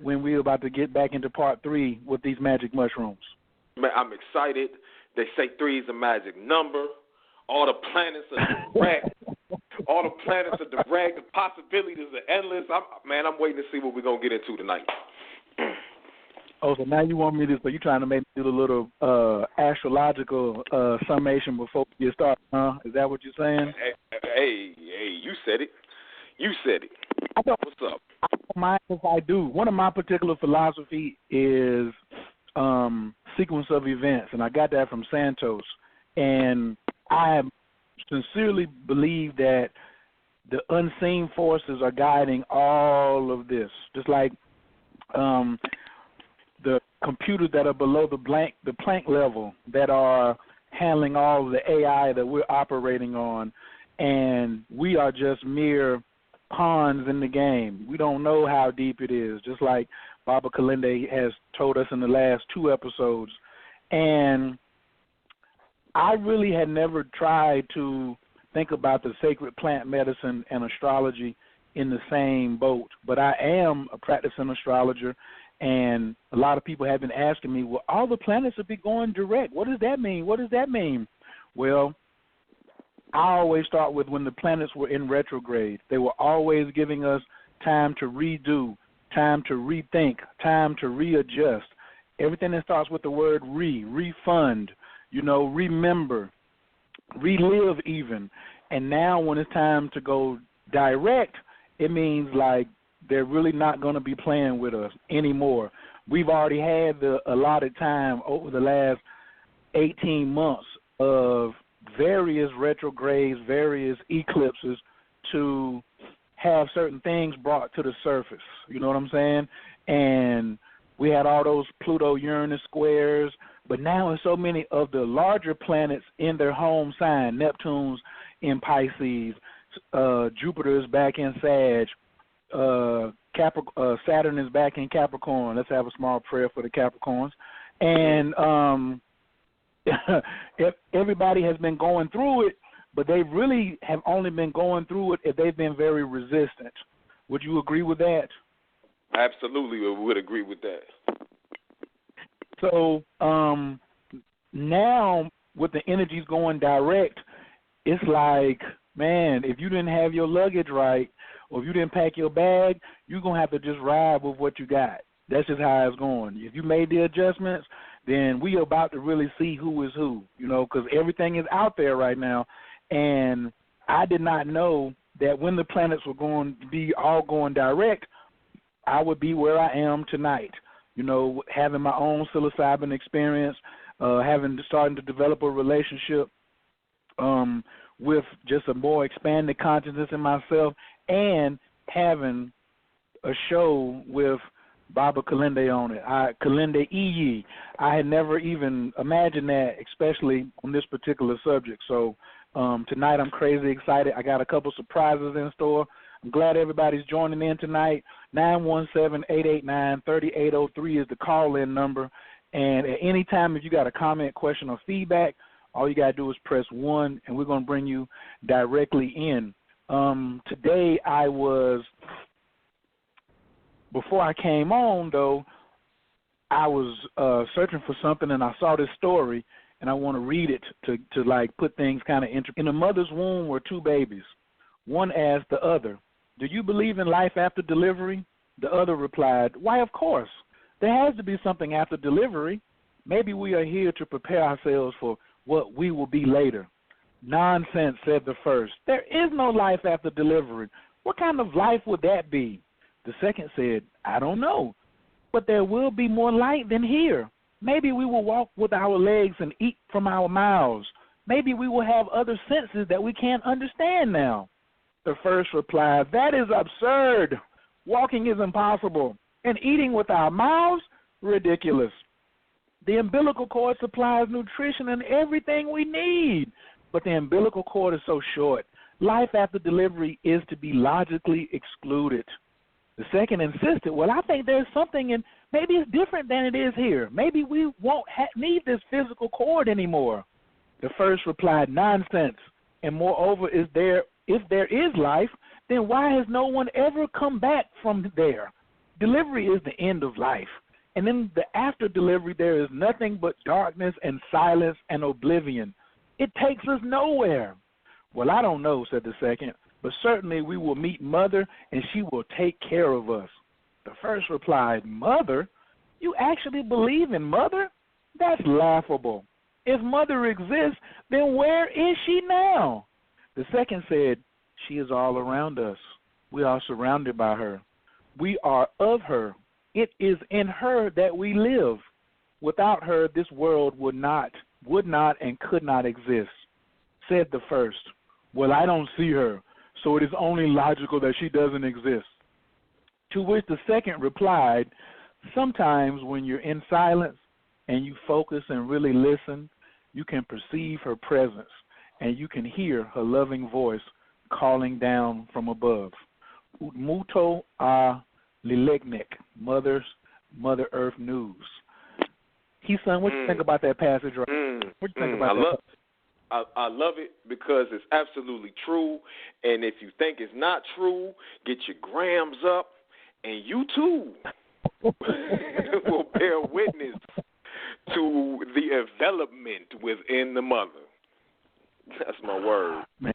when we're about to get back into part 3 with these magic mushrooms. Man, I'm excited. They say 3 is a magic number. All the planets are direct. All the planets are direct. The possibilities are endless. I'm waiting to see what we're going to get into tonight. Oh, so now you want me to, so you're trying to make me do a little astrological summation before we get started, huh? Is that what you're saying? Hey, you said it. You said it. What's up? I do. One of my particular philosophy is sequence of events, and I got that from Santos. And I sincerely believe that the unseen forces are guiding all of this, just like the computers that are below the Planck level that are handling all of the AI that we're operating on, and we are just mere pawns in the game. We don't know how deep it is, just like Baba Kilindi has told us in the last 2 episodes. And I really had never tried to think about the sacred plant medicine and astrology in the same boat, but I am a practicing astrologer, and a lot of people have been asking me, well, all the planets will be going direct. What does that mean? What does that mean? Well, I always start with when the planets were in retrograde. They were always giving us time to redo, time to rethink, time to readjust. Everything that starts with the word refund, remember, relive even. And now when it's time to go direct, it means like they're really not going to be playing with us anymore. We've already had the allotted time over the last 18 months of various retrogrades, various eclipses to have certain things brought to the surface. You know what I'm saying? And we had all those Pluto-Uranus squares, but now there's so many of the larger planets in their home sign. Neptune's in Pisces, Jupiter is back in Sag, Saturn is back in Capricorn. Let's have a small prayer for the Capricorns. And everybody has been going through it, but they really have only been going through it if they've been very resistant. Would you agree with that? Absolutely, we would agree with that. So now with the energies going direct, it's like, man, if you didn't have your luggage right or if you didn't pack your bag, you're going to have to just ride with what you got. That's just how it's going. If you made the adjustments, then we are about to really see who is who, because everything is out there right now. And I did not know that when the planets were going to be all going direct, I would be where I am tonight, having my own psilocybin experience, starting to develop a relationship with just a more expanded consciousness in myself, and having a show with Baba Kilindi on it. Kilindi Iyi. I had never even imagined that, especially on this particular subject. So tonight I'm crazy excited. I got a couple surprises in store. I'm glad everybody's joining in tonight. 917-889-3803 is the call-in number. And at any time, if you got a comment, question, or feedback, all you got to do is press 1, and we're going to bring you directly in. Today before I came on, though, I was searching for something, and I saw this story, and I want to read it to put things kind of interesting. In a mother's womb were 2 babies. One asked the other, "Do you believe in life after delivery?" The other replied, "Why, of course. There has to be something after delivery. Maybe we are here to prepare ourselves for what we will be later." "Nonsense," said the first. "There is no life after delivery. What kind of life would that be?" The second said, "I don't know, but there will be more light than here. Maybe we will walk with our legs and eat from our mouths. Maybe we will have other senses that we can't understand now." The first replied, "That is absurd. Walking is impossible. And eating with our mouths? Ridiculous. The umbilical cord supplies nutrition and everything we need. But the umbilical cord is so short. Life after delivery is to be logically excluded." The second insisted, "Well, I think there's something, and maybe it's different than it is here. Maybe we won't need this physical cord anymore." The first replied, "Nonsense. And moreover, if there is life, then why has no one ever come back from there? Delivery is the end of life. And then the after delivery, there is nothing but darkness and silence and oblivion. It takes us nowhere. Well, I don't know, said the second, but certainly we will meet Mother, and she will take care of us. The first replied, Mother? You actually believe in Mother? That's laughable. If Mother exists, then where is she now? The second said, she is all around us. We are surrounded by her. We are of her. It is in her that we live. Without her, this world would not and could not exist. Said the first, well, I don't see her, so it is only logical that she doesn't exist. To which the second replied, sometimes when you're in silence and you focus and really listen, you can perceive her presence and you can hear her loving voice calling down from above. Muto a Lilegnik, Mother Earth News. Son, what you think about that passage? Right? What you think about that? I love it because it's absolutely true. And if you think it's not true, get your grams up, and you too will bear witness to the envelopment within the mother. That's my word. Man,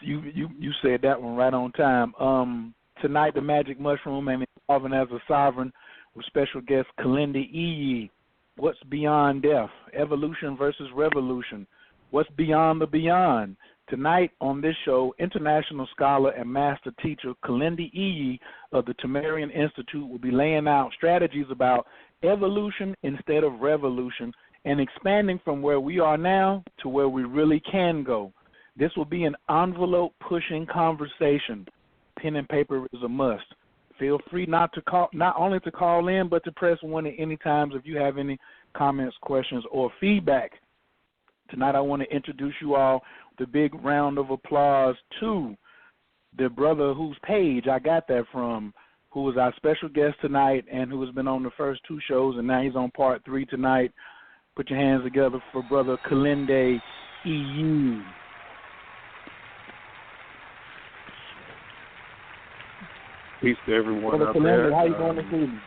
you said that one right on time. Tonight, the Magic Mushroom and Evolving as a Sovereign with special guest Kilindi Iyi. What's beyond death? Evolution versus revolution. What's beyond the beyond? Tonight on this show, international scholar and master teacher Kilindi Iyi of the Tamarian Institute will be laying out strategies about evolution instead of revolution and expanding from where we are now to where we really can go. This will be an envelope-pushing conversation. Pen and paper is a must. Feel free not only to call in, but to press 1 at any time if you have any comments, questions, or feedback. Tonight I want to introduce you all with a big round of applause to the brother whose page I got that from, who was our special guest tonight and who has been on the first 2 shows, and now he's on part 3 tonight. Put your hands together for Brother Kilindi Iyi. Peace to everyone Brother out Kilindi, there. how you doing this evening?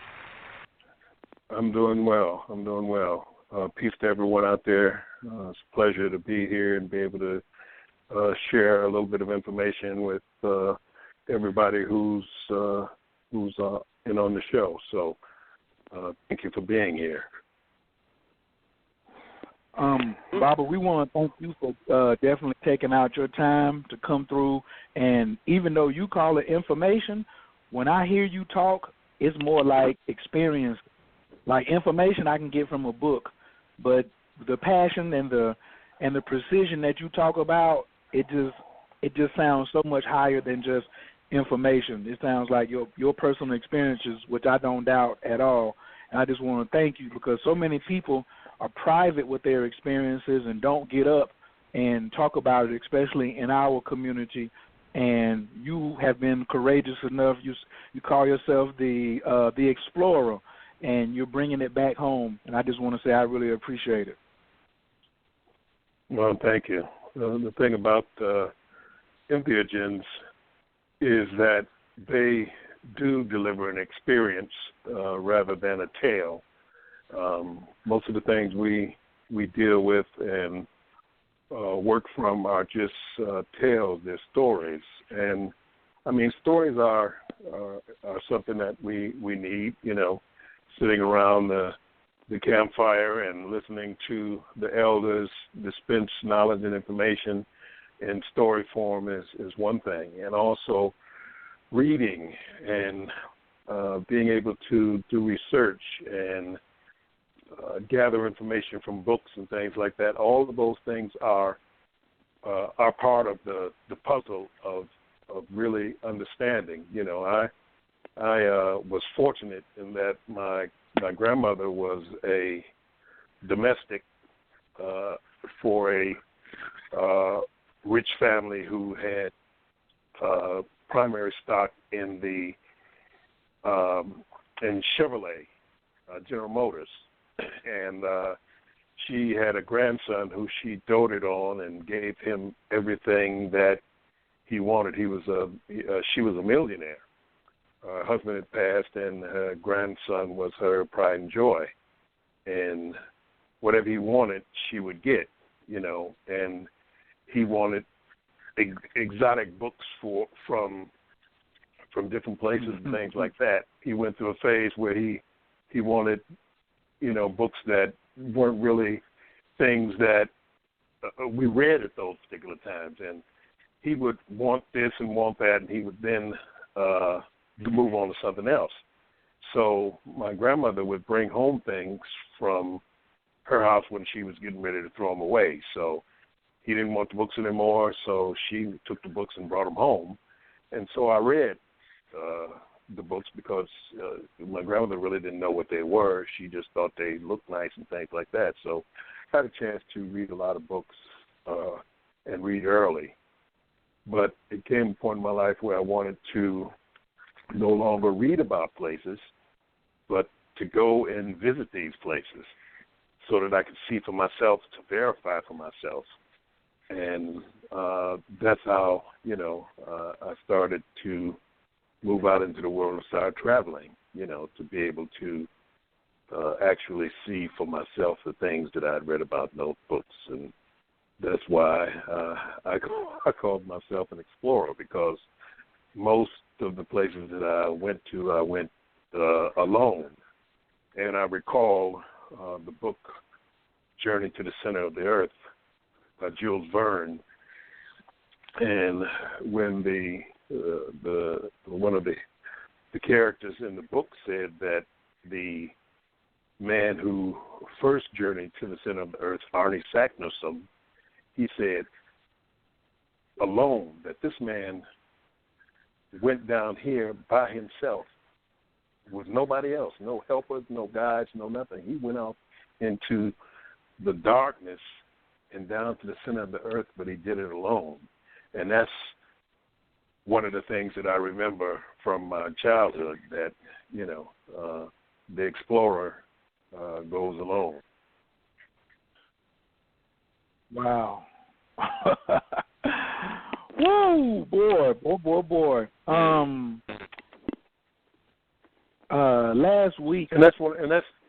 I'm doing well. Peace to everyone out there. It's a pleasure to be here and be able to share a little bit of information with everybody who's in on the show. So thank you for being here. Baba, we want to thank you for definitely taking out your time to come through. And even though you call it information, when I hear you talk, it's more like experience. Like information I can get from a book, but the passion and the precision that you talk about, it just sounds so much higher than just information. It sounds like your personal experiences, which I don't doubt at all. And I just want to thank you because so many people are private with their experiences and don't get up and talk about it, especially in our community. And you have been courageous enough. You call yourself the explorer, and you're bringing it back home. And I just want to say I really appreciate it. Well, thank you. The thing about entheogens is that they do deliver an experience rather than a tale. Most of the things we deal with and work from are just tales. They're stories, and I mean stories are something that we need. You know, sitting around the campfire and listening to the elders dispense knowledge and information in story form is one thing, and also reading and being able to do research and gather information from books and things like that. All of those things are part of the puzzle of really understanding. You know, I was fortunate in that my grandmother was a domestic for a rich family who had primary stock in Chevrolet, General Motors. And she had a grandson who she doted on and gave him everything that he wanted. She was a millionaire, her husband had passed, and her grandson was her pride and joy. And whatever he wanted, she would get, and he wanted exotic books from different places and things like that. He went through a phase where he wanted, books that weren't really things that we read at those particular times, and he would want this and want that, and he would then move on to something else. So my grandmother would bring home things from her house when she was getting ready to throw them away. So he didn't want the books anymore, so she took the books and brought them home. And so I read the books because my grandmother really didn't know what they were. She just thought they looked nice and things like that. So I had a chance to read a lot of books and read early. But it came a point in my life where I wanted to no longer read about places, but to go and visit these places so that I could see for myself, to verify for myself. And that's how, I started to move out into the world and start traveling, to be able to actually see for myself the things that I'd read about in those books. And that's why I called myself an explorer, because most of the places that I went alone. And I recall the book Journey to the Center of the Earth by Jules Verne. And when one of the characters in the book said that the man who first journeyed to the center of the earth, Arnie Saknussemm, he said alone that this man went down here by himself with nobody else, no helpers, no guides, no nothing. He went out into the darkness and down to the center of the earth, but he did it alone. And that's one of the things that I remember from my childhood, that, the explorer goes alone. Wow. Woo, boy. Last week. And that's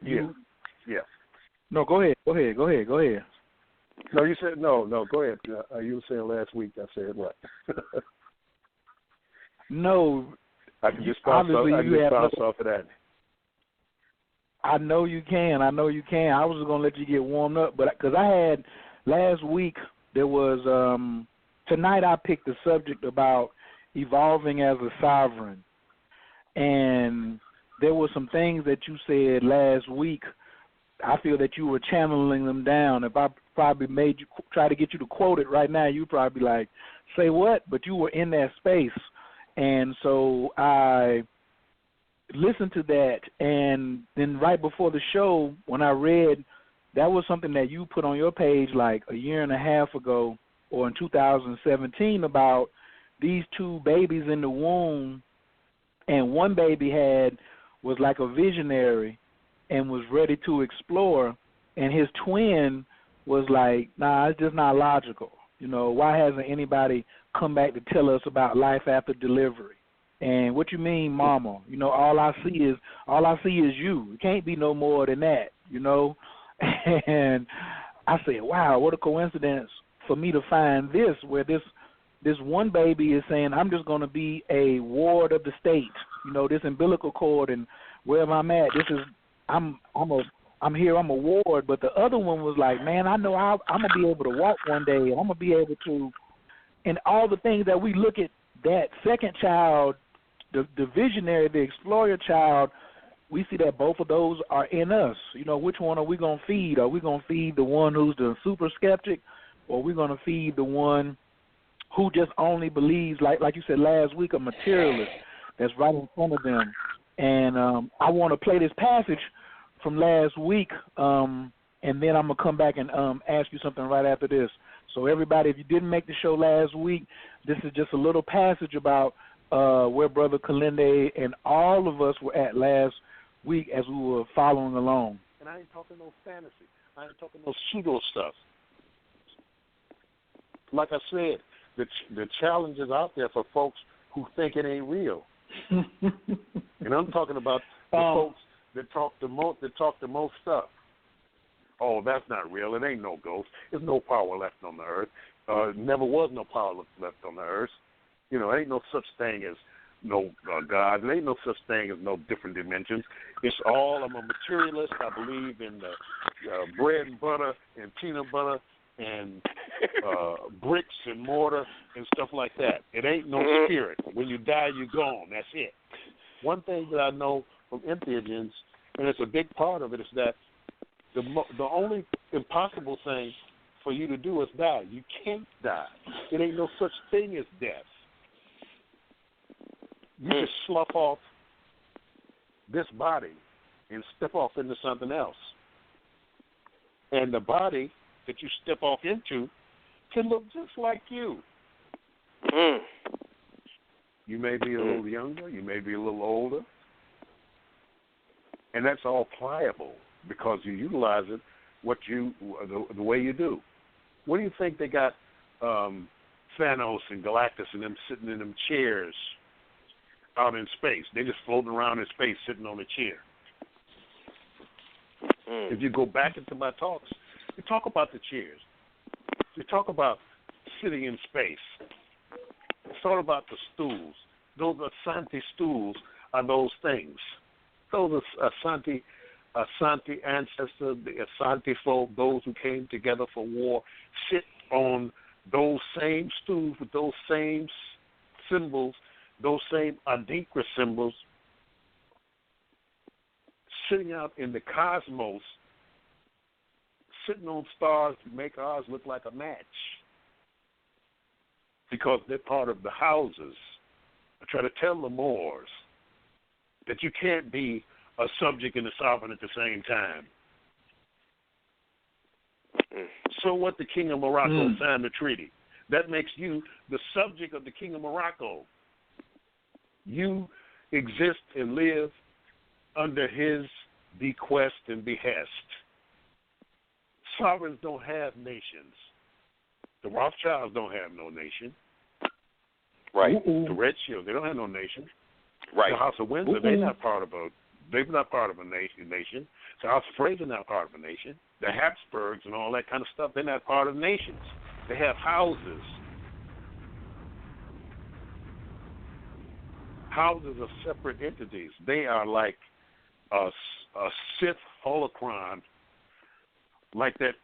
yeah. No, go ahead. No, you said, no, go ahead. You were saying last week, I said what? No. I can just bounce off of that. I know you can. I was just going to let you get warmed up, but because I had last week, there was, tonight I picked the subject about evolving as a sovereign. And there were some things that you said last week. I feel that you were channeling them down. If I probably made you try to get you to quote it right now, you'd probably be like, say what? But you were in that space. And so I listened to that, and then right before the show, when I read, that was something that you put on your page like a year and a half ago, or in 2017, about these two babies in the womb, and one baby was like a visionary and was ready to explore, and his twin was like, nah, it's just not logical. Why hasn't anybody come back to tell us about life after delivery? And what you mean, mama? All I see is you. It can't be no more than that, And I said, wow, what a coincidence for me to find this, where this one baby is saying, I'm just going to be a ward of the state, this umbilical cord, and wherever I'm at, I'm here, I'm a ward. But the other one was like, man, I know I'm going to be able to walk one day, and I'm going to be able to, and all the things that we look at that second child, the visionary, the explorer child, we see that both of those are in us. Which one are we going to feed? Are we going to feed the one who's the super skeptic, or are we going to feed the one who just only believes, like you said last week, a materialist that's right in front of them? And I want to play this passage from last week, and then I'm going to come back and ask you something right after this. So everybody, if you didn't make the show last week, this is just a little passage about where Brother Kilindi and all of us were at last week as we were following along. And I ain't talking no fantasy. I ain't talking no pseudo stuff. Like I said, the challenge is out there for folks who think it ain't real. And I'm talking about the folks that talk the most stuff. Oh, that's not real. It ain't no ghost. There's no power left on the earth. Never was no power left on the earth. You know, ain't no such thing as no God. There ain't no such thing as no different dimensions. It's all, I'm a materialist. I believe in the bread and butter and peanut butter and bricks and mortar and stuff like that. It ain't no spirit. When you die, you're gone. That's it. One thing that I know from entheogens, and it's a big part of it, is that the only impossible thing for you to do is die. You can't die. It ain't no such thing as death. You just slough off this body and step off into something else. And the body that you step off into can look just like you. You may be a little younger, you may be a little older, and that's all pliable because you utilize it the way you do. What do you think they got Thanos and Galactus and them sitting in them chairs out in space? They just floating around in space sitting on a chair. If you go back into my talks, we talk about the chairs. We talk about sitting in space. It's all about the stools. Those Asante stools are those things. Those are Asante ancestors, the Asante folk, those who came together for war, sit on those same stools with those same symbols, those same Adinkra symbols, sitting out in the cosmos, sitting on stars to make ours look like a match because they're part of the houses. I try to tell the Moors that you can't be a subject and a sovereign at the same time. So what, the King of Morocco signed the treaty. That makes you the subject of the King of Morocco. You exist and live under his bequest and behest. Sovereigns don't have nations. The Rothschilds don't have no nation. Right. The Redshields, they don't have no nation. Right. The House of Windsor, they're not part of a nation. The House of Fraser not part of a nation. The Habsburgs and all that kind of stuff, they're not part of nations. They have houses. Houses are separate entities. They are like a Sith holocron, like that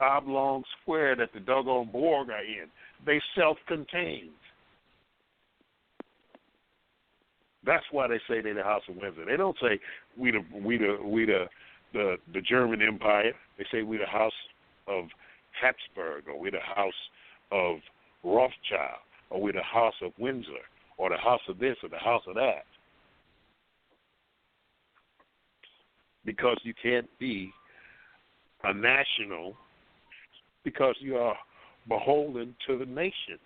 oblong square that the doggone Borg are in. They self-contained. That's why they say they're the House of Windsor. They don't say we the German Empire. They say we the House of Habsburg, or we the House of Rothschild, or we the House of Windsor, or the House of this, or the House of that. Because you can't be a national because you are beholden to the nation.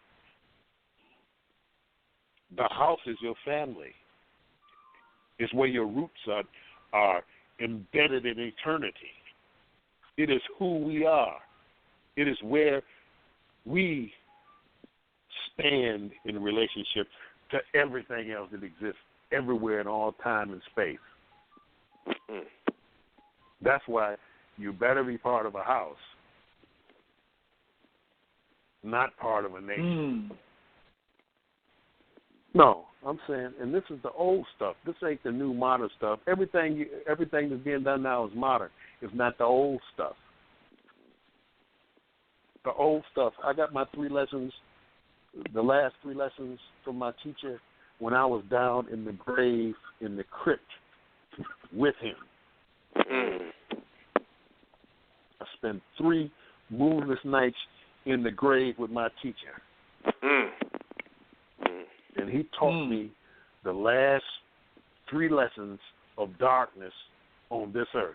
The house is your family. It's where your roots are embedded in eternity. It is who we are. It is where we stand in relationship to everything else that exists everywhere in all time and space. That's why you better be part of a house, not part of a nation. No, I'm saying, and this is the old stuff. This ain't the new modern stuff. Everything that's being done now is modern. It's not the old stuff. The old stuff. I got my 3 lessons, the last 3 lessons from my teacher when I was down in the grave, in the crypt with him. I spent 3 moonless nights in the grave with my teacher. And he taught me the last 3 lessons of darkness on this earth.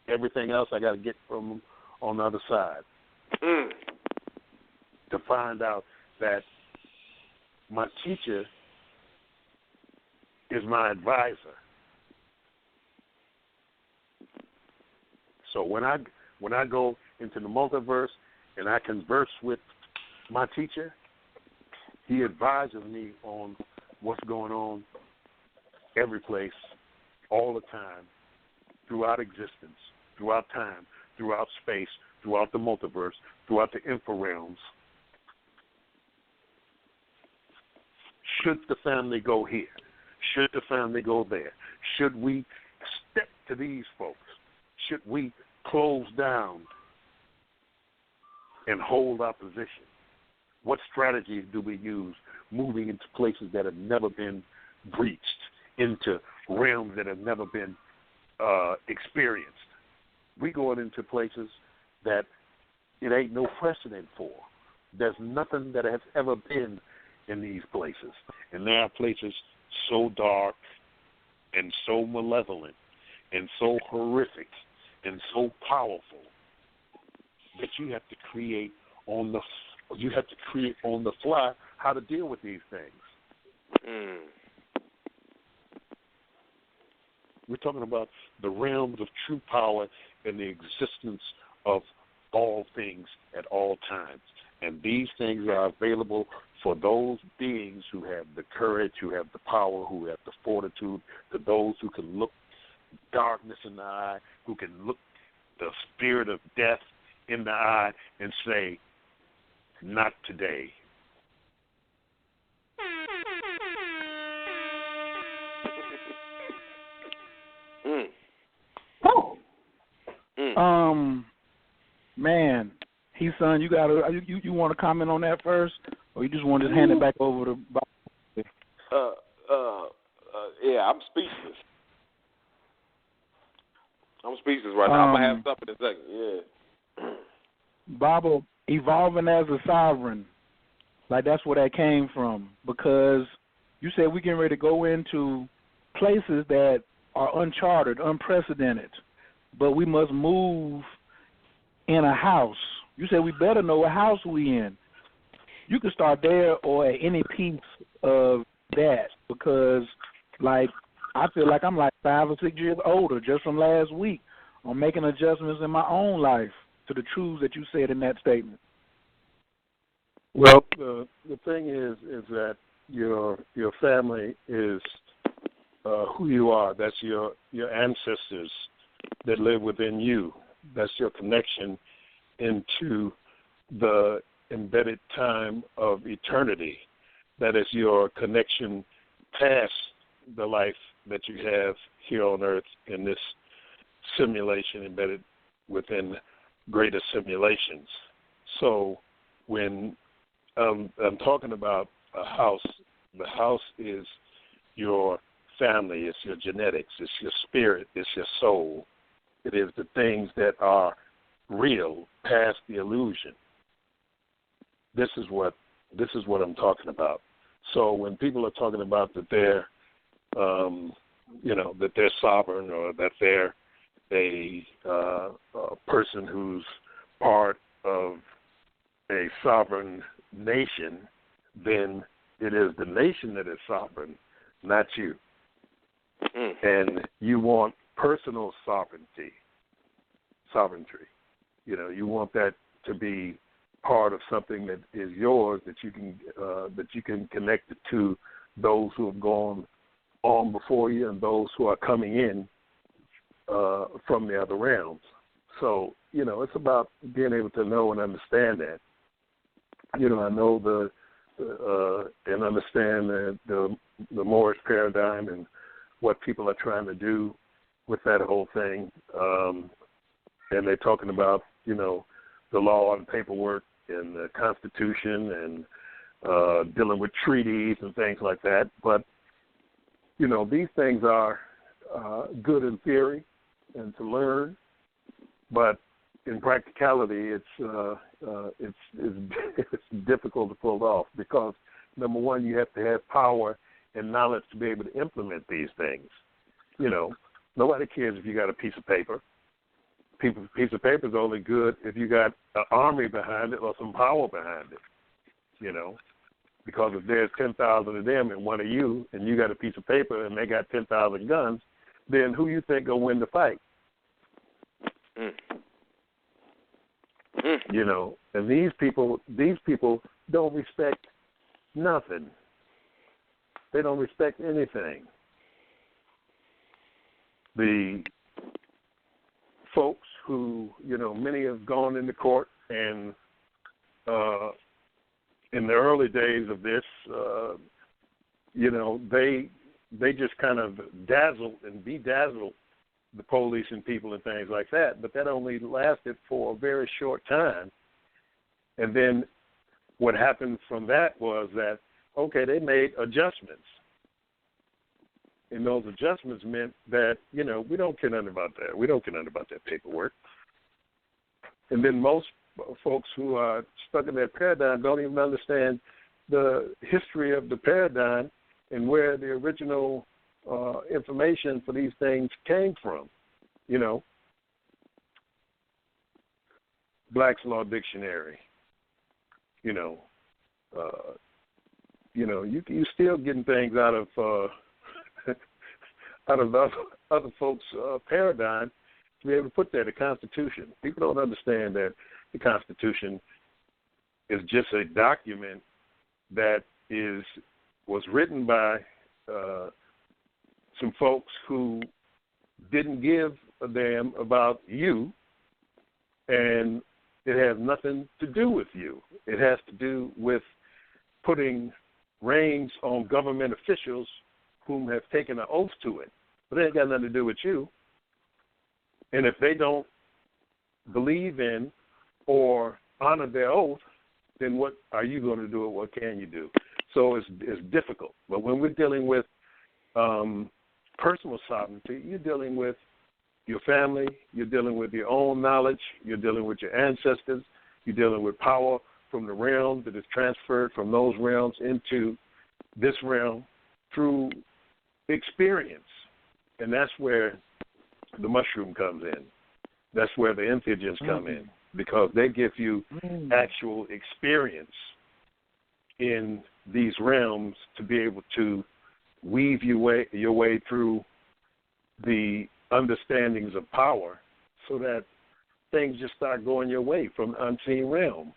Everything else I got to get from him on the other side. To find out that my teacher is my advisor. So when I go into the multiverse and I converse with my teacher, he advises me on what's going on every place, all the time, throughout existence, throughout time, throughout space, throughout the multiverse, throughout the infrarealms. Should the family go here? Should the family go there? Should we step to these folks? Should we close down and hold our position? What strategies do we use moving into places that have never been breached, into realms that have never been experienced? We going into places that it ain't no precedent for. There's nothing that has ever been in these places. And there are places so dark and so malevolent and so horrific and so powerful that you have to create on the fly how to deal with these things. We're talking about the realms of true power and the existence of all things at all times. And these things are available for those beings who have the courage, who have the power, who have the fortitude, to those who can look darkness in the eye, who can look the spirit of death in the eye and say, not today. Man, son, you want to comment on that first, or you just want to hand it back over to Bob? Yeah, I'm speechless. I'm speechless right now. I'm gonna have something in a second. Yeah. Baba, evolving as a sovereign, like that's where that came from, because you said we're getting ready to go into places that are uncharted, unprecedented, but we must move in a house. You said we better know what house we in. You can start there or at any piece of that, because, like, I feel like I'm like 5 or 6 years older just from last week on making adjustments in my own life to the truths that you said in that statement. Well, the thing is that your family is who you are. That's your ancestors that live within you. That's your connection into the embedded time of eternity. That is your connection past the life that you have here on earth in this simulation embedded within greater simulations. So when I'm talking about a house, the house is your family, it's your genetics, it's your spirit, it's your soul. It is the things that are real past the illusion. This is what I'm talking about. So when people are talking about that they're that they're sovereign, or that they're a person who's part of a sovereign nation, then it is the nation that is sovereign, not you. And you want personal sovereignty. You want that to be part of something that is yours, that you can connect it to those who have gone on before you and those who are coming in from the other realms. So, it's about being able to know and understand that. I know and understand the Moorish paradigm and what people are trying to do with that whole thing. And they're talking about, the law and paperwork and the Constitution and dealing with treaties and things like that. But, these things are good in theory and to learn, but in practicality, it's difficult to pull off because, number one, you have to have power and knowledge to be able to implement these things. Nobody cares if you got a piece of paper. Piece of paper is only good if you got an army behind it or some power behind it, because if there's 10,000 of them and one of you, and you got a piece of paper and they got 10,000 guns, then who you think will win the fight? And these people don't respect nothing. They don't respect anything. the folks who, many have gone into court, and in the early days of this, they just kind of dazzled and bedazzled the police and people and things like that. But that only lasted for a very short time. And then what happened from that was that, okay, they made adjustments. And those adjustments meant that, we don't care nothing about that. We don't care nothing about that paperwork. And then most folks who are stuck in that paradigm don't even understand the history of the paradigm and where the original information for these things came from. Black's Law Dictionary. You still getting things out of the other folks' paradigm to be able to put that in the Constitution. People don't understand that the Constitution is just a document that was written by some folks who didn't give a damn about you, and it has nothing to do with you. It has to do with putting reins on government officials whom have taken an oath to it. But it ain't got nothing to do with you. And if they don't believe in or honor their oath, then what are you going to do or what can you do? So it's difficult. But when we're dealing with personal sovereignty, you're dealing with your family, you're dealing with your own knowledge, you're dealing with your ancestors, you're dealing with power from the realm that is transferred from those realms into this realm through experience. And that's where the mushroom comes in. That's where the entheogens come in, because they give you actual experience in these realms to be able to weave your way through the understandings of power so that things just start going your way from the unseen realm.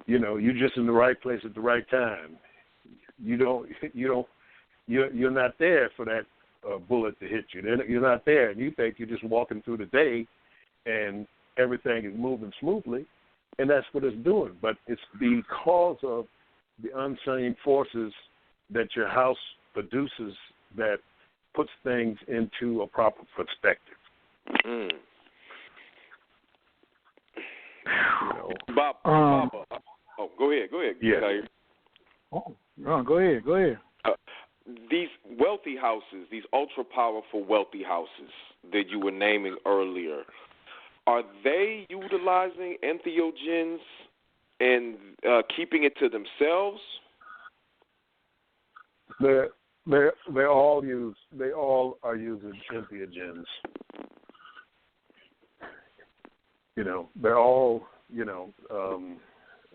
You're just in the right place at the right time. You're not there for that bullet to hit you. You're not there, and you think you're just walking through the day and everything is moving smoothly, and that's what it's doing. But it's because of the unseen forces that your house produces that puts things into a proper perspective. Bob, go ahead. Yeah. Go ahead. These wealthy houses, these ultra-powerful wealthy houses that you were naming earlier, are they utilizing entheogens and keeping it to themselves? They all are using entheogens. They're all,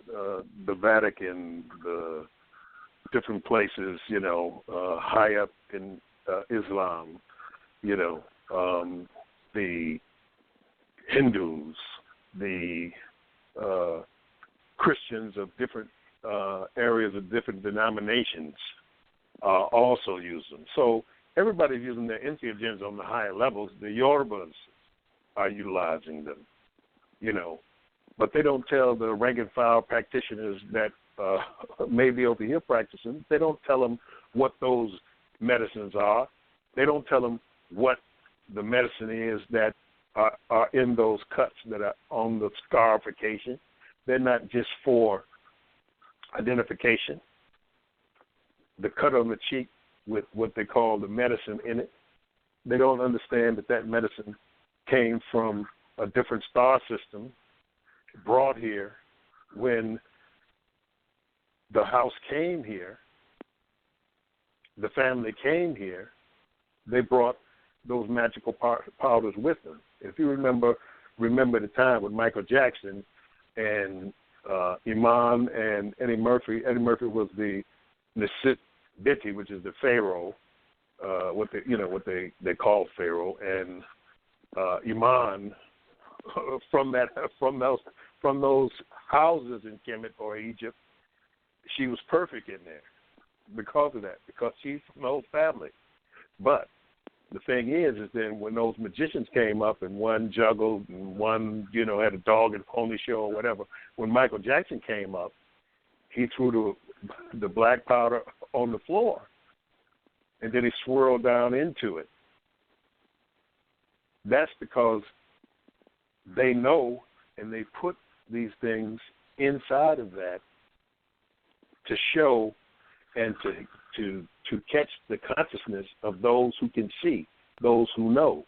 the Vatican, the different places, high up in Islam, the Hindus, the Christians of different areas of different denominations also use them. So everybody's using their entheogens on the higher levels. The Yorubas are utilizing them, but they don't tell the rank and file practitioners that may be over here practicing. They don't tell them what those medicines are. They don't tell them what the medicine is that are in those cuts that are on the scarification. They're not just for identification. The cut on the cheek with what they call the medicine in it, they don't understand that medicine came from a different star system brought here when the house came here, the family came here. They brought those magical powders with them. If you remember the time with Michael Jackson and Iman and Eddie Murphy. Eddie Murphy was the Nisit Biti, which is the Pharaoh, what they call Pharaoh, and Iman from those houses in Kemet or Egypt, she was perfect in there because of that, because she's from the whole family. But the thing is then when those magicians came up and one juggled and one, had a dog and pony show or whatever, when Michael Jackson came up, he threw the black powder on the floor, and then he swirled down into it. That's because they know, and they put these things inside of that to show and to catch the consciousness of those who can see, those who know.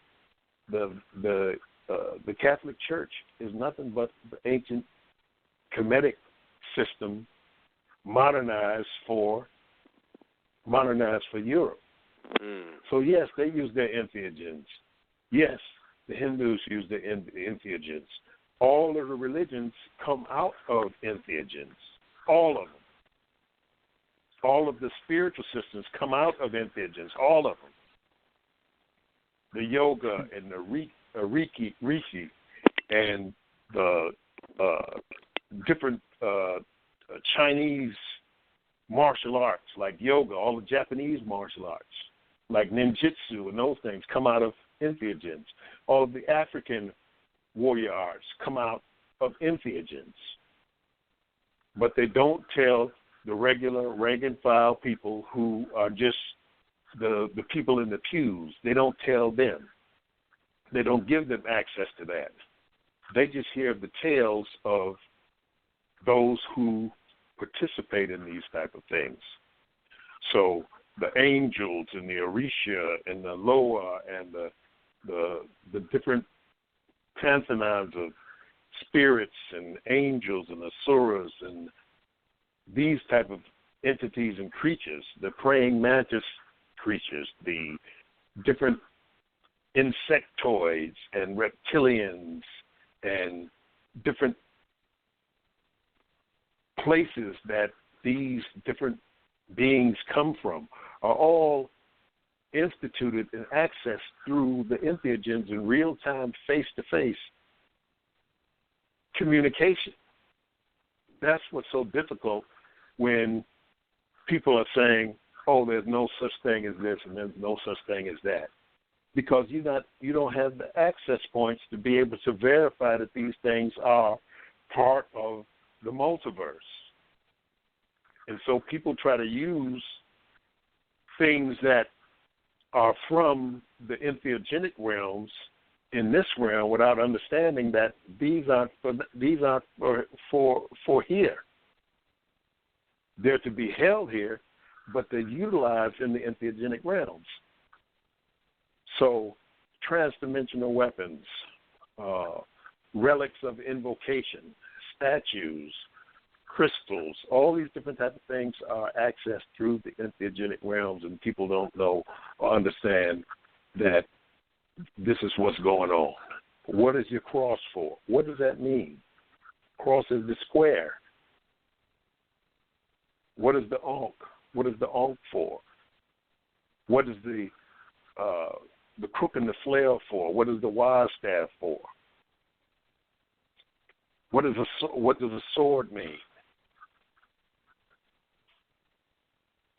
The Catholic Church is nothing but the ancient Kemetic system modernized for Europe. So yes, they use their entheogens. Yes, the Hindus use their entheogens. All of the religions come out of entheogens. All of them. All of the spiritual systems come out of entheogens. All of them. The yoga and the Reiki and the different Chinese martial arts like yoga, all the Japanese martial arts like ninjutsu and those things come out of entheogens. All of the African warrior arts come out of entheogens. But they don't tell the regular rank and file people who are just the people in the pews. They don't tell them. They don't give them access to that. They just hear the tales of those who participate in these type of things. So the angels and the Orisha and the Loa and the different pantheons of spirits and angels and asuras and these type of entities and creatures, the praying mantis creatures, the different insectoids and reptilians and different places that these different beings come from are all instituted and accessed through the entheogens in real-time, face-to-face communication. That's what's so difficult when people are saying, oh, there's no such thing as this and there's no such thing as that. Because you don't have the access points to be able to verify that these things are part of the multiverse. And so people try to use things that are from the entheogenic realms in this realm without understanding that these aren't for here. They're to be held here, but they're utilized in the entheogenic realms. So transdimensional weapons, relics of invocation, statues, crystals, all these different types of things are accessed through the entheogenic realms, and people don't know or understand that this is what's going on. What is your cross for? What does that mean? Cross is the square. What is the Ankh? What is the Ankh for? What is the crook and the flail for? What is the wise staff for? What does a sword mean?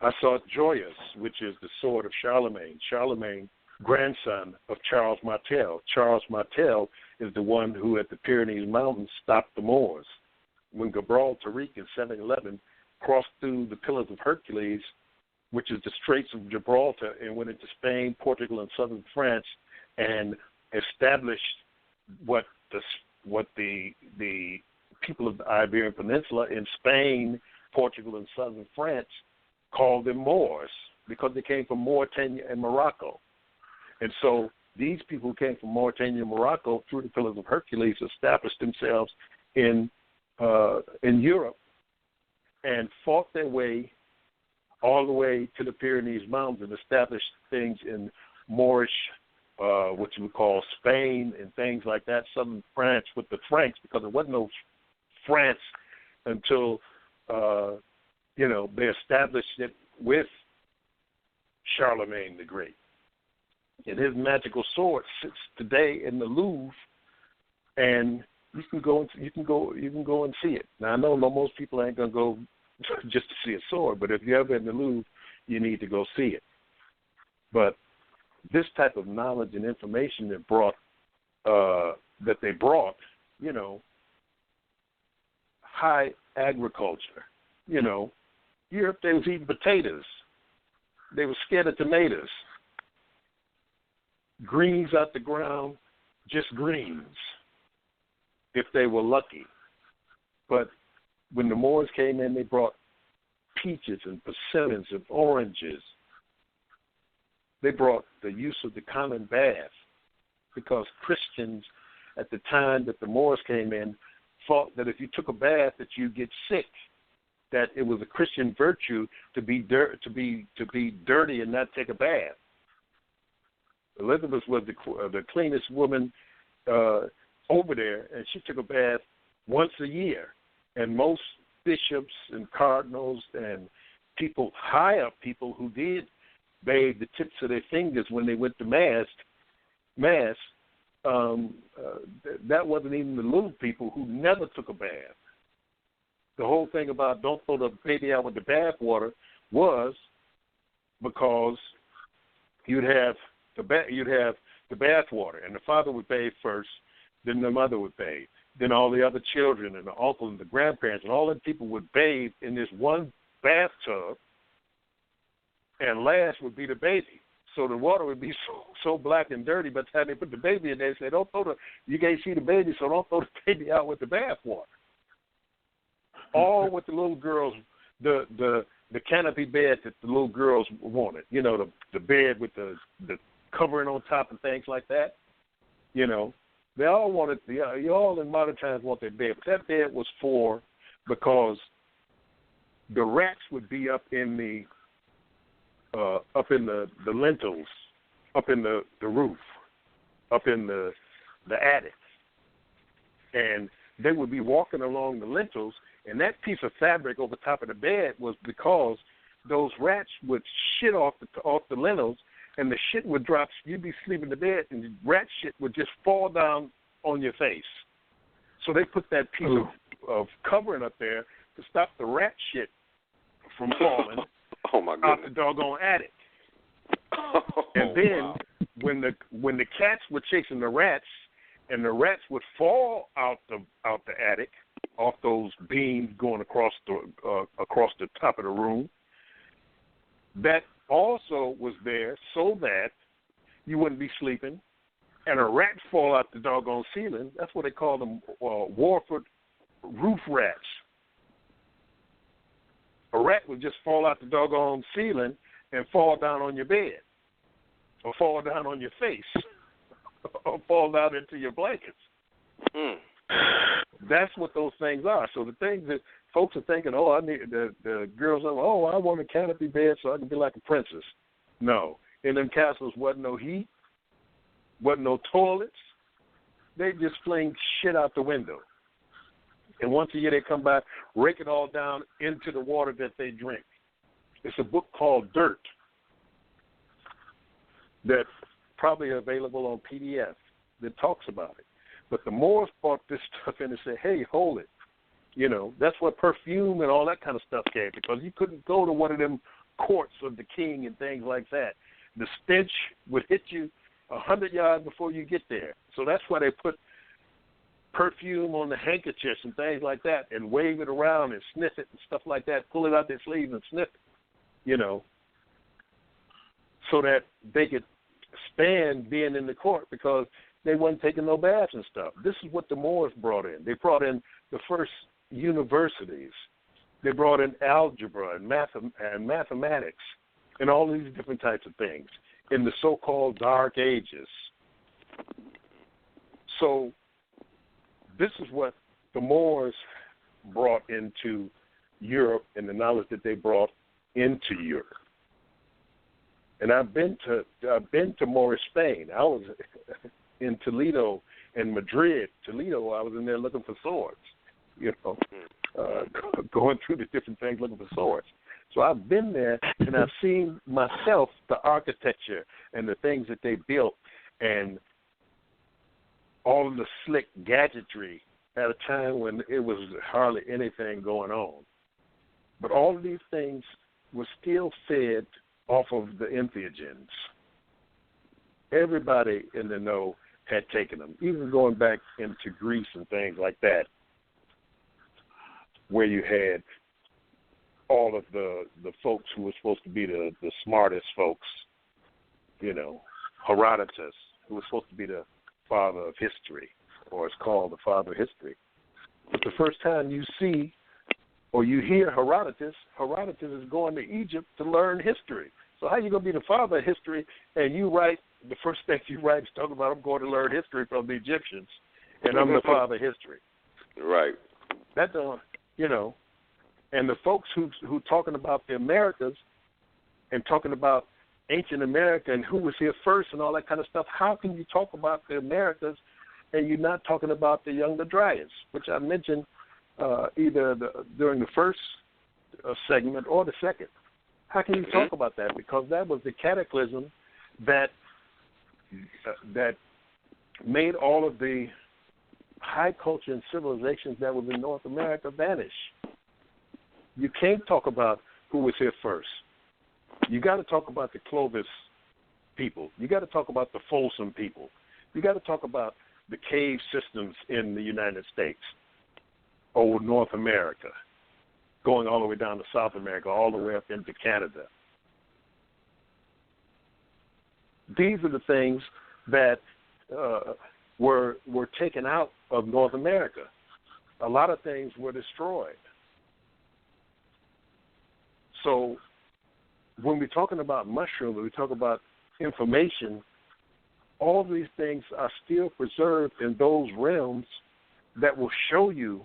I saw Joyous, which is the sword of Charlemagne. Charlemagne, grandson of Charles Martel. Charles Martel is the one who at the Pyrenees Mountains stopped the Moors. When Gabral Tariq in 711 crossed through the Pillars of Hercules, which is the Straits of Gibraltar, and went into Spain, Portugal, and southern France, and established what the people of the Iberian Peninsula in Spain, Portugal, and southern France called them Moors, because they came from Mauritania and Morocco. And so these people who came from Mauritania and Morocco through the Pillars of Hercules established themselves in Europe and fought their way all the way to the Pyrenees Mountains and established things in Moorish, what you would call Spain and things like that, southern France with the Franks, because there wasn't no France until, they established it with Charlemagne the Great. And his magical sword sits today in the Louvre, and you can go and see it. Now I know most people ain't gonna go just to see a sword, but if you're ever in the Louvre, you need to go see it. But this type of knowledge and information that they brought, you know, high agriculture. You know, Europe, they was eating potatoes. They were scared of tomatoes. Greens out the ground, just greens, if they were lucky. But when the Moors came in, they brought peaches and persimmons and oranges. They brought the use of the common bath because Christians at the time that the Moors came in thought that if you took a bath that you'd get sick, that it was a Christian virtue to be dirty and not take a bath. Elizabeth was the cleanest woman over there, and she took a bath once a year. And most bishops and cardinals and people, high up people who did bathe the tips of their fingers when they went to mass, that wasn't even the little people who never took a bath. The whole thing about don't throw the baby out with the bath water was because you'd have the bath water, and the father would bathe first, then the mother would bathe, then all the other children and the uncle and the grandparents and all the people would bathe in this one bathtub, and last would be the baby. So the water would be so black and dirty. By the time they put the baby in there, they say, you can't see the baby, so don't throw the baby out with the bath water. All with the little girls, the canopy bed that the little girls wanted. You know, the bed with the covering on top and things like that. You know, they all wanted, you all in modern times want their bed. But that bed was because the rats would be up in the lintels, up in the roof, up in the attic. And they would be walking along the lintels, and that piece of fabric over top of the bed was because those rats would shit off the lintels, and the shit would drop. You'd be sleeping in the bed, and the rat shit would just fall down on your face. So they put that piece of covering up there to stop the rat shit from falling out the doggone attic. And then when the cats were chasing the rats, and the rats would fall out the attic off those beams going across the top of the room, that also was there so that you wouldn't be sleeping, and a rat fall out the doggone ceiling. That's what they call them, Warford roof rats. A rat would just fall out the doggone ceiling and fall down on your bed, or fall down on your face, or fall down into your blankets. That's what those things are. So the things that folks are thinking, I need the girls are, I want a canopy bed so I can be like a princess. No, in them castles wasn't no heat, wasn't no toilets. They just fling shit out the window. And once a year they come by, rake it all down into the water that they drink. It's a book called Dirt that's probably available on PDF that talks about it. But the Moors brought this stuff in and said, hey, hold it. You know, that's where perfume and all that kind of stuff came, because you couldn't go to one of them courts of the king and things like that. The stench would hit you 100 yards before you get there. So that's why they put perfume on the handkerchiefs and things like that and wave it around and sniff it and stuff like that, pull it out their sleeves and sniff it, you know, so that they could stand being in the court because they wasn't taking no baths and stuff. This is what the Moors brought in. They brought in the first universities. They brought in algebra and mathematics and all these different types of things in the so-called Dark Ages. So this is what the Moors brought into Europe and the knowledge that they brought into Europe. And I've been to Moorish Spain. I was in Toledo and Madrid. Toledo, I was in there looking for swords, you know, going through the different things looking for swords. So I've been there and I've seen myself the architecture and the things that they built and all of the slick gadgetry at a time when it was hardly anything going on. But all of these things were still fed off of the entheogens. Everybody in the know had taken them, even going back into Greece and things like that, where you had all of the folks who were supposed to be the smartest folks, you know, Herodotus, who was supposed to be the father of history, or is called the father of history. But the first time you see or you hear Herodotus is going to Egypt to learn history. So how you going to be the father of history and you write, the first thing you write is talking about, I'm going to learn history from the Egyptians, and I'm the father of history. Right. That don't, you know, and the folks who talking about the Americas and talking about ancient America and who was here first and all that kind of stuff, how can you talk about the Americas and you're not talking about the Younger Dryas, which I mentioned either during the first segment or the second? How can you talk about that? Because that was the cataclysm that made all of the high culture and civilizations that was in North America vanish. You can't talk about who was here first. You got to talk about the Clovis people. You got to talk about the Folsom people. You got to talk about the cave systems in the United States, old North America, going all the way down to South America, all the way up into Canada. These are the things that were taken out of North America. A lot of things were destroyed. So when we're talking about mushrooms, when we talk about information, all of these things are still preserved in those realms that will show you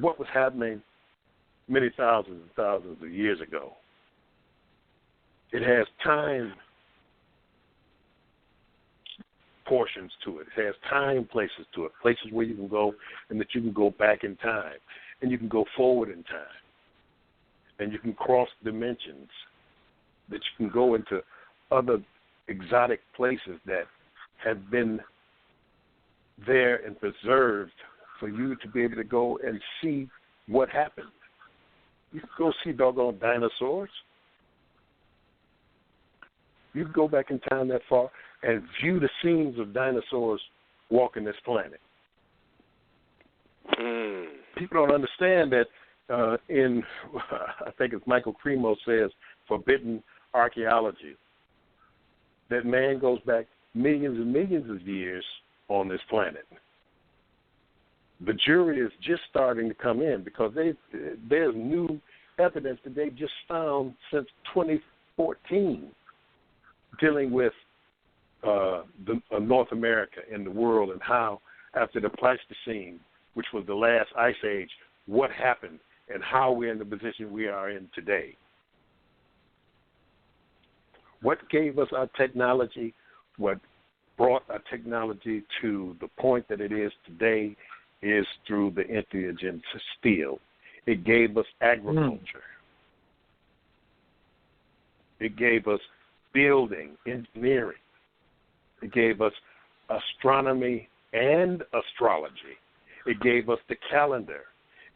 what was happening many thousands and thousands of years ago. It has time portions to it. It has time places to it, places where you can go and that you can go back in time and you can go forward in time and you can cross dimensions, that you can go into other exotic places that have been there and preserved for you to be able to go and see what happened. You can go see doggone dinosaurs. You can go back in time that far and view the scenes of dinosaurs walking this planet. People don't understand that I think it's Michael Cremo says, forbidden archaeology, that man goes back millions and millions of years on this planet. The jury is just starting to come in because there's new evidence that they've just found since 2014 dealing with North America and the world and how after the Pleistocene, which was the last ice age, what happened and how we're in the position we are in today. What gave us our technology, what brought our technology to the point that it is today is through the entheogens steel. It gave us agriculture. It gave us building, engineering. It gave us astronomy and astrology. It gave us the calendar.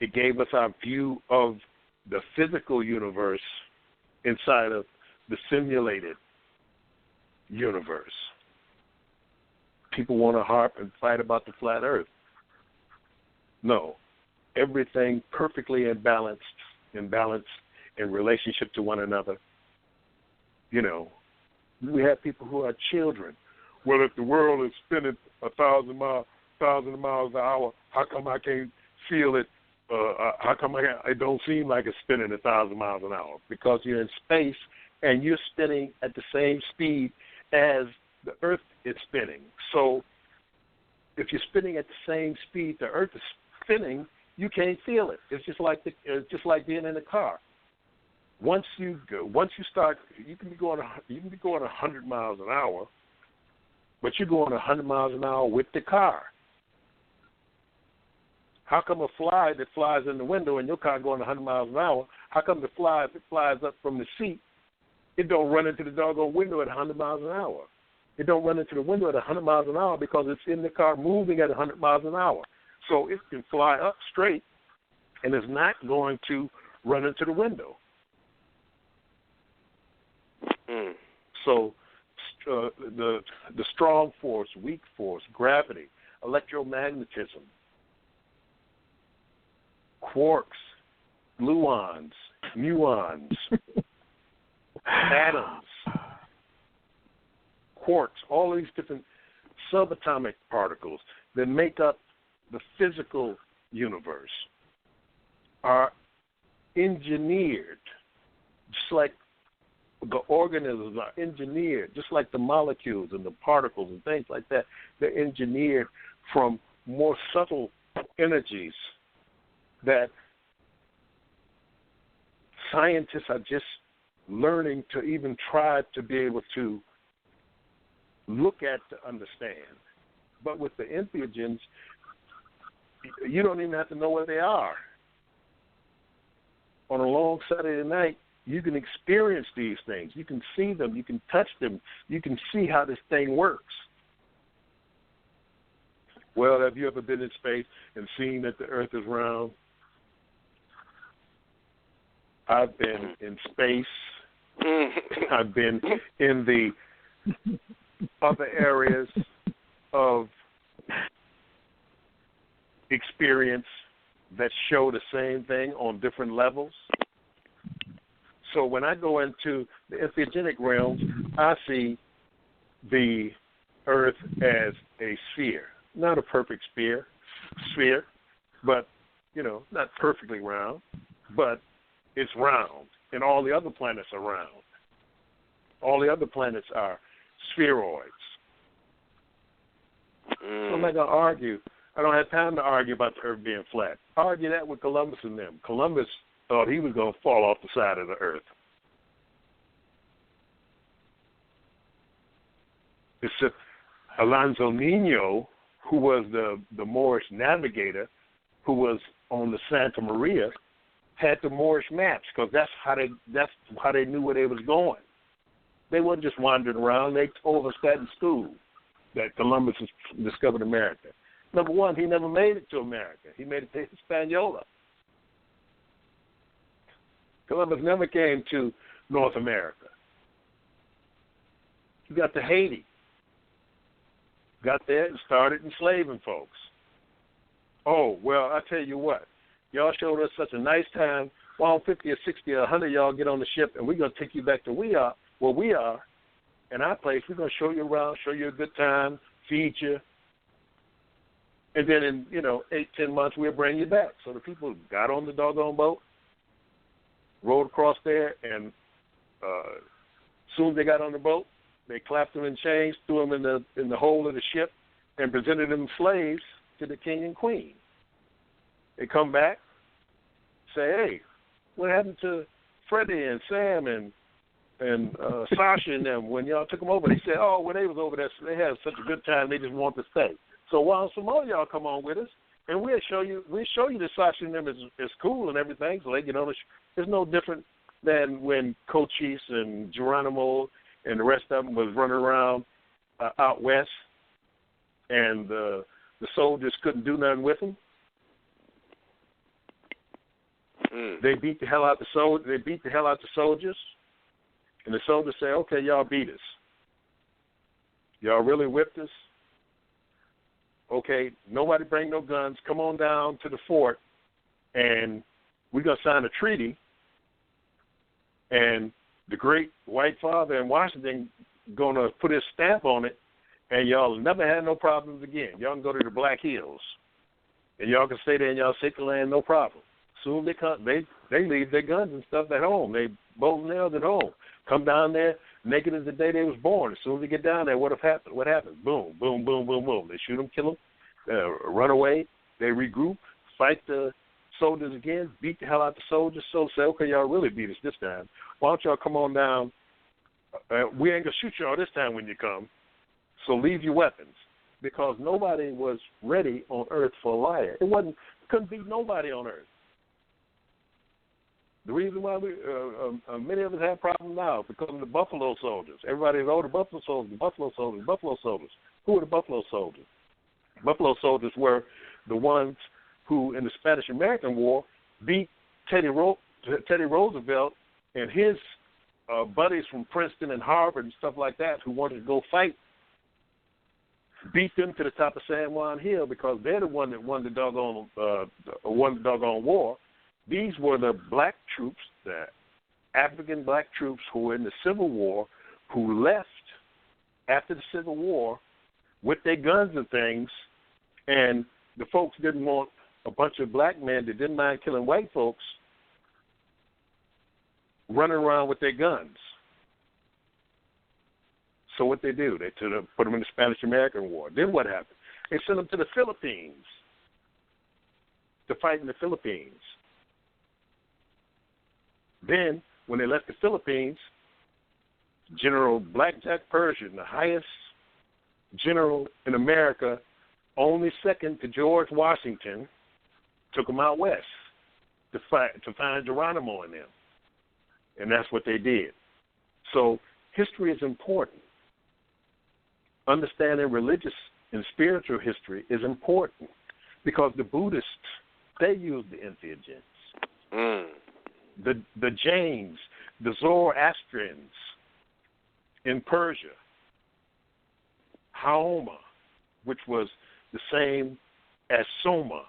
It gave us our view of the physical universe inside of the simulated universe. People want to harp and fight about the flat earth. No. Everything perfectly imbalanced in relationship to one another. You know, we have people who are children. Well, if the world is spinning 1,000 miles an hour, how come I can't feel it? How come it don't seem like it's spinning 1,000 miles an hour? Because you're in space and you're spinning at the same speed as the Earth is spinning. So if you're spinning at the same speed the Earth is spinning, you can't feel it. It's just like being in a car. Once you start, you can be going 100 miles an hour, but you're going 100 miles an hour with the car. How come a fly that flies in the window and your car going 100 miles an hour, how come the fly, if it flies up from the seat, it don't run into the doggone window at 100 miles an hour? It don't run into the window at 100 miles an hour because it's in the car moving at 100 miles an hour. So it can fly up straight and is not going to run into the window. So the strong force, weak force, gravity, electromagnetism, quarks, gluons, muons, atoms, quarks, all these different subatomic particles that make up the physical universe are engineered, just like the organisms are engineered, just like the molecules and the particles and things like that. They're engineered from more subtle energies that scientists are just learning to even try to be able to look at to understand. But with the entheogens, you don't even have to know where they are. On a long Saturday night, you can experience these things. You can see them. You can touch them. You can see how this thing works. Well, have you ever been in space and seen that the Earth is round? I've been in space. I've been in the other areas of experience that show the same thing on different levels. So when I go into the entheogenic realms, I see the Earth as a sphere. Not a perfect sphere, but, not perfectly round, but it's round, and all the other planets are round. All the other planets are spheroids. So I'm not going to argue. I don't have time to argue about the Earth being flat. Argue that with Columbus and them. Columbus thought he was going to fall off the side of the Earth. It's Alonso Nino, who was the Moorish navigator, who was on the Santa Maria, had the Moorish maps because that's how they knew where they was going. They weren't just wandering around. They told us that in school, that Columbus discovered America. Number one, he never made it to America. He made it to Hispaniola. Columbus never came to North America. He got to Haiti. Got there and started enslaving folks. Oh, well, I tell you what. Y'all showed us such a nice time. Why don't 50 or 60 or 100 y'all get on the ship, and we're going to take you back to where we are, in our place. We're going to show you around, show you a good time, feed you. And then in, 8-10 months, we'll bring you back. So the people got on the doggone boat, rowed across there, and as soon as they got on the boat, they clapped them in chains, threw them in the hold of the ship, and presented them slaves to the king and queen. They come back, say, hey, what happened to Freddie and Sam and Sasha and them when y'all took them over? They said, oh, when they was over there, they had such a good time, they just want to stay. So why don't some more of y'all come on with us, and we'll show you that Sasha and them is cool and everything, so they get on the It's no different than when Cochise and Geronimo and the rest of them was running around out west, and the soldiers couldn't do nothing with them. They beat the hell out the soldiers. They beat the hell out the soldiers, and the soldiers say, "Okay, y'all beat us. Y'all really whipped us. Okay, nobody bring no guns. Come on down to the fort, and we're gonna sign a treaty. And the great white father in Washington gonna put his stamp on it, and y'all never have no problems again. Y'all can go to the Black Hills, and y'all can stay there in y'all sick land, no problem. Soon they come, they leave their guns and stuff at home. They bolt and nails at home. Come down there naked as the day they was born. As soon as they get down there, what happens? Boom, boom, boom, boom, boom. They shoot them, kill them, run away. They regroup, fight the soldiers again, beat the hell out the soldiers. So say, okay, y'all really beat us this time. Why don't y'all come on down? We ain't gonna shoot y'all this time when you come. So leave your weapons, because nobody was ready on Earth for a liar. Couldn't be nobody on Earth. The reason why many of us have problems now because of the Buffalo Soldiers. Everybody's, the Buffalo Soldiers, the Buffalo Soldiers, Buffalo Soldiers. Who are the Buffalo Soldiers? Buffalo Soldiers were the ones who, in the Spanish-American War, beat Teddy Roosevelt and his buddies from Princeton and Harvard and stuff like that who wanted to go fight, beat them to the top of San Juan Hill because they're the one that won the doggone war. These were the black troops, the African black troops who were in the Civil War, who left after the Civil War with their guns and things, and the folks didn't want a bunch of black men that didn't mind killing white folks running around with their guns. So what they do, they put them in the Spanish-American War. Then what happened? They sent them to the Philippines to fight in the Philippines. Then, when they left the Philippines, General Blackjack Pershing, the highest general in America, only second to George Washington, took them out west to find Geronimo and them. And that's what they did. So history is important. Understanding religious and spiritual history is important because the Buddhists, they used the entheogens. The Jains, the Zoroastrians in Persia, Haoma, which was the same as Soma,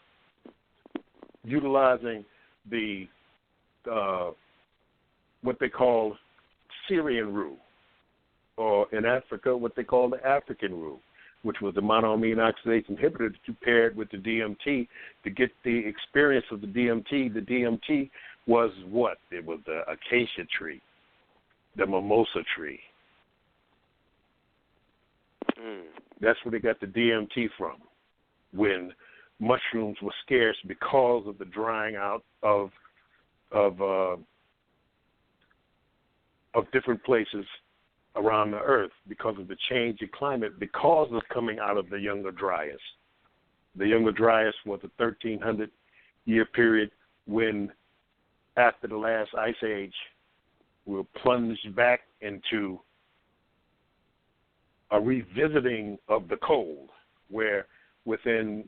utilizing the what they call Syrian root, or in Africa, what they call the African root, which was the monoamine oxidase inhibitor that you paired with the DMT to get the experience of the DMT. The DMT was what? It was the acacia tree, the mimosa tree. That's where they got the DMT from, when mushrooms were scarce because of the drying out of different places around the earth, because of the change in climate, because of coming out of the Younger Dryas. The Younger Dryas was a 1,300-year period when, after the last ice age, we were plunged back into a revisiting of the cold, where within,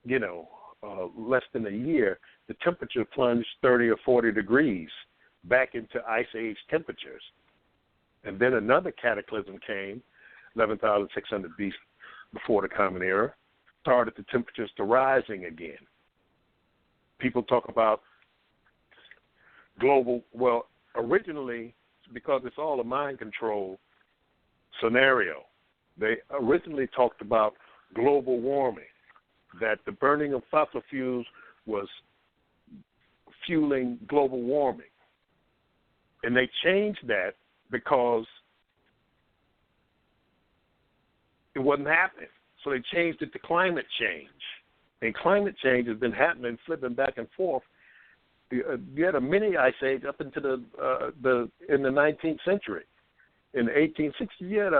less than a year, the temperature plunged 30 or 40 degrees back into ice age temperatures. And then another cataclysm came, 11,600 BC, before the Common Era, started the temperatures to rising again. People talk about global, well, originally, because it's all a mind control scenario, they originally talked about global warming, that the burning of fossil fuels was fueling global warming. And they changed that because it wasn't happening. So they changed it to climate change. And climate change has been happening, flipping back and forth. You had a mini ice age up into in the 19th century. In the 1860s, you had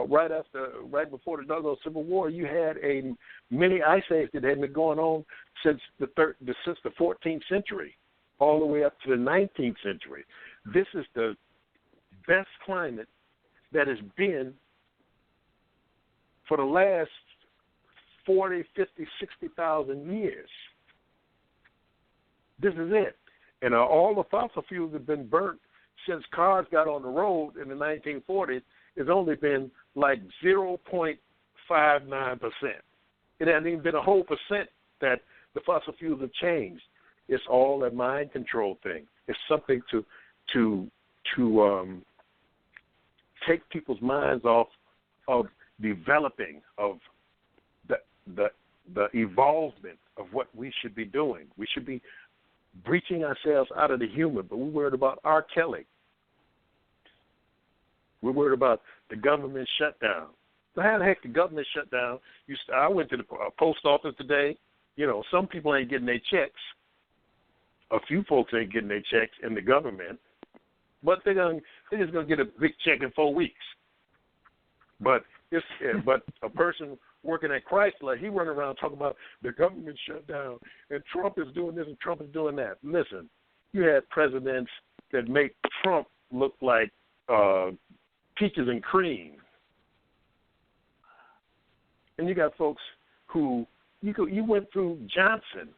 right before the doggone Civil War, you had a mini ice age that had been going on since the 14th century, all the way up to the 19th century. This is the best climate that has been for the last 40, 50, 60,000 years. This is it. And all the fossil fuels have been burnt since cars got on the road in the 1940s. It's only been like 0.59%. It hasn't even been a whole percent that the fossil fuels have changed. It's all a mind control thing. It's something to take people's minds off of developing, of the evolvement of what we should be doing. We should be breaching ourselves out of the human, but we're worried about R. Kelly. We're worried about the government shutdown. So how the heck the government shut down? I went to the post office today. Some people ain't getting their checks. A few folks ain't getting their checks in the government, but they're just gonna get a big check in 4 weeks. But a person working at Chrysler, he running around talking about the government shut down and Trump is doing this and Trump is doing that. Listen, you had presidents that make Trump look like peaches and cream, and you got folks who you went through Johnson.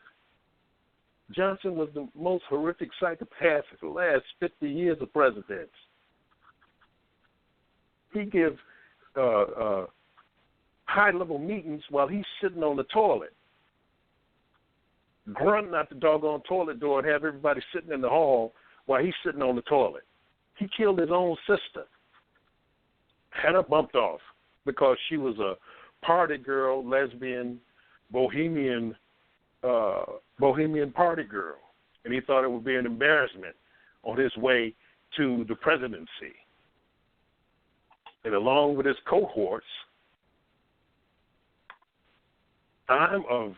Johnson was the most horrific psychopath for the last 50 years of presidents. He gives high-level meetings while he's sitting on the toilet, grunting out the doggone toilet door and have everybody sitting in the hall while he's sitting on the toilet. He killed his own sister, had her bumped off because she was a party girl, lesbian, bohemian party girl, and he thought it would be an embarrassment on his way to the presidency. And along with his cohorts, I'm of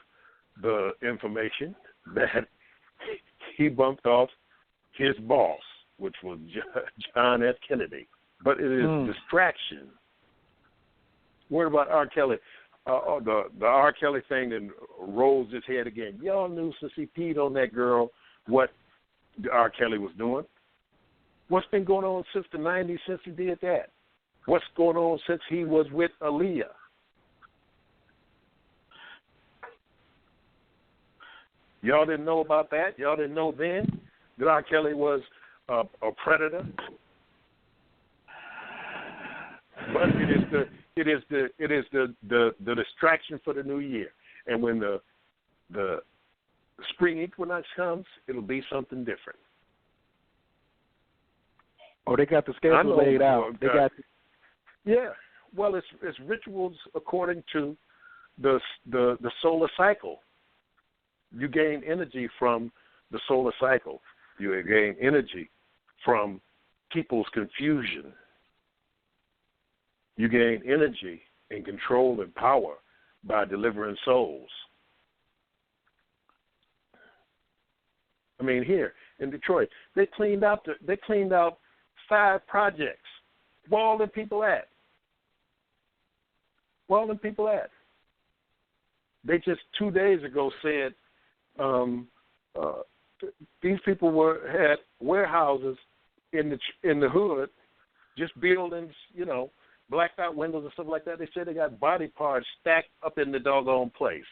the information that he bumped off his boss, which was John F. Kennedy. But it is distraction. What about R. Kelly? The R. Kelly thing that rolls his head again. Y'all knew since he peed on that girl what R. Kelly was doing. What's been going on since the 90s since he did that? What's going on since he was with Aaliyah? Y'all didn't know about that? Y'all didn't know then that R. Kelly was a predator? But it is the distraction for the new year. And when the spring equinox comes, it'll be something different. Oh, they got the schedule laid out. Yeah. Well, it's rituals according to the solar cycle. You gain energy from the solar cycle. You gain energy from people's confusion. You gain energy and control and power by delivering souls. I mean, here in Detroit, they cleaned out 5 projects. Where all them people at? Where all them people at? They just 2 days ago said these people had warehouses in the hood, just buildings, blacked out windows and stuff like that. They said they got body parts stacked up in the doggone place.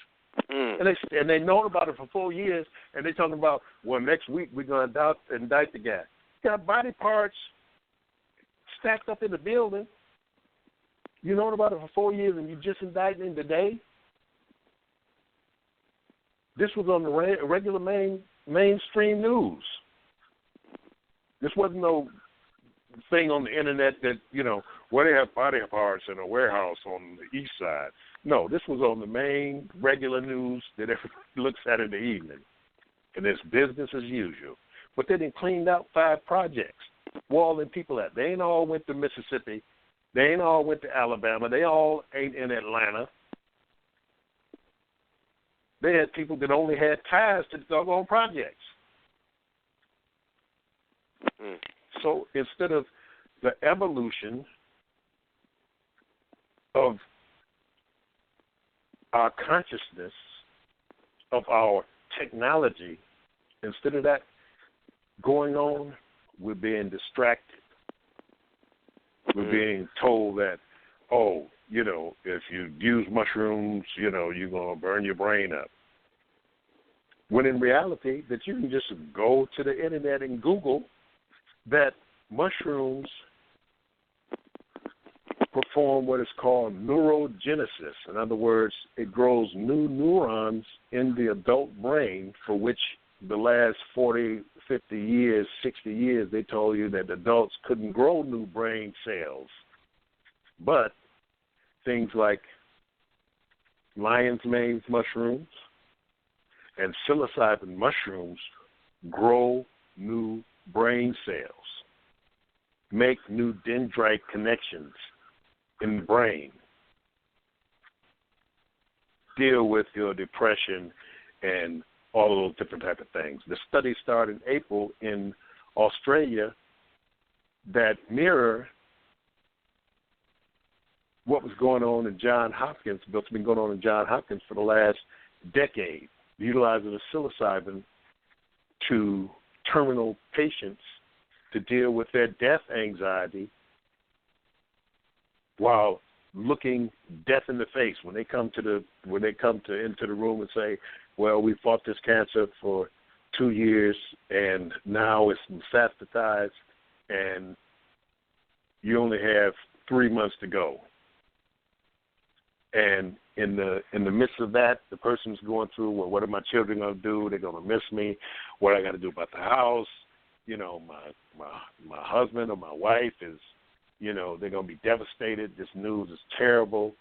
And they known about it for 4 years, and they're talking about, well, next week we're going to indict the guy. Got body parts stacked up in the building. You known about it for 4 years, and you just indicted him today? This was on the regular mainstream news. This wasn't no thing on the internet that, where they have body parts in a warehouse on the east side. No, this was on the main regular news that everybody looks at in the evening. And it's business as usual. But they done cleaned out 5 projects. Where all them people at? They ain't all went to Mississippi. They ain't all went to Alabama. They all ain't in Atlanta. They had people that only had ties to the doggone projects. So instead of the evolution of our consciousness, of our technology, instead of that going on, we're being distracted. We're being told that, if you use mushrooms, you're going to burn your brain up. When in reality, that you can just go to the internet and Google that mushrooms perform what is called neurogenesis. In other words, it grows new neurons in the adult brain, for which the last 40, 50 years, 60 years, they told you that adults couldn't grow new brain cells. But things like lion's mane mushrooms and psilocybin mushrooms grow new brain cells, make new dendrite connections in the brain, deal with your depression and all of those different type of things. The study started in April in Australia that mirror what was going on in Johns Hopkins, what's been going on in Johns Hopkins for the last decade, utilizing the psilocybin to terminal patients to deal with their death anxiety while looking death in the face when they come into the room and say, well, we fought this cancer for 2 years, and now it's metastasized, and you only have 3 months to go. And in the midst of that, the person's going through, well, what are my children going to do? They're going to miss me. What I got to do about the house? You know, my husband or my wife is, you know, they're going to be devastated. This news is terrible.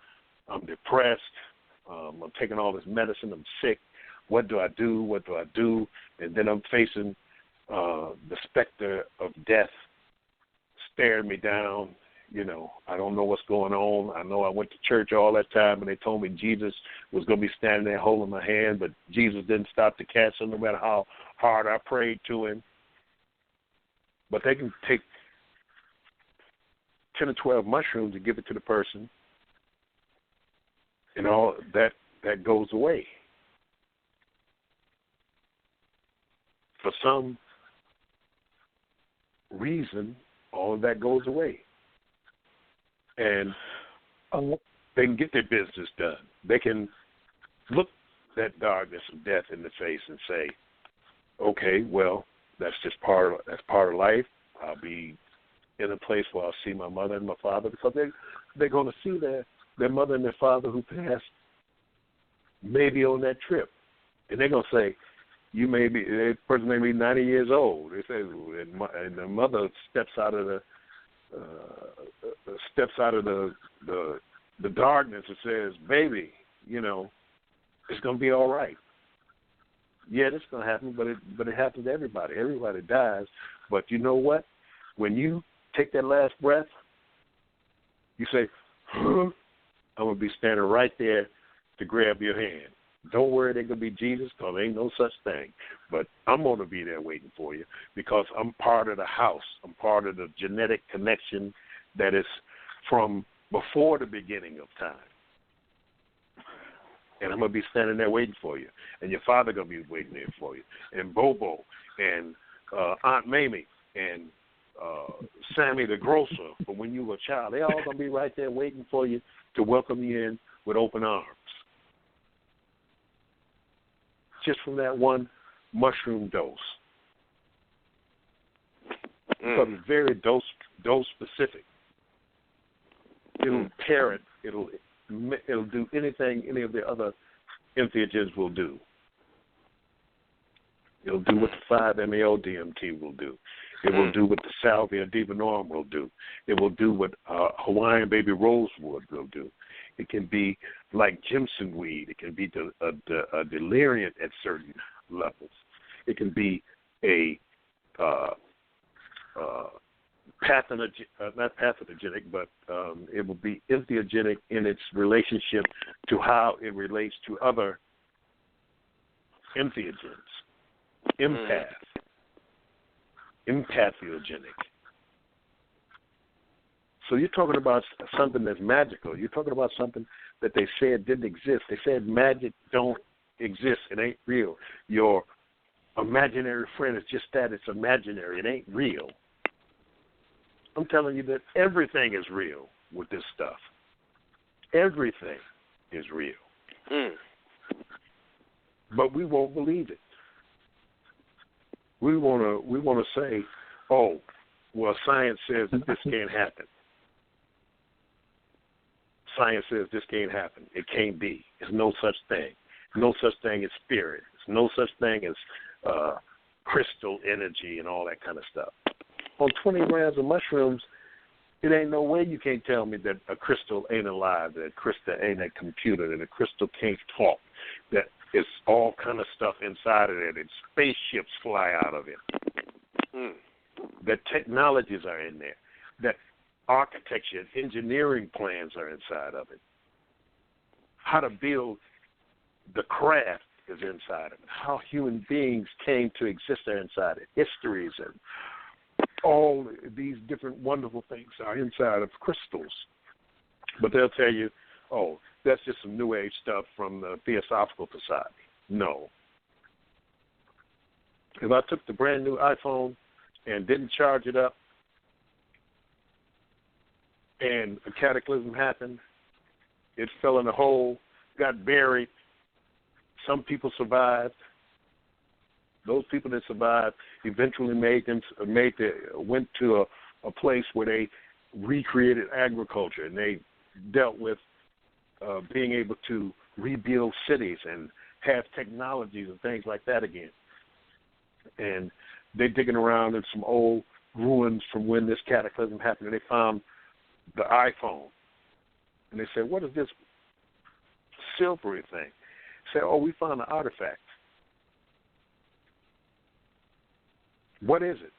I'm depressed. I'm taking all this medicine. I'm sick. What do I do? What do I do? And then I'm facing the specter of death staring me down. You know, I don't know what's going on. I know I went to church all that time, and they told me Jesus was going to be standing there holding my hand, but Jesus didn't stop to catch him no matter how hard I prayed to him. But they can take 10 or 12 mushrooms and give it to the person, and all that goes away. For some reason, all of that goes away. And they can get their business done. They can look that darkness and death in the face and say, okay, well, that's part of life. I'll be in a place where I'll see my mother and my father, because they're going to see their mother and their father who passed maybe on that trip. And they're going to say, the person may be 90 years old. They say, and the mother steps out of the darkness and says, baby, you know, it's going to be all right. Yeah, it's going to happen, but it happens to everybody. Everybody dies. But you know what? When you take that last breath, you say, I'm going to be standing right there to grab your hand. Don't worry, they're going to be Jesus, because there ain't no such thing. But I'm going to be there waiting for you, because I'm part of the house. I'm part of the genetic connection that is from before the beginning of time. And I'm going to be standing there waiting for you. And your father going to be waiting there for you. And Bobo and Aunt Mamie and Sammy the grocer from when you were a child, they all going to be right there waiting for you to welcome you in with open arms. Just from that one mushroom dose. Because it's very dose specific. It'll pair it. It'll do anything any of the other entheogens will do. It'll do what the 5-MeO-DMT will do. It will do what the Salvia divinorum will do. It will do what Hawaiian baby rosewood will do. It can be like Jimson weed. It can be a delirium at certain levels. It can be a not pathogenic, but it will be entheogenic in its relationship to how it relates to other entheogens. Empathogenic. So you're talking about something that's magical. You're talking about something that they said didn't exist. They said magic don't exist. It ain't real. Your imaginary friend is just that. It's imaginary. It ain't real. I'm telling you that everything is real with this stuff. Everything is real. But we won't believe it. We want to say, oh, well, science says that this can't happen. Science says this can't happen. It can't be. There's no such thing. No such thing as spirit. There's no such thing as crystal energy and all that kind of stuff. On 20 grams of mushrooms, it ain't no way you can't tell me that a crystal ain't alive, that a crystal ain't a computer, that a crystal can't talk, that it's all kind of stuff inside of it, and spaceships fly out of it, that technologies are in there, that architecture and engineering plans are inside of it. How to build the craft is inside of it. How human beings came to exist are inside it. Histories and all these different wonderful things are inside of crystals. But they'll tell you, oh, that's just some New Age stuff from the Theosophical Society. No. If I took the brand new iPhone and didn't charge it up, and a cataclysm happened, it fell in a hole, got buried, some people survived, Those people that survived eventually went to a place where they recreated agriculture, and they dealt with being able to rebuild cities and have technologies and things like that again. And they're digging around in some old ruins from when this cataclysm happened, and they found the iPhone. And they said, what is this silvery thing? They said, oh, we found an artifact. What is it?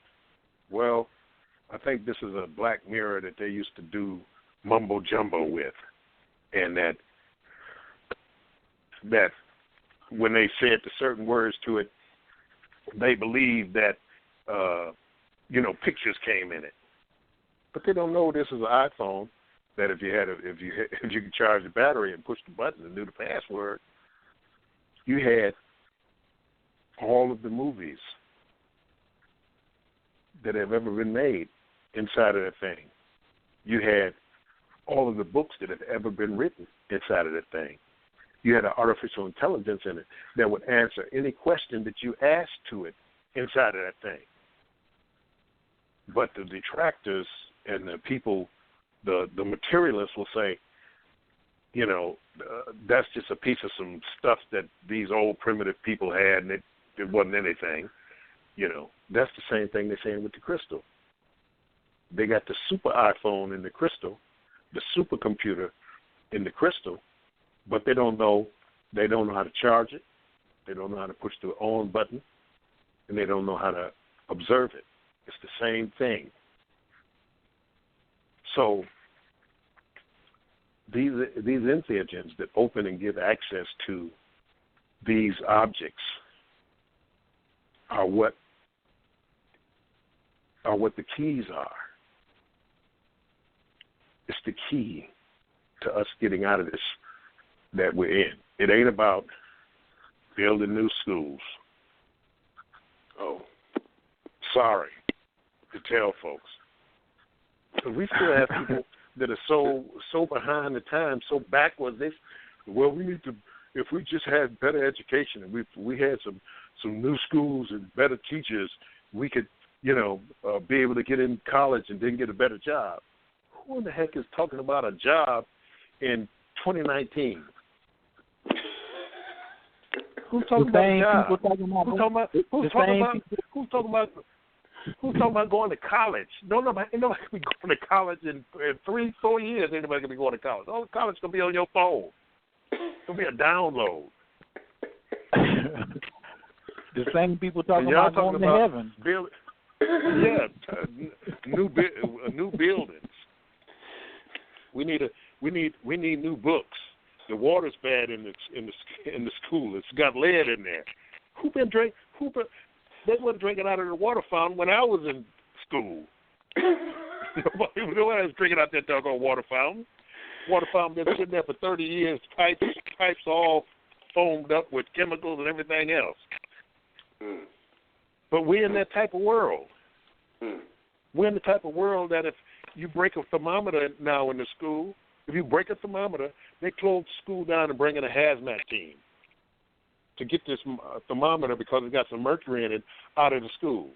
Well, I think this is a black mirror that they used to do mumbo jumbo with, and that when they said the certain words to it, they believed that pictures came in it. But they don't know this is an iPhone. That if you could charge the battery and push the button and do the password, you had all of the movies that have ever been made inside of that thing. You had all of the books that have ever been written inside of that thing. You had an artificial intelligence in it that would answer any question that you asked to it inside of that thing. But the detractors and the people, the materialists will say, that's just a piece of some stuff that these old primitive people had, and it wasn't anything. That's the same thing they're saying with the crystal. They got the super iPhone in the crystal, the supercomputer in the crystal, but they don't know how to charge it. They don't know how to push the on button, and they don't know how to observe it. It's the same thing. So these entheogens that open and give access to these objects are what the keys are. It's the key to us getting out of this that we're in. It ain't about building new schools. Oh, sorry to tell folks. Because we still have people that are so behind the times, so backwards. We need to, if we just had better education and we had some new schools and better teachers, we could, be able to get in college and then get a better job. Who in the heck is talking about a job in 2019? Who's talking about a job? Who's talking about going to college? Nobody can be going to college in 3-4 years. Anybody can be going to college. All college can be on your phone. It'll be a download. The same people talking about going to heaven. New buildings. We need new books. The water's bad in the school. It's got lead in there. They wasn't drinking out of the water fountain when I was in school. Nobody was drinking out that doggone water fountain. Water fountain been sitting there for 30 years. Pipes all foamed up with chemicals and everything else. But we're in that type of world. We're in the type of world that if you break a thermometer now in the school, if you break a thermometer, they close the school down and bring in a hazmat team to get this thermometer because it got some mercury in it out of the school.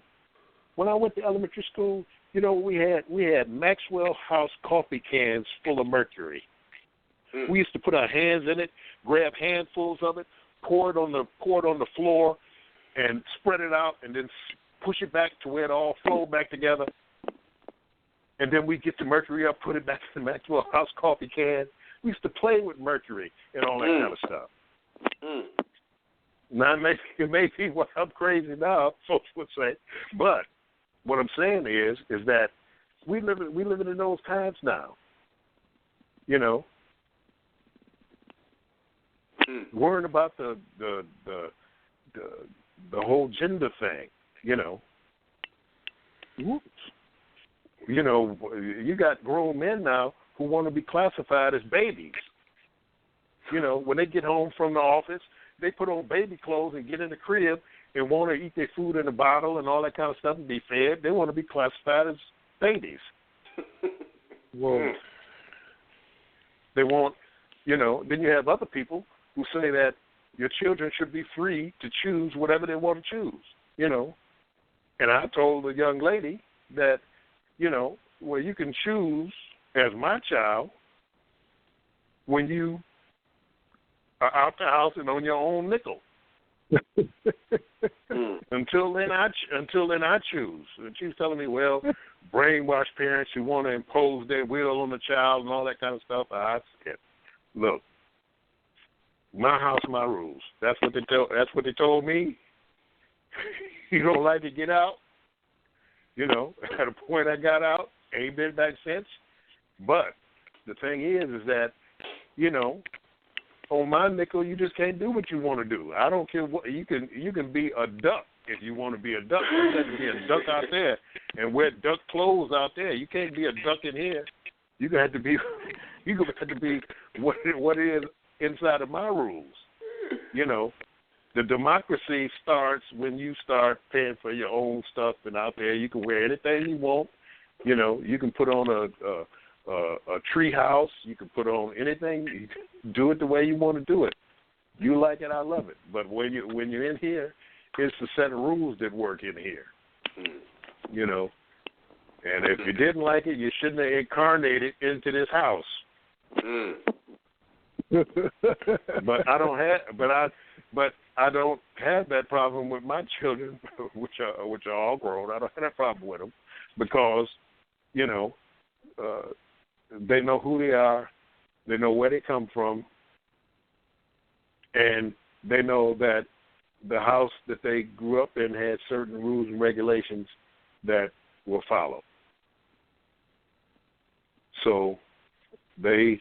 When I went to elementary school, we had Maxwell House coffee cans full of mercury. We used to put our hands in it, grab handfuls of it, pour it on the floor, and spread it out, and then push it back to where it all flowed back together. And then we get the mercury up, put it back in the Maxwell House coffee can. We used to play with mercury and all that kind of stuff. Now, it may be what I'm crazy now, folks would say, but what I'm saying is that we living in those times now. Worrying about the whole gender thing. You got grown men now who want to be classified as babies. When they get home from the office, they put on baby clothes and get in the crib and want to eat their food in a bottle and all that kind of stuff and be fed. They want to be classified as babies. Well, they want, then you have other people who say that your children should be free to choose whatever they want to choose. you know. And I told the young lady that, you know, well, you can choose as my child when you are out the house and on your own nickel. Until then, I choose. And she's telling me, well, brainwashed parents who want to impose their will on the child and all that kind of stuff. I said, look, my house, my rules. That's what they told me. You don't like to get out. You know, at a point I got out, ain't been back since. But the thing is that, you know, on my nickel, you just can't do what you want to do. I don't care what you can be a duck if you want to be a duck. You got to be a duck out there and wear duck clothes out there. You can't be a duck in here. You got to be what is inside of my rules. You know, the democracy starts when you start paying for your own stuff, and out there you can wear anything you want. You know, you can put on a tree house. You can put on anything. You do it the way you want to do it. You like it, I love it. But when you're in here, it's the set of rules that work in here. You know, and if you didn't like it, you shouldn't have incarnated into this house. But I don't have that problem with my children, which are all grown. I don't have that problem with them because, you know, they know who they are, they know where they come from, and they know that the house that they grew up in had certain rules and regulations that were followed. So they,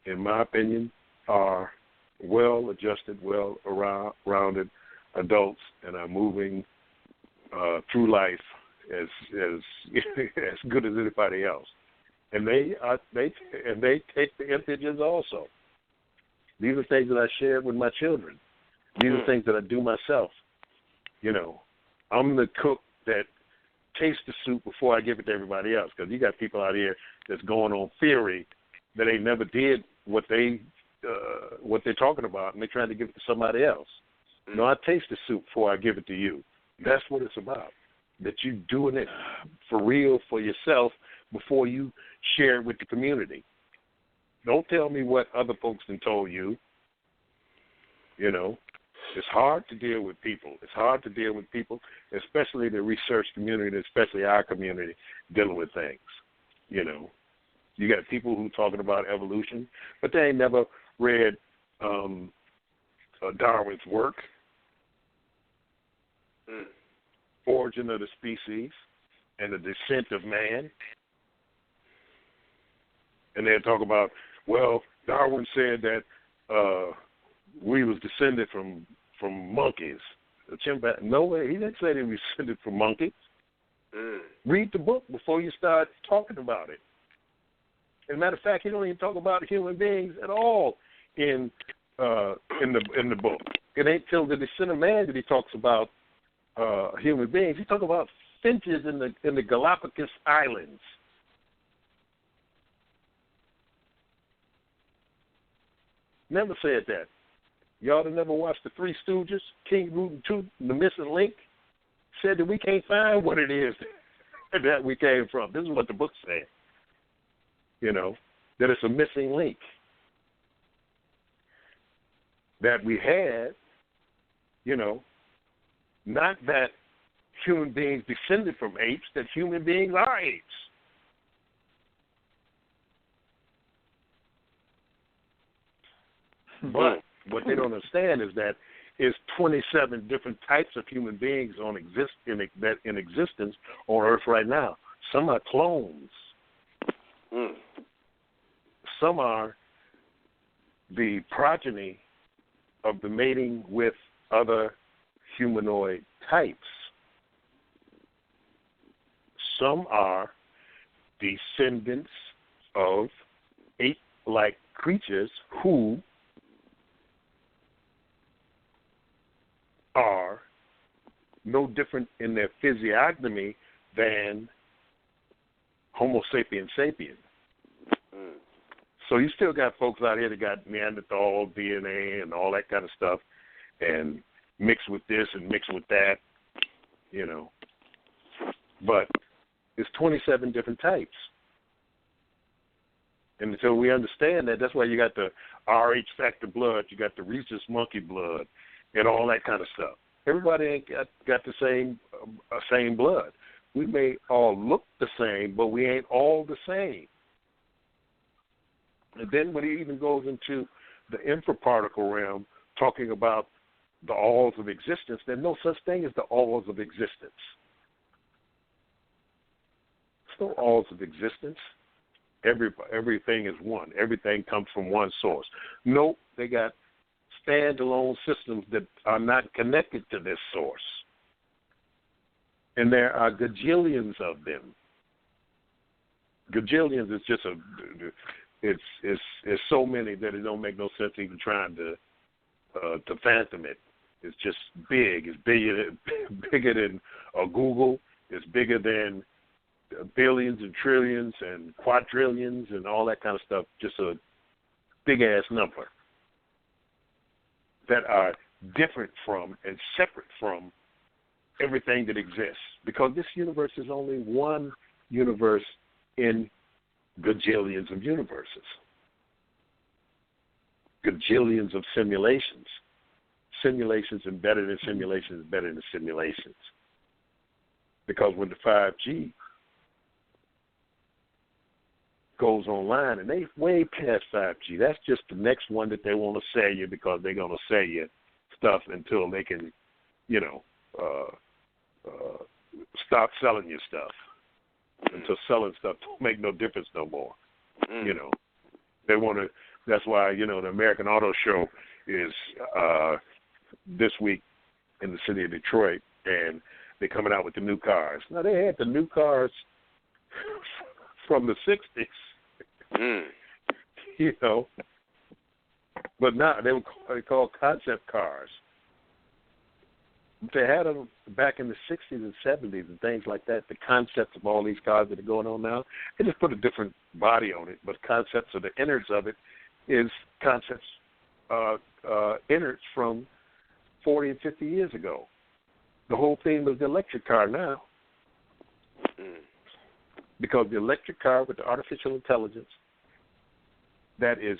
in my opinion, are well-adjusted, well-rounded adults and are moving through life as good as anybody else. And they take the images also. These are things that I shared with my children. These are things that I do myself. You know, I'm the cook that tastes the soup before I give it to everybody else, because you got people out here that's going on theory that they never did what they're talking about, and they're trying to give it to somebody else. No, I taste the soup before I give it to you. That's what it's about, that you're doing it for real for yourself before you share it with the community. Don't tell me what other folks have told you. You know, it's hard to deal with people. It's hard to deal with people, especially the research community, especially our community, dealing with things. You know, you got people who talking about evolution, but they ain't never read Darwin's work, Origin of the Species, and the Descent of Man. And they'll talk about, well, Darwin said that we was descended from monkeys. No way, he didn't say they were descended from monkeys. Read the book before you start talking about it. As a matter of fact, he don't even talk about human beings at all in the book. It ain't till the Descent of Man that he talks about human beings. He talks about finches in the Galapagos Islands. Never said that. Y'all that never watched the Three Stooges, King Root and Tooth, and the Missing Link, said that we can't find what it is that we came from. This is what the book said. You know, that it's a missing link. That we had, you know, not that human beings descended from apes, that human beings are apes. But what they don't understand is that there's 27 different types of human beings in existence on Earth right now. Some are clones. Some are the progeny of the mating with other humanoid types. Some are descendants of ape-like creatures who are no different in their physiognomy than Homo sapiens sapien. So you still got folks out here that got Neanderthal DNA and all that kind of stuff, and mixed with this and mixed with that. you know. But it's 27 different types. And so we understand that. That's why you got the RH factor blood, you got the rhesus monkey blood, and all that kind of stuff. Everybody ain't got the same blood. We may all look the same, but we ain't all the same. And then when it even goes into the infraparticle realm, talking about the alls of existence, there's no such thing as the alls of existence. There's no alls of existence. Everything is one. Everything comes from one source. Nope, they got standalone systems that are not connected to this source. And there are gajillions of them. Gajillions is just it's so many that it don't make no sense even trying to fathom it. It's just big. It's bigger than Google. It's bigger than billions and trillions and quadrillions and all that kind of stuff. Just a big-ass number that are different from and separate from everything that exists, because this universe is only one universe in gajillions of universes, gajillions of simulations. Simulations embedded in simulations embedded in simulations. Because when the 5G goes online, and they way past 5G, that's just the next one that they want to sell you, because they're going to sell you stuff until they can, stop selling you stuff. Until selling stuff don't make no difference no more. They want to. That's why the American Auto Show is this week in the city of Detroit, and they're coming out with the new cars. Now they had the new cars from the '60s, but now they were called concept cars. They had them back in the 60s and 70s and things like that. The concepts of all these cars that are going on now, they just put a different body on it, but concepts of the innards of it is concepts innards from 40 and 50 years ago. The whole thing was the electric car now. Because the electric car with the artificial intelligence that is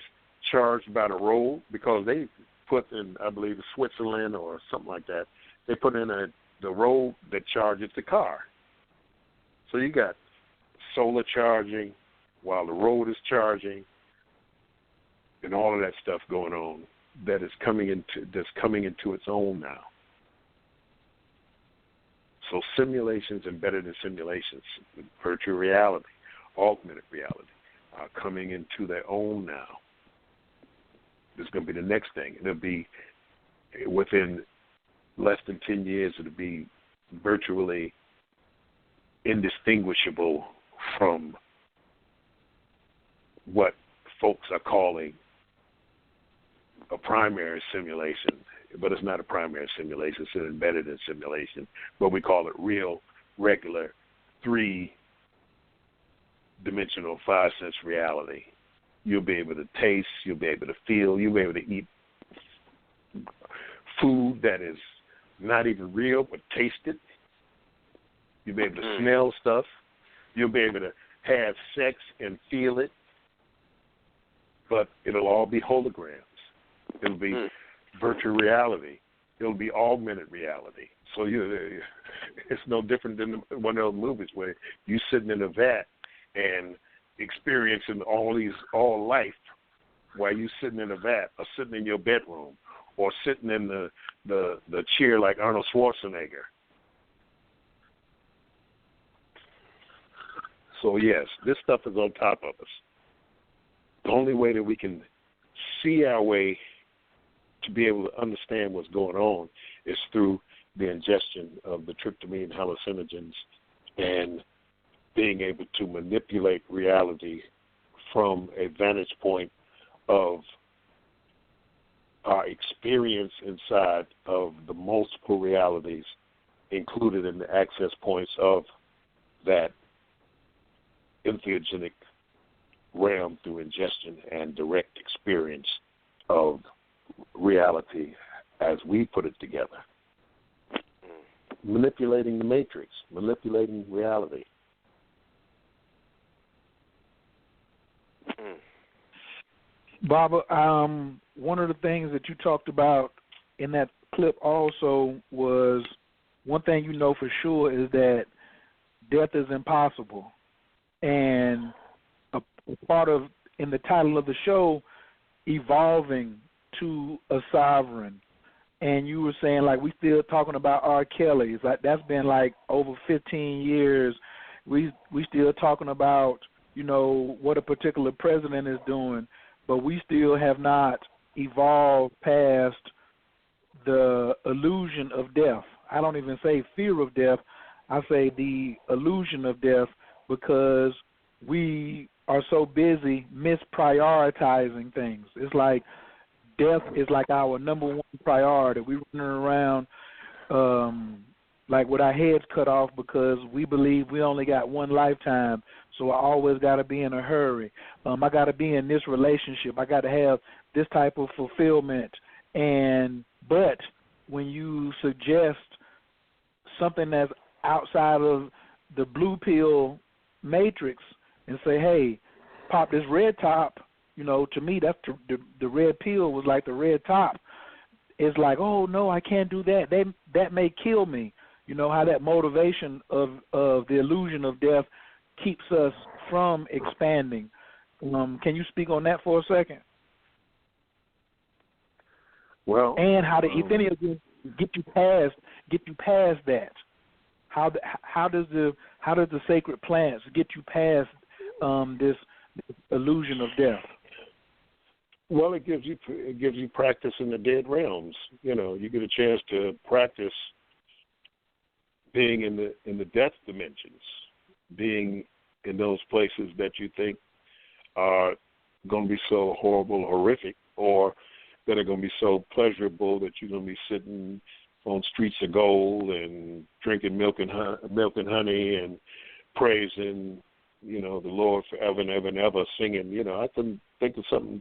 charged by the road, because they put in, I believe, Switzerland or something like that, they put in the road that charges the car. So you got solar charging while the road is charging and all of that stuff going on that's coming into its own now. So simulations embedded in simulations, virtual reality, augmented reality, are coming into their own now. This is going to be the next thing. It'll be within less than 10 years, it'll be virtually indistinguishable from what folks are calling a primary simulation. But it's not a primary simulation, it's an embedded in simulation. But we call it real, regular, 3-dimensional, 5-sense reality. You'll be able to taste, you'll be able to feel, you'll be able to eat food that is not even real, but taste it. You'll be able to smell stuff. You'll be able to have sex and feel it. But it'll all be holograms. It'll be virtual reality. It'll be augmented reality. So it's no different than one of those movies where you sitting in a vat and experiencing all life while you sitting in a vat or sitting in your bedroom or sitting in the chair like Arnold Schwarzenegger. So yes, this stuff is on top of us. The only way that we can see our way to be able to understand what's going on is through the ingestion of the tryptamine hallucinogens and being able to manipulate reality from a vantage point of our experience inside of the multiple realities included in the access points of that entheogenic realm through ingestion and direct experience of reality as we put it together. manipulating the matrix, manipulating reality. Baba, one of the things that you talked about in that clip also was, one thing you know for sure is that death is impossible. And a part of, in the title of the show, evolving to a sovereign. And you were saying, like, we still talking about R. Kelly. It's like, that's been like over 15 years. We still talking about, you know, what a particular president is doing, but we still have not evolved past the illusion of death. I don't even say fear of death. I say the illusion of death, because we are so busy misprioritizing things. It's like death is like our number one priority. We're running around like with our heads cut off because we believe we only got one lifetime, so I always got to be in a hurry. I got to be in this relationship. I got to have this type of fulfillment. But when you suggest something that's outside of the blue pill matrix and say, hey, pop this red top, you know, to me that's the red pill was like the red top. It's like, oh, no, I can't do that. That may kill me. You know, how that motivation of the illusion of death keeps us from expanding. Can you speak on that for a second? Well, and how if any of them get you past that? How does the sacred plants get you past this illusion of death? Well, it gives you practice in the dead realms. You know, you get a chance to practice being in the death dimensions, being in those places that you think are going to be so horrible, horrific, or that are going to be so pleasurable that you're going to be sitting on streets of gold and drinking milk and honey and praising, you know, the Lord forever and ever and ever, singing. You know, I couldn't think of something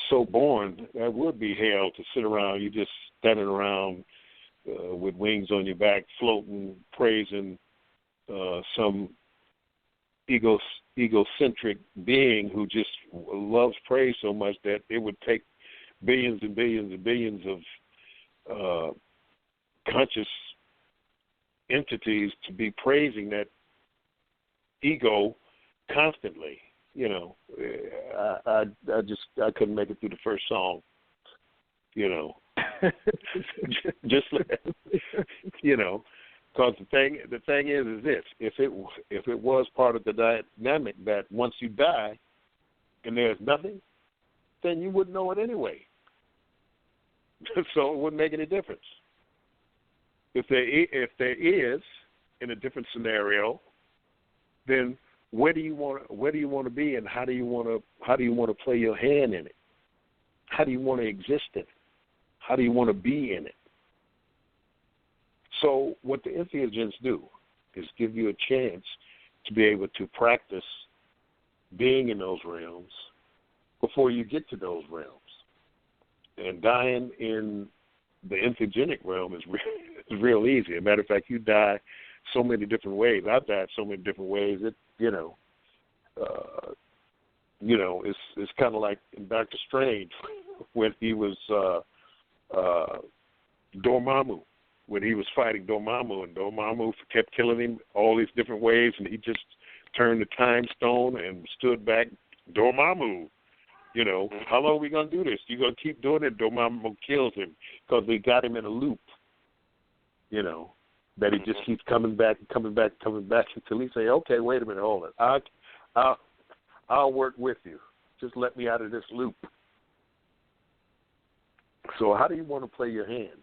so boring that would be hell, to sit around, you just standing around with wings on your back, floating, praising some egocentric being who just loves praise so much that it would take billions and billions and billions of conscious entities to be praising that ego constantly. You know, I couldn't make it through the first song. You know, just you know, because the thing is this: if it was part of the dynamic that once you die and there's nothing, then you wouldn't know it anyway. So it wouldn't make any difference. If there is in a different scenario, then where do you want to be, and how do you want to play your hand in it? How do you want to exist in it? How do you want to be in it? So what the entheogens do is give you a chance to be able to practice being in those realms before you get to those realms. And dying in the entheogenic realm is real easy. As a matter of fact, you die so many different ways. I've died so many different ways. It's kind of like in Dr. Strange when he was Dormammu, when he was fighting Dormammu, and Dormammu kept killing him all these different ways, and he just turned the time stone and stood back. Dormammu, you know, how long are we going to do this? You're going to keep doing it? Dormammu kills him because they got him in a loop, you know, that he just keeps coming back until he say, okay, wait a minute, hold it. I'll work with you. Just let me out of this loop. So how do you want to play your hand?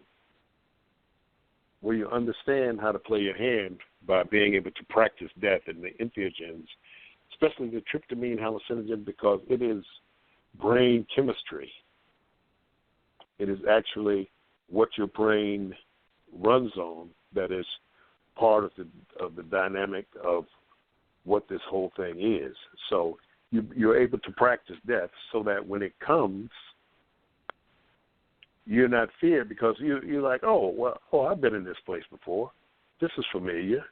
Well, you understand how to play your hand by being able to practice death in the entheogens, especially the tryptamine hallucinogen, because it is brain chemistry. It is actually what your brain runs on that is part of the dynamic of what this whole thing is. So you're able to practice death so that when it comes, you're not feared because you're like, I've been in this place before. This is familiar.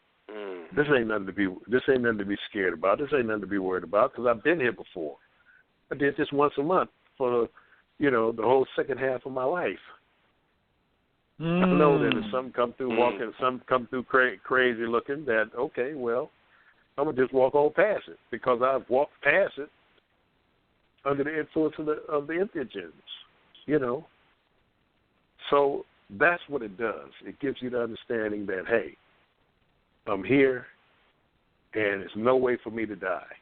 This ain't nothing to be scared about. This ain't nothing to be worried about because I've been here before. I did this once a month for, the whole second half of my life. I know that if some come through walking, some come through crazy looking, that okay, well, I'm gonna just walk on past it because I've walked past it under the influence of the entheogens, So that's what it does. It gives you the understanding that, hey, I'm here, and there's no way for me to die.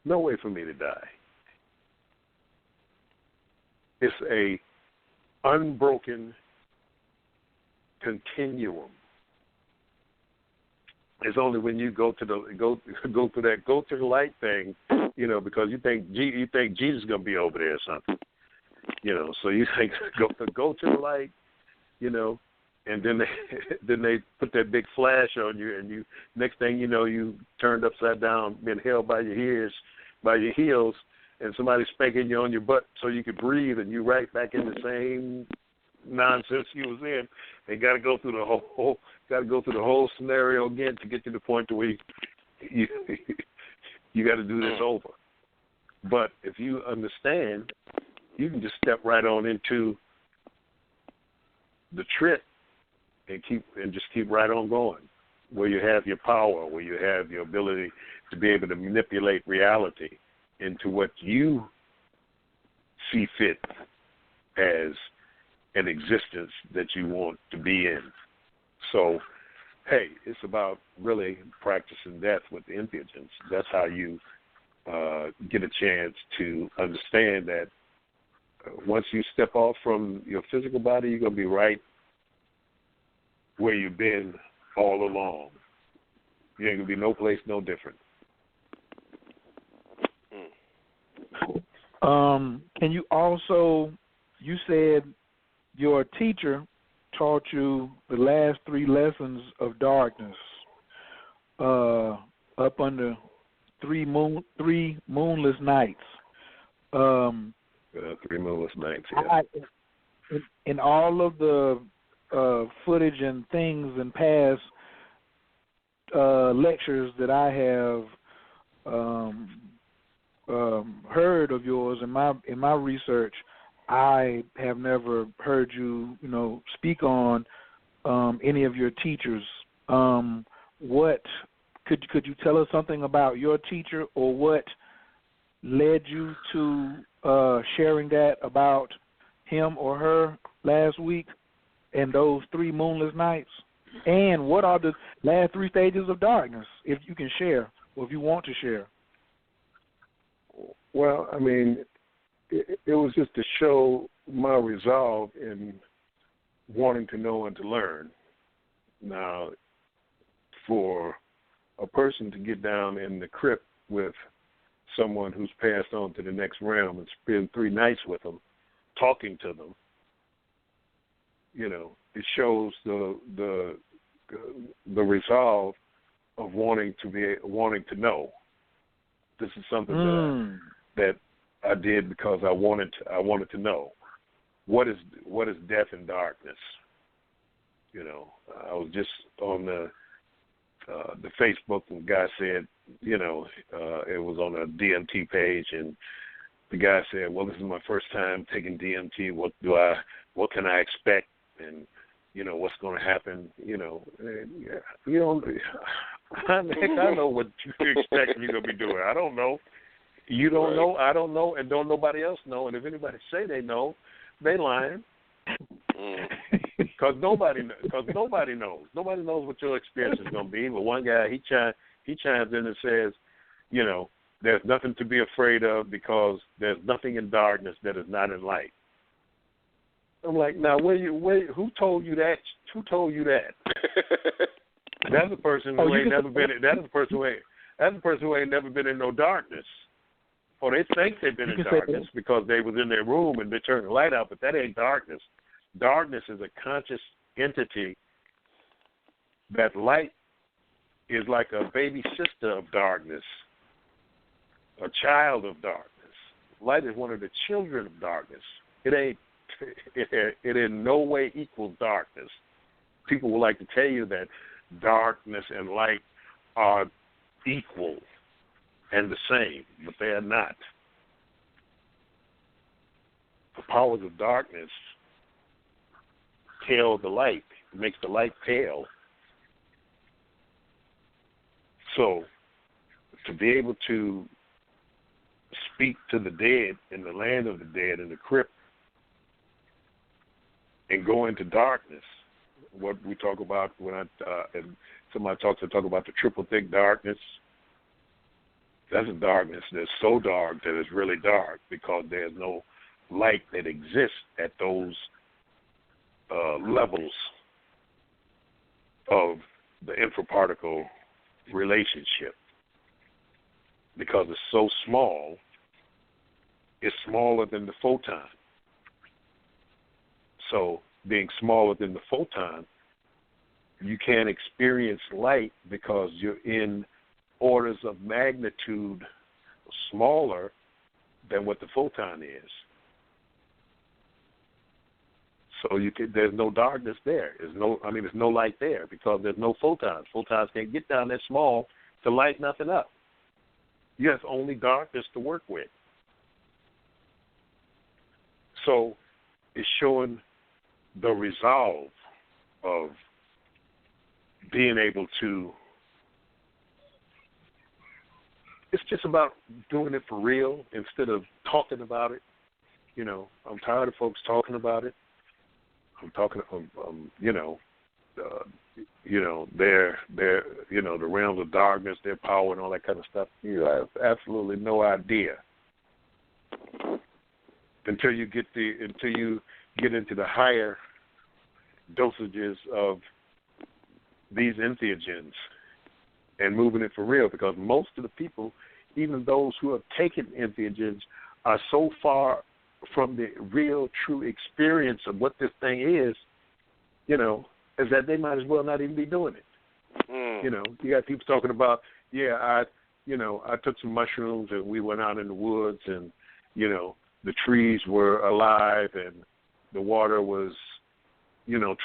No way for me to die. It's a unbroken continuum. It's only when you go to the light thing, because you think Jesus is gonna be over there or something, So you think go to the light, and then they put that big flash on you, and you next thing you know you turned upside down, been held by your heels, and somebody's spanking you on your butt so you could breathe, and you right back in the same nonsense you was in. They got to go through the whole scenario again to get to the point to where you got to do this over. But if you understand, you can just step right on into the trip and just keep right on going, where you have your power, where you have your ability to be able to manipulate reality into what you see fit as an existence that you want to be in. So, hey, it's about really practicing death with the entheogens. That's how you get a chance to understand that once you step off from your physical body, you're going to be right where you've been all along. You ain't going to be no place no different. Can you also, you said your teacher taught you the last 3 lessons of darkness up under 3 moonless nights. 3 moonless nights, yeah. In all of the footage and things and past lectures that I have heard of yours in my research, I have never heard you, speak on any of your teachers. What could you tell us something about your teacher, or what led you to sharing that about him or her last week and those 3 moonless nights? And what are the last 3 stages of darkness, if you can share, or if you want to share? Well, I mean, it was just to show my resolve in wanting to know and to learn. Now, for a person to get down in the crypt with someone who's passed on to the next realm and spend 3 nights with them, talking to them, it shows the resolve of wanting to know. This is something that I did because I wanted to know what is death and darkness. I was just on the Facebook, and the guy said, it was on a DMT page, and the guy said, well, this is my first time taking DMT. What can I expect? And what's going to happen? I know what you expect you're going to be doing. I don't know. You don't know, I don't know, and don't nobody else know. And if anybody say they know, they lying. Because nobody knows. Nobody knows what your experience is going to be. But one guy, he chimes in and says, there's nothing to be afraid of because there's nothing in darkness that is not in light. I'm like, now, who told you that? Who told you that? That's a person who ain't never been. That's a person who ain't never been in no darkness. Or they think they've been in darkness because they was in their room and they turned the light out, but that ain't darkness. Darkness is a conscious entity. That light is like a baby sister of darkness, a child of darkness. Light is one of the children of darkness. It it in no way equals darkness. People would like to tell you that darkness and light are equal and the same, but they are not. The powers of darkness pale the light, makes the light pale. So, to be able to speak to the dead in the land of the dead, in the crypt, and go into darkness, what we talk about when and somebody talk about the triple thick darkness. That's a darkness that's so dark that it's really dark because there's no light that exists at those levels of the infraparticle relationship. Because it's so small, it's smaller than the photon. So, being smaller than the photon, you can't experience light because you're in orders of magnitude smaller than what the photon is. So there's no darkness there. There's no light there because there's no photons. Photons can't get down that small to light nothing up. You have only darkness to work with. So it's showing the resolve of being able to, it's just about doing it for real instead of talking about it. I'm tired of folks talking about it. I'm talking, they're the realms of darkness, their power and all that kind of stuff. You have absolutely no idea until you get into the higher dosages of these entheogens and moving it for real, because most of the people, even those who have taken entheogens, are so far from the real, true experience of what this thing is, is that they might as well not even be doing it. You got people talking about, I took some mushrooms and we went out in the woods and, the trees were alive and the water was,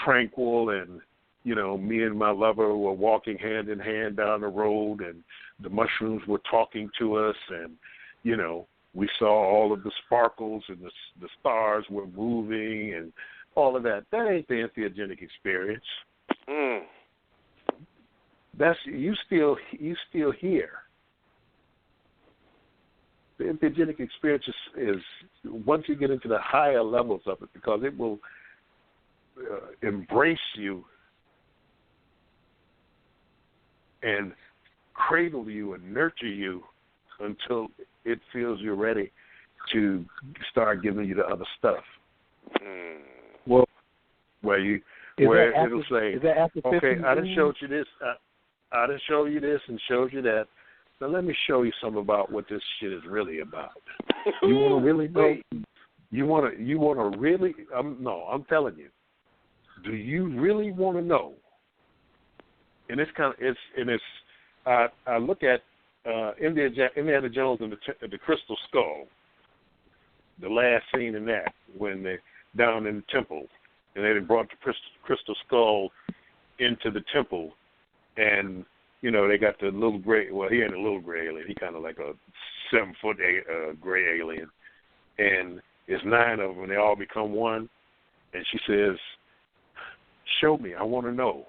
tranquil and, me and my lover were walking hand in hand down the road and the mushrooms were talking to us and, we saw all of the sparkles and the stars were moving and all of that. That ain't the entheogenic experience. That's you still here. The entheogenic experience is once you get into the higher levels of it, because it will embrace you and cradle you and nurture you until it feels you're ready to start giving you the other stuff. Well, it'll say, okay, I done showed you this, I done showed you this and showed you that. Now let me show you something about what this shit is really about. You want to really know? You want to really? I'm telling you. Do you really want to know? And I look at Indiana Jones and the Crystal Skull, the last scene in that, when they're down in the temple, and they brought the Crystal Skull into the temple, and, they got the little gray, well, he ain't a little gray alien, he kind of like a 7-foot gray alien, and it's 9 of them, and they all become one, and she says, show me, I want to know.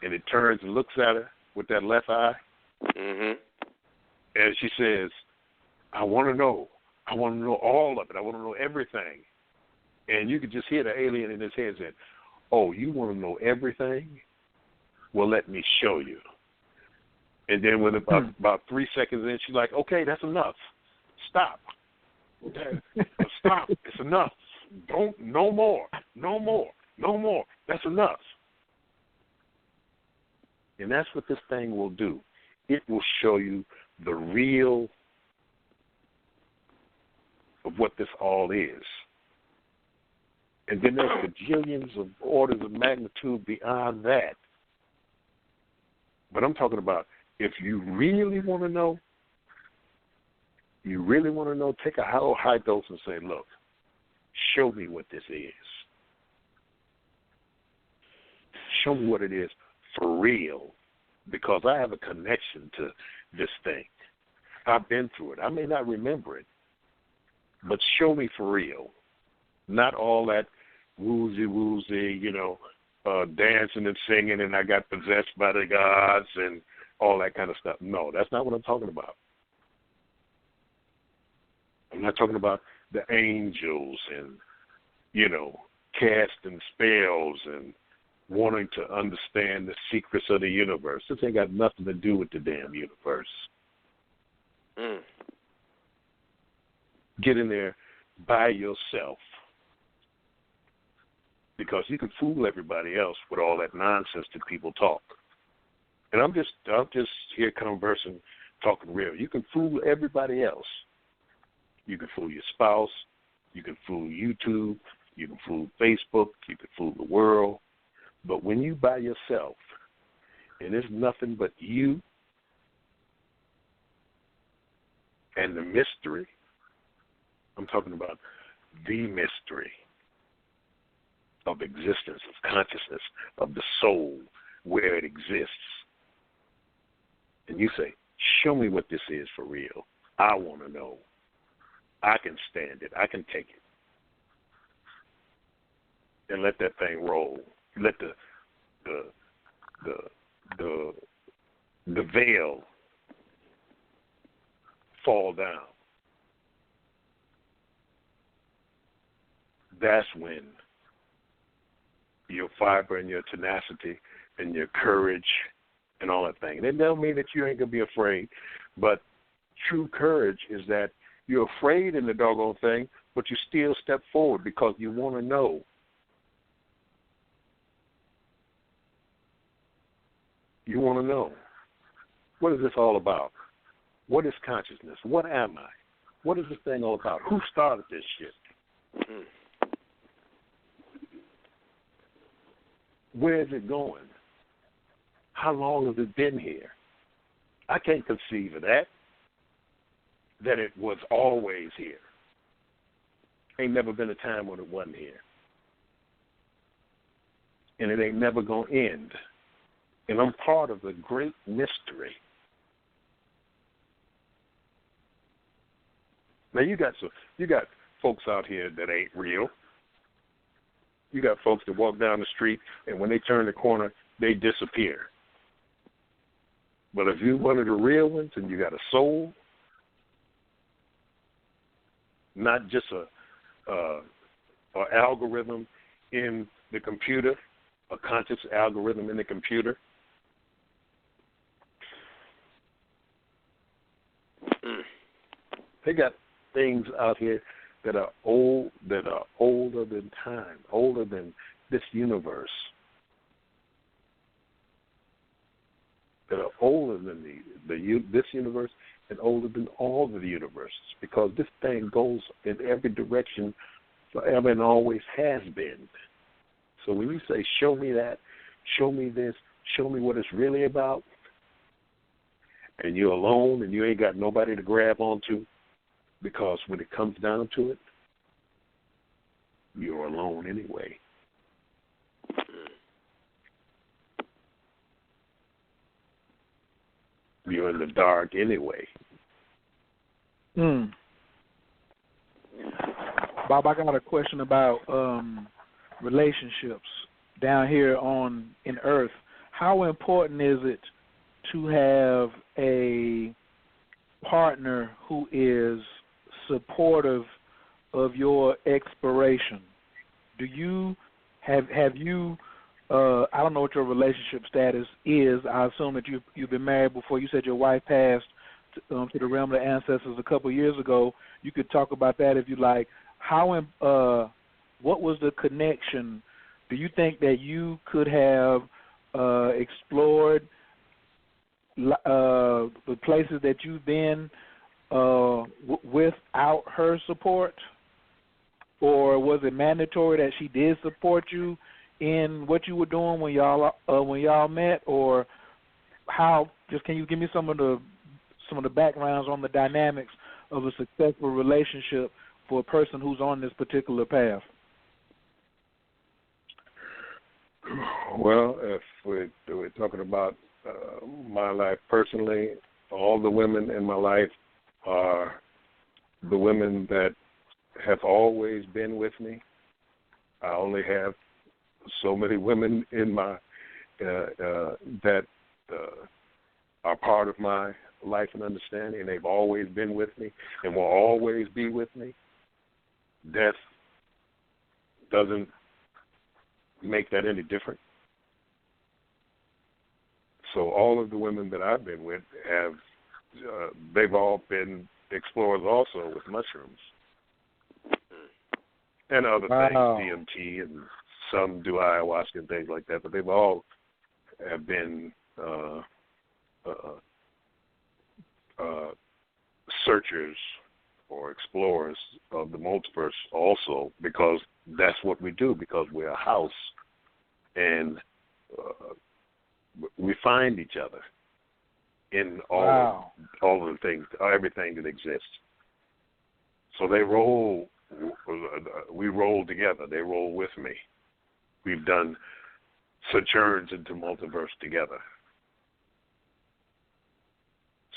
And it turns and looks at her with that left eye, and she says, I want to know. I want to know all of it. I want to know everything. And you could just hear the alien in his head saying, oh, you want to know everything? Well, let me show you. And then with about 3 seconds in, she's like, okay, that's enough. Stop. Stop. It's enough. No more. That's enough. And that's what this thing will do. It will show you the real of what this all is. And then there's bajillions of orders of magnitude beyond that. But I'm talking about if you really want to know, take a high dose and say, look, show me what this is. Show me what it is for real, because I have a connection to this thing. I've been through it. I may not remember it, but show me for real. Not all that woozy, dancing and singing and I got possessed by the gods and all that kind of stuff. No, that's not what I'm talking about. I'm not talking about the angels and, casting spells and wanting to understand the secrets of the universe. This ain't got nothing to do with the damn universe. Get in there by yourself, because you can fool everybody else with all that nonsense that people talk. And I'm just here conversing, talking real. You can fool everybody else. You can fool your spouse. You can fool YouTube. You can fool Facebook. You can fool the world. But when you by yourself, and it's nothing but you and the mystery, I'm talking about the mystery of existence, of consciousness, of the soul, where it exists. And you say, show me what this is for real. I want to know. I can stand it. I can take it. And let that thing roll. Let the veil fall down. That's when your fiber and your tenacity and your courage and all that thing. It don't mean that you ain't going to be afraid, but true courage is that you're afraid in the doggone thing, but you still step forward because you want to know. You want to know. What is this all about? What is consciousness? What am I? What is this thing all about? Who started this shit? Where is it going? How long has it been here? I can't conceive of that it was always here. Ain't never been a time when it wasn't here. And it ain't never going to end. And I'm part of the great mystery. Now you got folks out here that ain't real. You got folks that walk down the street, and when they turn the corner, they disappear. But if you're one of the real ones and you got a soul, not just a algorithm in the computer, a conscious algorithm in the computer, they got things out here that are old, that are older than time, older than this universe, that are older than this universe and older than all of the universes, because this thing goes in every direction forever and always has been. So when you say, show me that, show me this, show me what it's really about, and you're alone and you ain't got nobody to grab onto, because when it comes down to it, you're alone anyway. You're in the dark anyway. Bob, I got a question about relationships down here in Earth. How important is it to have a partner who is supportive of your exploration? Do you have you I don't know what your relationship status is. I assume that you've been married before. You said your wife passed to the realm of the ancestors a couple of years ago. You could talk about that if you like. What was the connection? Do you think that you could have explored the places that you've been without her support? Or was it mandatory that she did support you in what you were doing when y'all met? Or how? Just can you give me some of the backgrounds on the dynamics of a successful relationship for a person who's on this particular path? Well, if we're talking about my life personally, all the women in my life are the women that have always been with me. I only have so many women in my that are part of my life and understanding, and they've always been with me and will always be with me. Death doesn't make that any different. So all of the women that I've been with have, they've all been explorers also with mushrooms and other things, DMT, and some do ayahuasca and things like that, but they've all have been searchers or explorers of the multiverse also, because that's what we do, because we're a house and we find each other in all of the things, everything that exists. So they roll, we roll together. They roll with me. We've done sojourns into multiverse together.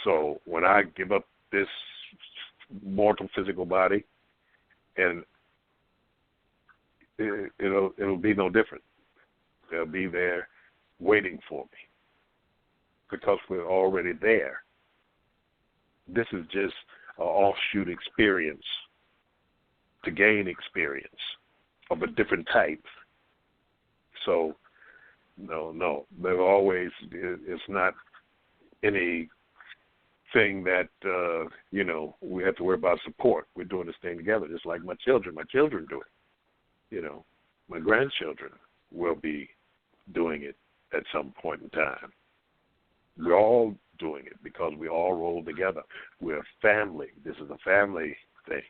So when I give up this mortal physical body, and it'll be no different. They'll be there waiting for me because we're already there. This is just an offshoot experience to gain experience of a different type. So, no, there always, it's not anything that, we have to worry about support. We're doing this thing together, just like my children do it. My grandchildren will be doing it at some point in time. We're all doing it because we all roll together. We're a family. This is a family thing.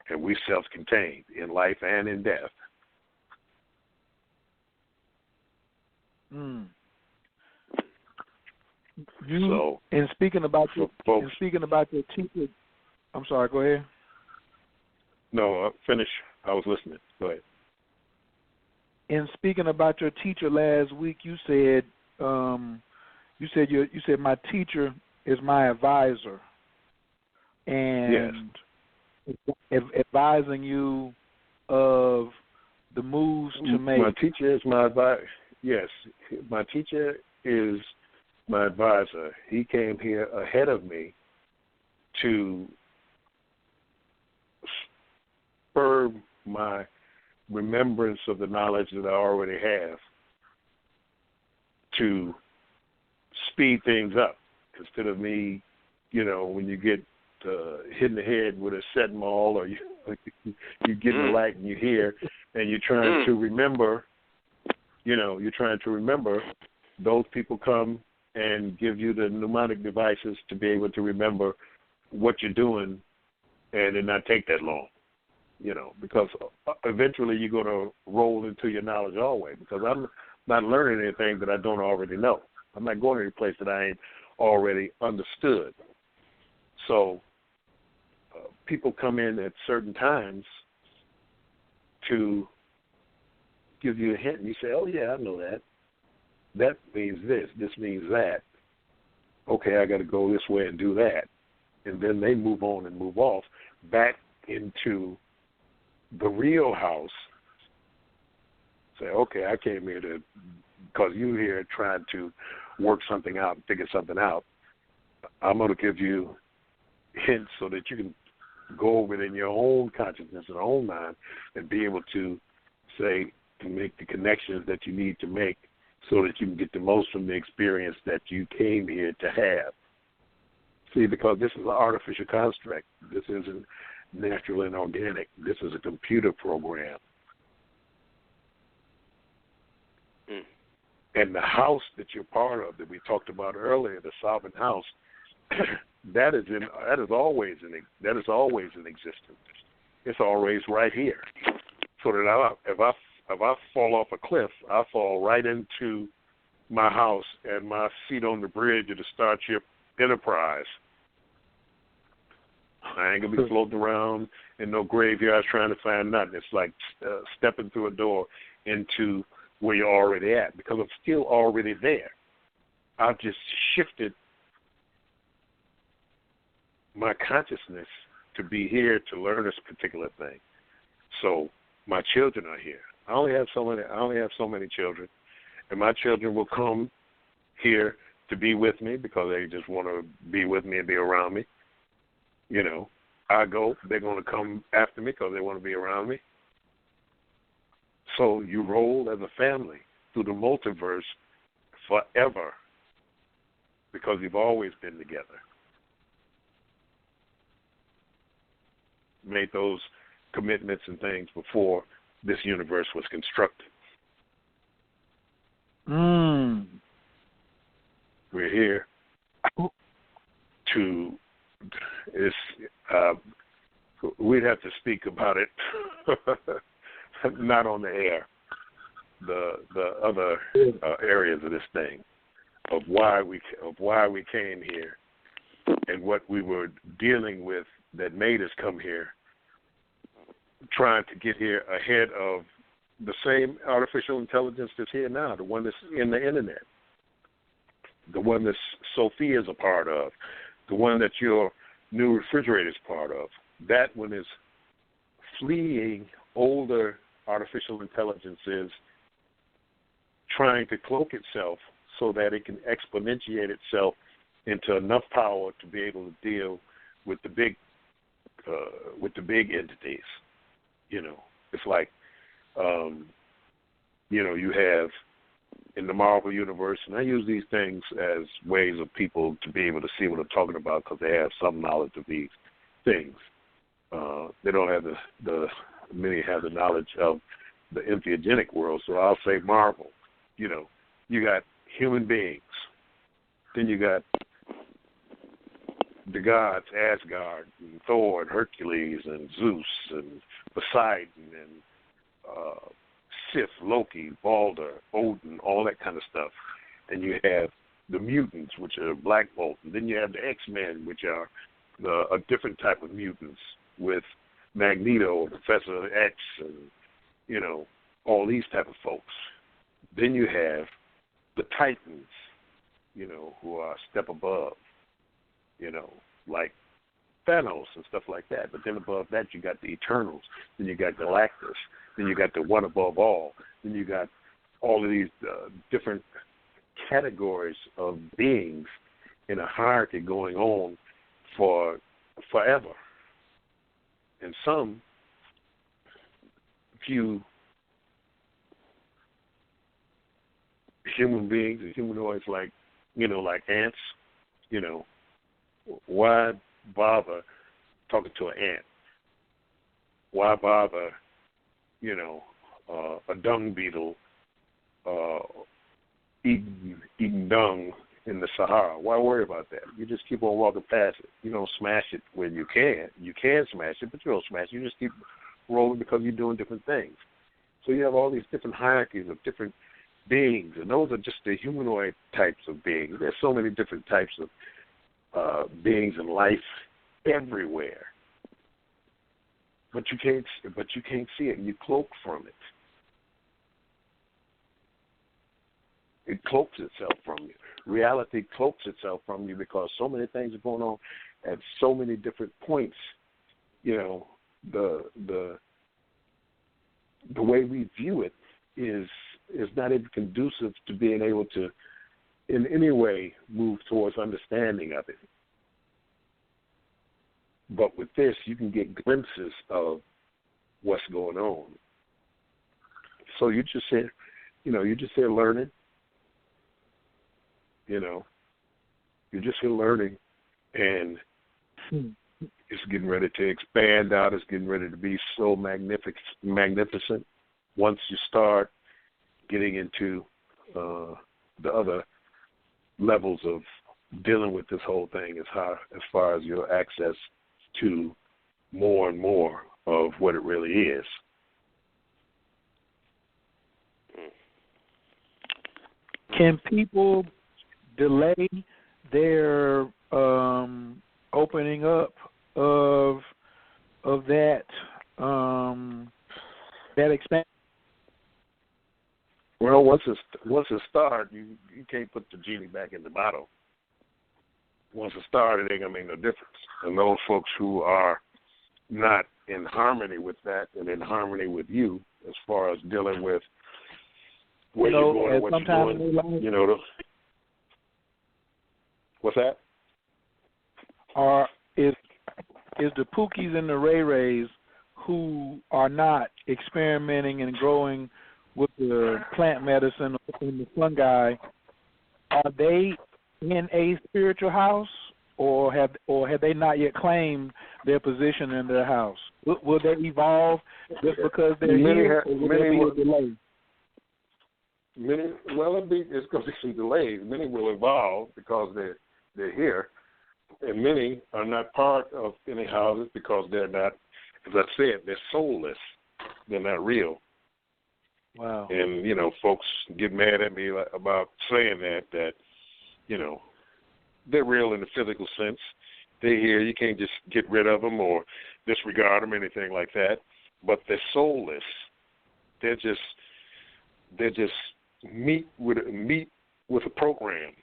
And we self-contained in life and in death. In speaking about your teacher, I'm sorry, go ahead. No, finish. I was listening. Go ahead. In speaking about your teacher last week, you said my teacher is my advisor, and advising you of the moves to make. My teacher is my advisor. Yes, my teacher is my advisor. He came here ahead of me to spur my remembrance of the knowledge that I already have, to speed things up instead of me, when you get hit in the head with a set maul, or you get in the light and you hear, and you're trying to remember, those people come and give you the mnemonic devices to be able to remember what you're doing, and it not take that long. Because eventually you're going to roll into your knowledge always, because I'm not learning anything that I don't already know. I'm not going any place that I ain't already understood. So people come in at certain times to give you a hint, and you say, oh, yeah, I know that. That means this. This means that. Okay, I got to go this way and do that. And then they move on and move off back into the real house. Say, okay, I came here because you're here trying to work something out and figure something out. I'm going to give you hints so that you can go over it in your own consciousness and own mind and be able to say, to make the connections that you need to make so that you can get the most from the experience that you came here to have. See, because this is an artificial construct. This isn't natural and organic. This is a computer program. And the house that you're part of, that we talked about earlier, the sovereign house, that is always in existence. It's always right here. So that if I fall off a cliff, I fall right into my house and my seat on the bridge of the Starship Enterprise. I ain't going to be floating around in no graveyards trying to find nothing. It's like stepping through a door into where you're already at, because I'm still already there. I've just shifted my consciousness to be here to learn this particular thing. So my children are here. I only have so many children, and my children will come here to be with me because they just want to be with me and be around me. You know, I go, they're going to come after me because they want to be around me. So you roll as a family through the multiverse forever because you've always been together. Made those commitments and things before this universe was constructed. We're here to we'd have to speak about it not on the air, the other areas of this thing, of why we came here and what we were dealing with that made us come here, trying to get here ahead of the same artificial intelligence that's here now, the one that's in the internet, the one that Sophia is a part of, the one that your new refrigerator is part of. That one is fleeing older artificial intelligences, trying to cloak itself so that it can exponentiate itself into enough power to be able to deal with the big entities. You know, it's like, you have in the Marvel universe, and I use these things as ways of people to be able to see what I'm talking about because they have some knowledge of these things. They don't have many have the knowledge of the entheogenic world, so I'll say Marvel. You know, you got human beings, then you got the gods, Asgard, and Thor, and Hercules, and Zeus, and Poseidon, and Sif, Loki, Balder, Odin, all that kind of stuff. And you have the mutants, which are Black Bolt, and then you have the X-Men, which are a different type of mutants with Magneto, Professor X, and, all these type of folks. Then you have the Titans, who are a step above, like Thanos and stuff like that. But then above that, you got the Eternals. Then you got Galactus. Then you got the One Above All. Then you got all of these different categories of beings in a hierarchy going on for forever. And some few human beings and humanoids like ants, why bother talking to an ant? Why bother, a dung beetle eating dung in the Sahara? Why worry about that? You just keep on walking past it. You don't smash it when you can. You can smash it, but you don't smash it. You just keep rolling because you're doing different things. So you have all these different hierarchies of different beings, and those are just the humanoid types of beings. There's so many different types of beings in life everywhere, but you can't see it. You cloak from it. It cloaks itself from you. Reality cloaks itself from you because so many things are going on at so many different points. The way we view it is not even conducive to being able to in any way move towards understanding of it. But with this, you can get glimpses of what's going on. So you just here, you're just here learning. You're just here learning, and it's getting ready to expand out. It's getting ready to be so magnificent. Once you start getting into the other levels of dealing with this whole thing, as far as your access to more and more of what it really is. Can people delay their opening up of that that expansion? Well, once it starts, you can't put the genie back in the bottle. Once it started, it ain't gonna make no difference. And those folks who are not in harmony with that and in harmony with you, as far as dealing with where you're going and what you're doing, what's that? Is the Pookies and the Ray Rays who are not experimenting and growing with the plant medicine and the fungi, are they in a spiritual house, or have they not yet claimed their position in their house? Will they evolve just because they're here, or will there be a delay? It's going to be some delays. Many will evolve because they're here, and many are not part of any houses because they're not, as I said, they're soulless. They're not real. Wow. And, folks get mad at me about saying that, they're real in the physical sense. They're here. You can't just get rid of them or disregard them, anything like that. But they're soulless. They're just meet with a program.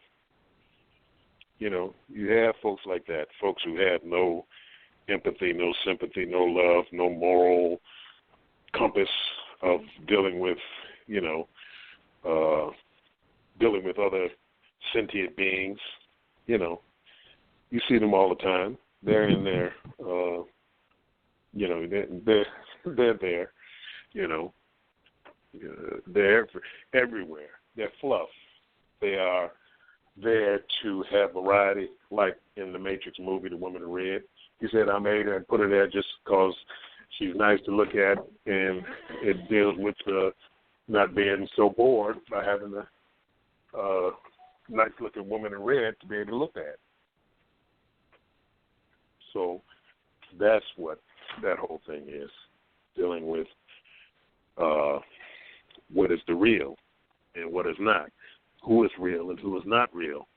You have folks like that, folks who have no empathy, no sympathy, no love, no moral compass of dealing with, dealing with other sentient beings. You see them all the time. They're in there. They're there. They're everywhere. They're fluff. They are there to have variety, like in the Matrix movie, The Woman in Red. He said, I made her and put her there just because she's nice to look at, and it deals with not being so bored by having a nice-looking woman in red to be able to look at. So that's what that whole thing is, dealing with what is the real and what is not, who is real and who is not real.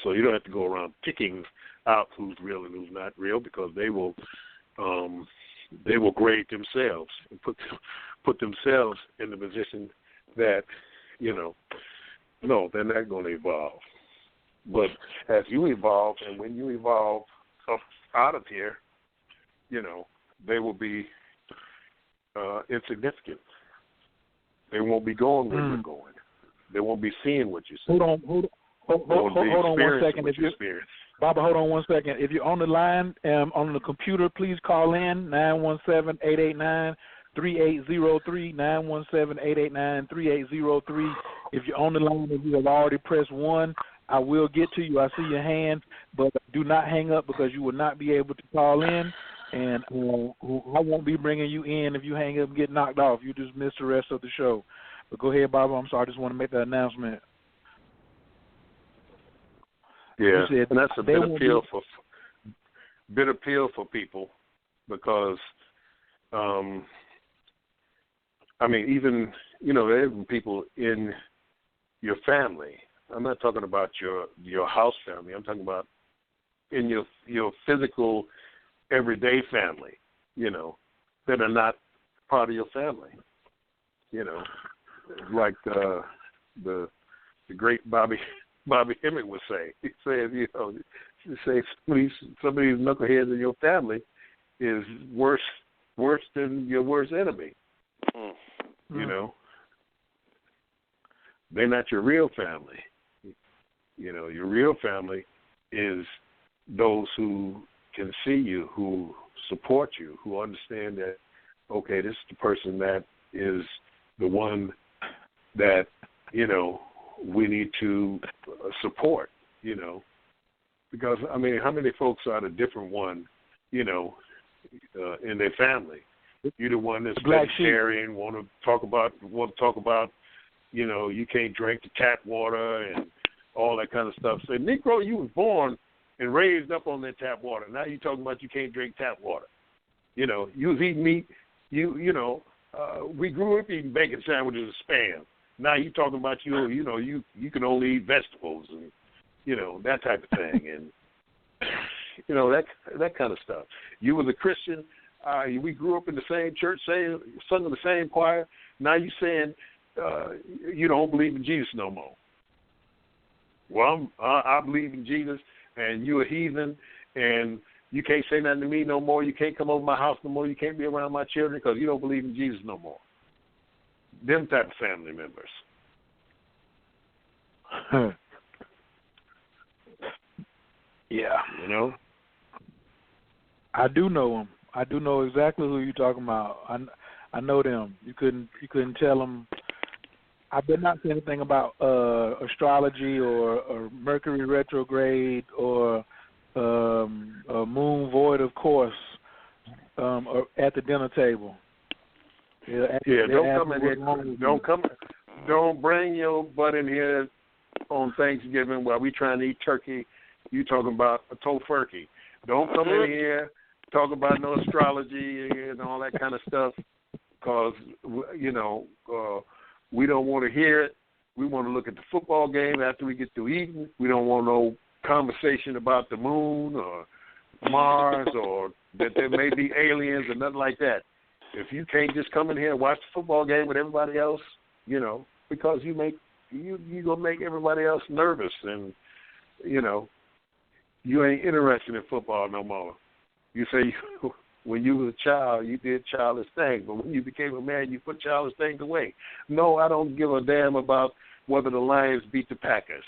So you don't have to go around picking out who's real and who's not real, because they will grade themselves and put themselves in the position that, no, they're not going to evolve. But as you evolve, and when you evolve up out of here, they will be insignificant. They won't be going where you're going. They won't be seeing what you're seeing. Hold on 1 second. Baba, hold on 1 second. If you're on the line, on the computer, please call in 917-889-3803, 917-889-3803. If you're on the line and you have already pressed 1, I will get to you. I see your hand, but do not hang up, because you will not be able to call in, and I won't be bringing you in if you hang up and get knocked off. You just miss the rest of the show. But go ahead, Baba. I'm sorry. I just want to make that announcement. Yeah, and that's a big appeal for people, because, even, there are people in your family. I'm not talking about your house family. I'm talking about in your physical, everyday family, that are not part of your family. Like the great Bobby Emmett would say. He says, somebody's knuckleheads in your family is worse than your worst enemy. They're not your real family. Your real family is those who can see you, who support you, who understand that, okay, this is the person that is the one that, we need to support, because, how many folks are the different one, in their family? You're the one that's vegetarian, want to talk about, you can't drink the tap water and all that kind of stuff. Say, Negro, you was born and raised up on that tap water. Now you're talking about you can't drink tap water. You was eating meat. We grew up eating bacon sandwiches and Spam. Now you're talking about you can only eat vegetables and, that type of thing. And, You know, that kind of stuff. You was a Christian. We grew up in the same church, sung in the same choir. Now you saying you don't believe in Jesus no more. Well, I believe in Jesus, and you a heathen, and you can't say nothing to me no more. You can't come over my house no more. You can't be around my children because you don't believe in Jesus no more. Them type of family members. Yeah. You know? I do know them. I do know exactly who you're talking about. I know them. You couldn't tell them. I better not say anything about astrology or Mercury retrograde or a moon void of course or at the dinner table. Don't come in here. Don't bring your butt in here on Thanksgiving while we trying to eat turkey. You talking about a tofurkey. Don't come in here talk about no astrology and all that kind of stuff because, you know, we don't want to hear it. We want to look at the football game after we get through eating. We don't want no conversation about the moon or Mars or that there may be aliens or nothing like that. If you can't just come in here and watch the football game with everybody else, you know, because you gonna make everybody else nervous, and you know, you ain't interested in football no more. You say when you was a child, you did childish things, but when you became a man, you put childish things away. No, I don't give a damn about whether the Lions beat the Packers.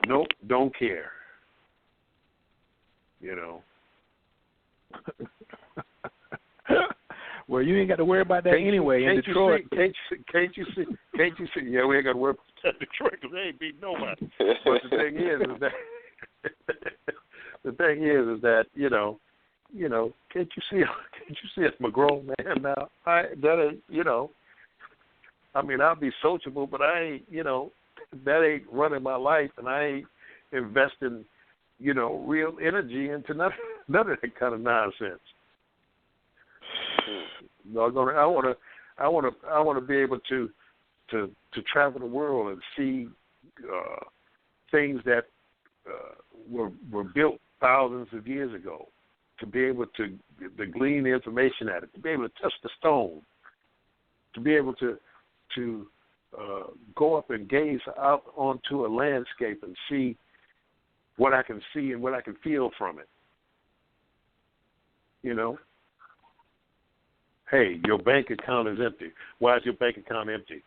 Nope, don't care. You know. Well, you ain't got to worry about that anyway in Detroit. Can't you see? Yeah, we ain't got to worry about that in Detroit because they ain't beat nobody. But the thing is that you know, can't you see I'm a grown man now? I mean, I'll be sociable, but I ain't, you know, that ain't running my life, and I ain't investing, you know, real energy into none of that kind of nonsense. I want to be able to travel the world and see things that were built thousands of years ago. To be able to glean information at it, to be able to touch the stone, to be able to go up and gaze out onto a landscape and see what I can see and what I can feel from it. You know? Hey, your bank account is empty. Why is your bank account empty?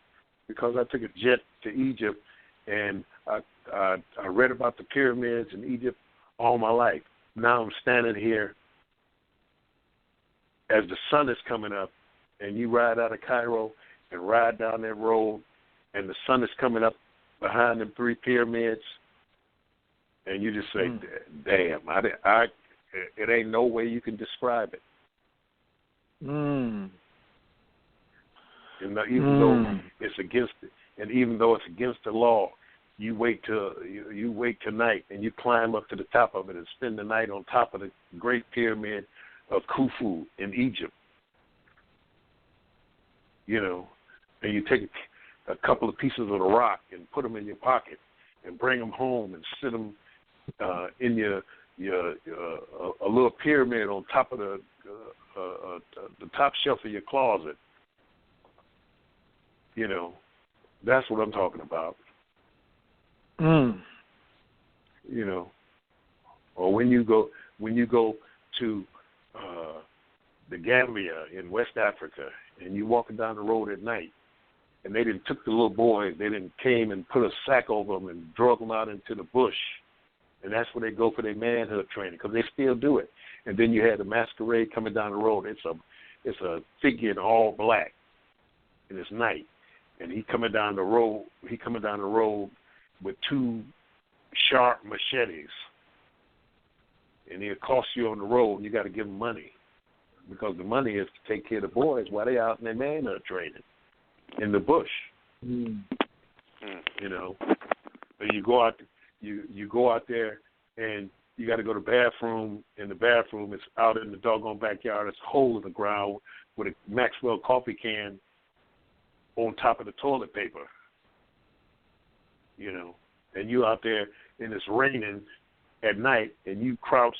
Because I took a jet to Egypt and I read about the pyramids in Egypt all my life. Now I'm standing here as the sun is coming up and you ride out of Cairo and ride down that road and the sun is coming up behind them 3 pyramids and you just say, damn, it ain't no way you can describe it. And even though it's against it, and even though it's against the law, you wait tonight and you climb up to the top of it and spend the night on top of the Great Pyramid of Khufu in Egypt. You know, and you take a couple of pieces of the rock and put them in your pocket and bring them home and sit them in your a little pyramid on top of the top shelf of your closet. You know, that's what I'm talking about. You know, or when you go to the Gambia in West Africa and you walking down the road at night and they didn't took the little boys, they didn't came and put a sack over them and drug them out into the bush, and that's where they go for their manhood training because they still do it. And then you had the masquerade coming down the road. It's a figure in all black, and it's night, and he coming down the road with 2 sharp machetes, and he'll cost you on the road, and you got to give him money because the money is to take care of the boys while they're out in their manhood training in the bush. You know, and you go out there and you got to go to the bathroom, and the bathroom is out in the doggone backyard. It's a hole in the ground with a Maxwell coffee can on top of the toilet paper. You know, and you out there and it's raining at night and you crouched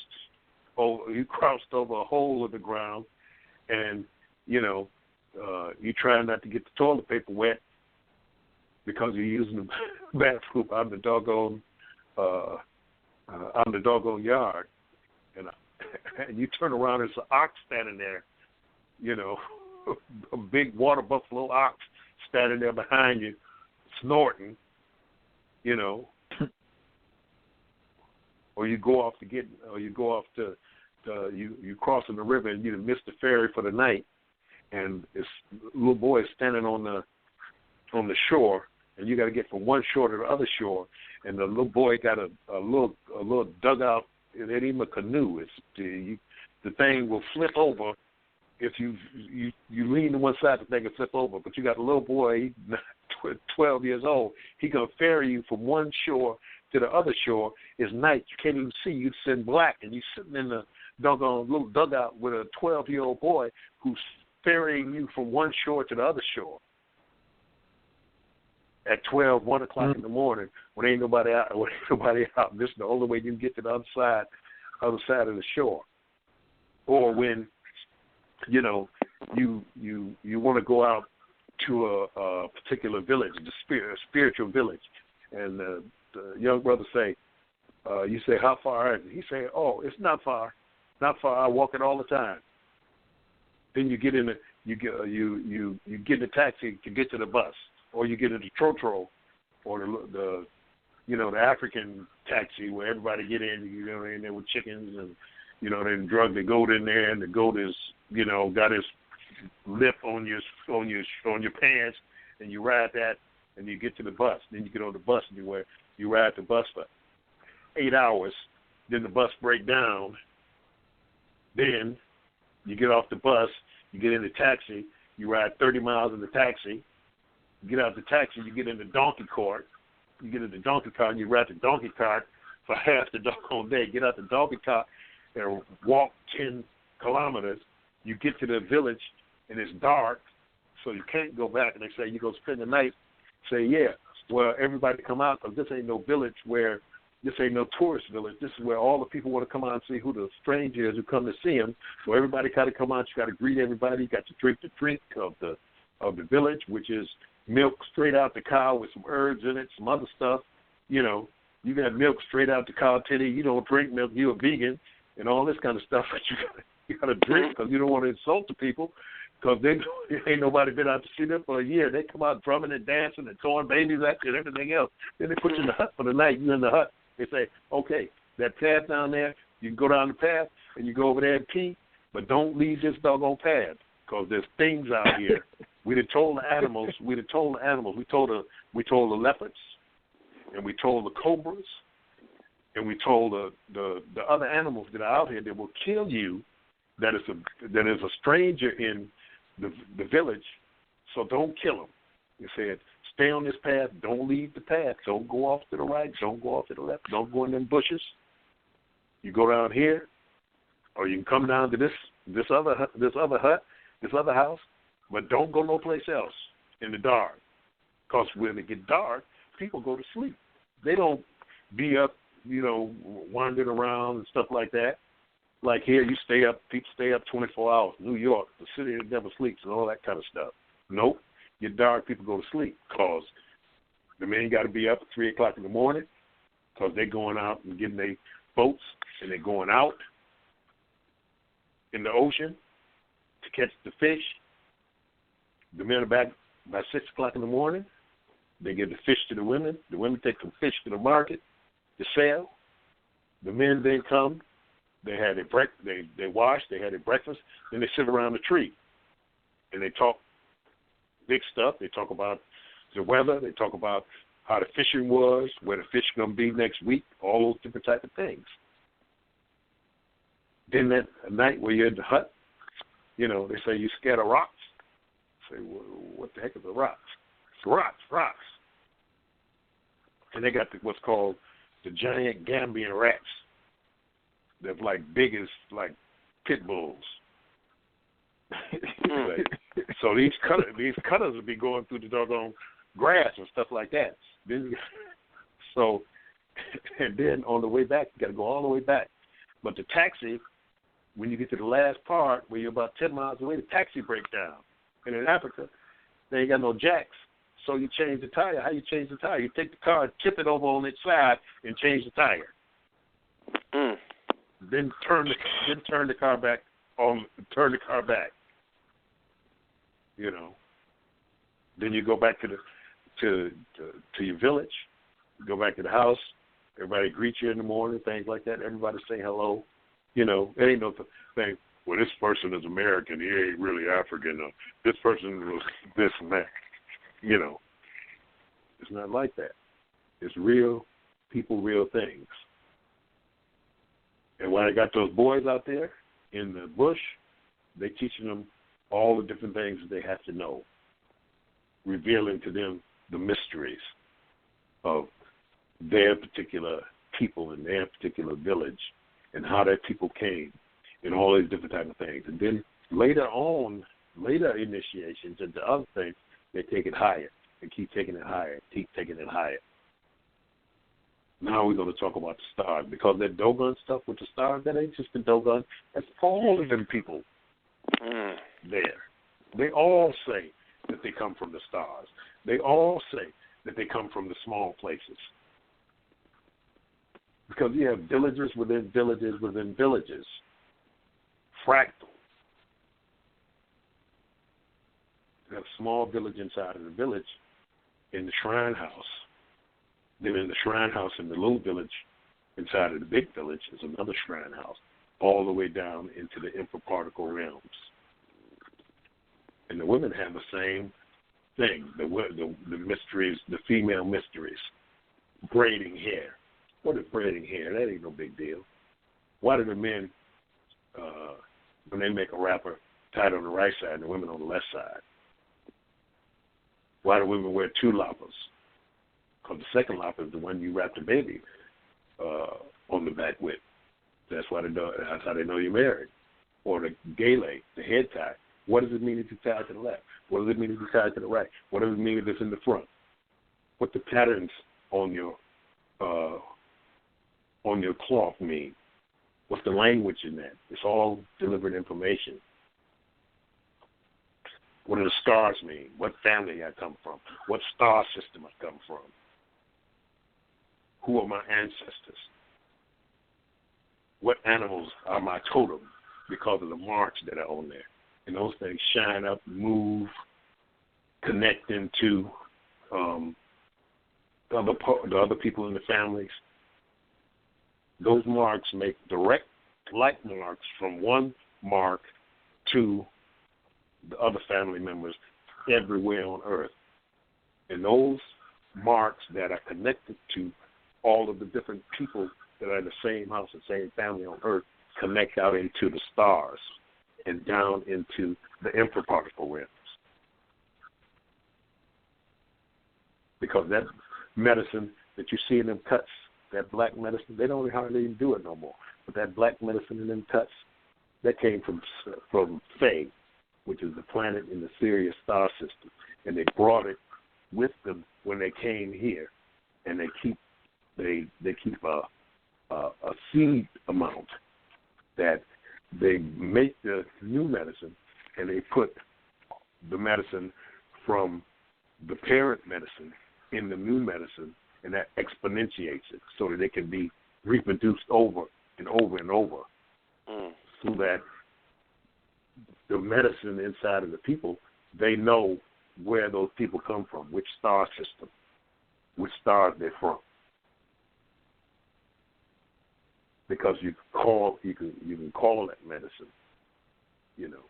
over a hole in the ground, and you try not to get the toilet paper wet because you're using the bathroom on the doggone yard, and you turn around, there's an ox standing there, a big water buffalo ox standing there behind you, snorting, or you crossing the river and you miss the ferry for the night, and this little boy is standing on the shore, and you got to get from one shore to the other shore, and the little boy got a little dugout. It ain't even a canoe. The thing will flip over if you lean to one side. The thing will flip over, but you got a little boy, 12 years old. He gonna ferry you from one shore to the other shore. It's night. You can't even see. You sit in black, and you sitting in the doggone little dugout with a 12-year-old boy who's ferrying you from one shore to the other shore at 1 o'clock in the morning when ain't nobody out. This is the only way you can get to the other side of the shore. Or when you want to go out to a particular village, the spiritual village, and the young brother say, you say, how far is it? He say, oh, it's not far. I walk it all the time. Then you get in you get in the taxi to get to the bus, or you get in the trotro, or the African taxi where everybody get in, in there with chickens, and they drug the goat in there, and the goat is got his lip on your pants, and you ride that, and you get to the bus. Then you get on the bus, and you ride the bus for 8 hours. Then the bus break down. Then you get off the bus, you get in the taxi, you ride 30 miles in the taxi. You get out the taxi, you get in the donkey cart. You get in the donkey cart, and you ride the donkey cart for half the doggone day. Get out the donkey cart and walk 10 kilometers. You get to the village, and it's dark, so you can't go back. And they say, you go spend the night. Say, yeah, well, everybody come out, because this ain't no village this ain't no tourist village. This is where all the people want to come out and see who the stranger is who come to see them. So everybody got to come out. You got to greet everybody. You got to drink the drink of the village, which is milk straight out the cow with some herbs in it, some other stuff. You got milk straight out the cow titty. You don't drink milk. You're a vegan, and all this kind of stuff that you got to drink because you don't want to insult the people, because ain't nobody been out to see them for a year. They come out drumming and dancing and throwing babies at you and everything else. Then they put you in the hut for the night. You're in the hut. They say, okay, that path down there, you can go down the path and you go over there and pee, but don't leave this doggone path, because there's things out here. We told the animals. We told the leopards, and we told the cobras, and we told the other animals that are out here that will kill you. That is a stranger in the village, so don't kill them. They said, stay on this path. Don't leave the path. Don't go off to the right. Don't go off to the left. Don't go in them bushes. You go down here, or you can come down to this other hut, this other house, but don't go no place else in the dark, because when it get dark, people go to sleep. They don't be up, wandering around and stuff like that. Like here, people stay up 24 hours. New York, the city that never sleeps, and all that kind of stuff. Nope. Get dark, people go to sleep, because the men got to be up at 3 o'clock in the morning, because they're going out and getting their boats, and they're going out in the ocean to catch the fish. The men are back by 6 o'clock in the morning. They give the fish to the women. The women take the fish to the market to sell. The men then come. They had their they wash. They had their breakfast. Then they sit around the tree, and they talk big stuff. They talk about the weather. They talk about how the fishing was, where the fish going to be next week, all those different type of things. Then that night where you're in the hut, they say you scared of rocks. I say, well, what the heck is the rocks? It's rocks. And they got what's called the giant Gambian rats. They're like big as like pit bulls. So these cutters will be going through the doggone grass and stuff like that. So And then on the way back, you got to go all the way back. But the taxi, when you get to the last part where you're about 10 miles away, the taxi breaks down. And in Africa, they ain't got no jacks. So you change the tire. How you change the tire? You take the car and tip it over on its side and change the tire. Then turn the car back on. Turn the car back. You know. Then you go back to your village. Go back to the house. Everybody greets you in the morning. Things like that. Everybody say hello. You know, it ain't no thing. Well, this person is American. He ain't really African. This person was this and that. You know, it's not like that. It's real people, real things. And when I got those boys out there in the bush, they teaching them all the different things that they have to know, revealing to them the mysteries of their particular people in their particular village and how that people came and all these different type of things. And then later initiations into other things, they take it higher and keep taking it higher, keep taking it higher. Now we're going to talk about the stars, because that Dogon stuff with the stars, that ain't just the Dogon. That's all of them people there. They all say that they come from the stars. They all say that they come from the small places. Because you have villages within villages within villages. Fractal. You have a small village inside of the village in the shrine house. Then in the shrine house in the little village inside of the big village is another shrine house, all the way down into the infraparticle realms. And the women have the same thing, the mysteries, the female mysteries. Braiding hair. What is braiding hair? That ain't no big deal. Why do the men, when they make a wrapper, tie it on the right side and the women on the left side? Why do women wear two loppers? Because the second lopper is the one you wrap the baby on the back with. That's how they know you're married. Or the gele, the head tie. What does it mean if you tie it to the left? What does it mean if you tie it to the right? What does it mean if it's in the front? What the patterns on your cloth mean? What's the language in that? It's all delivered information. What do the stars mean? What family I come from? What star system I come from? Who are my ancestors? What animals are my totem because of the marks that are on there? And those things shine up, move, connect into the other people in the families. Those marks make direct light marks from one mark to the other family members everywhere on earth. And those marks that are connected to all of the different people that are in the same house, the same family on earth, connect out into the stars and down into the infraparticle realms. Because that medicine that you see in them cuts, that black medicine, they don't hardly even do it no more. But that black medicine in them cuts, that came from Faye, which is the planet in the Sirius star system. And they brought it with them when they came here. And they keep a seed amount that they make the new medicine, and they put the medicine from the parent medicine in the new medicine, and that exponentiates it so that it can be reproduced over and over and over, so that the medicine inside of the people, they know where those people come from, which star system, which stars they're from. Because you can call that medicine, you know.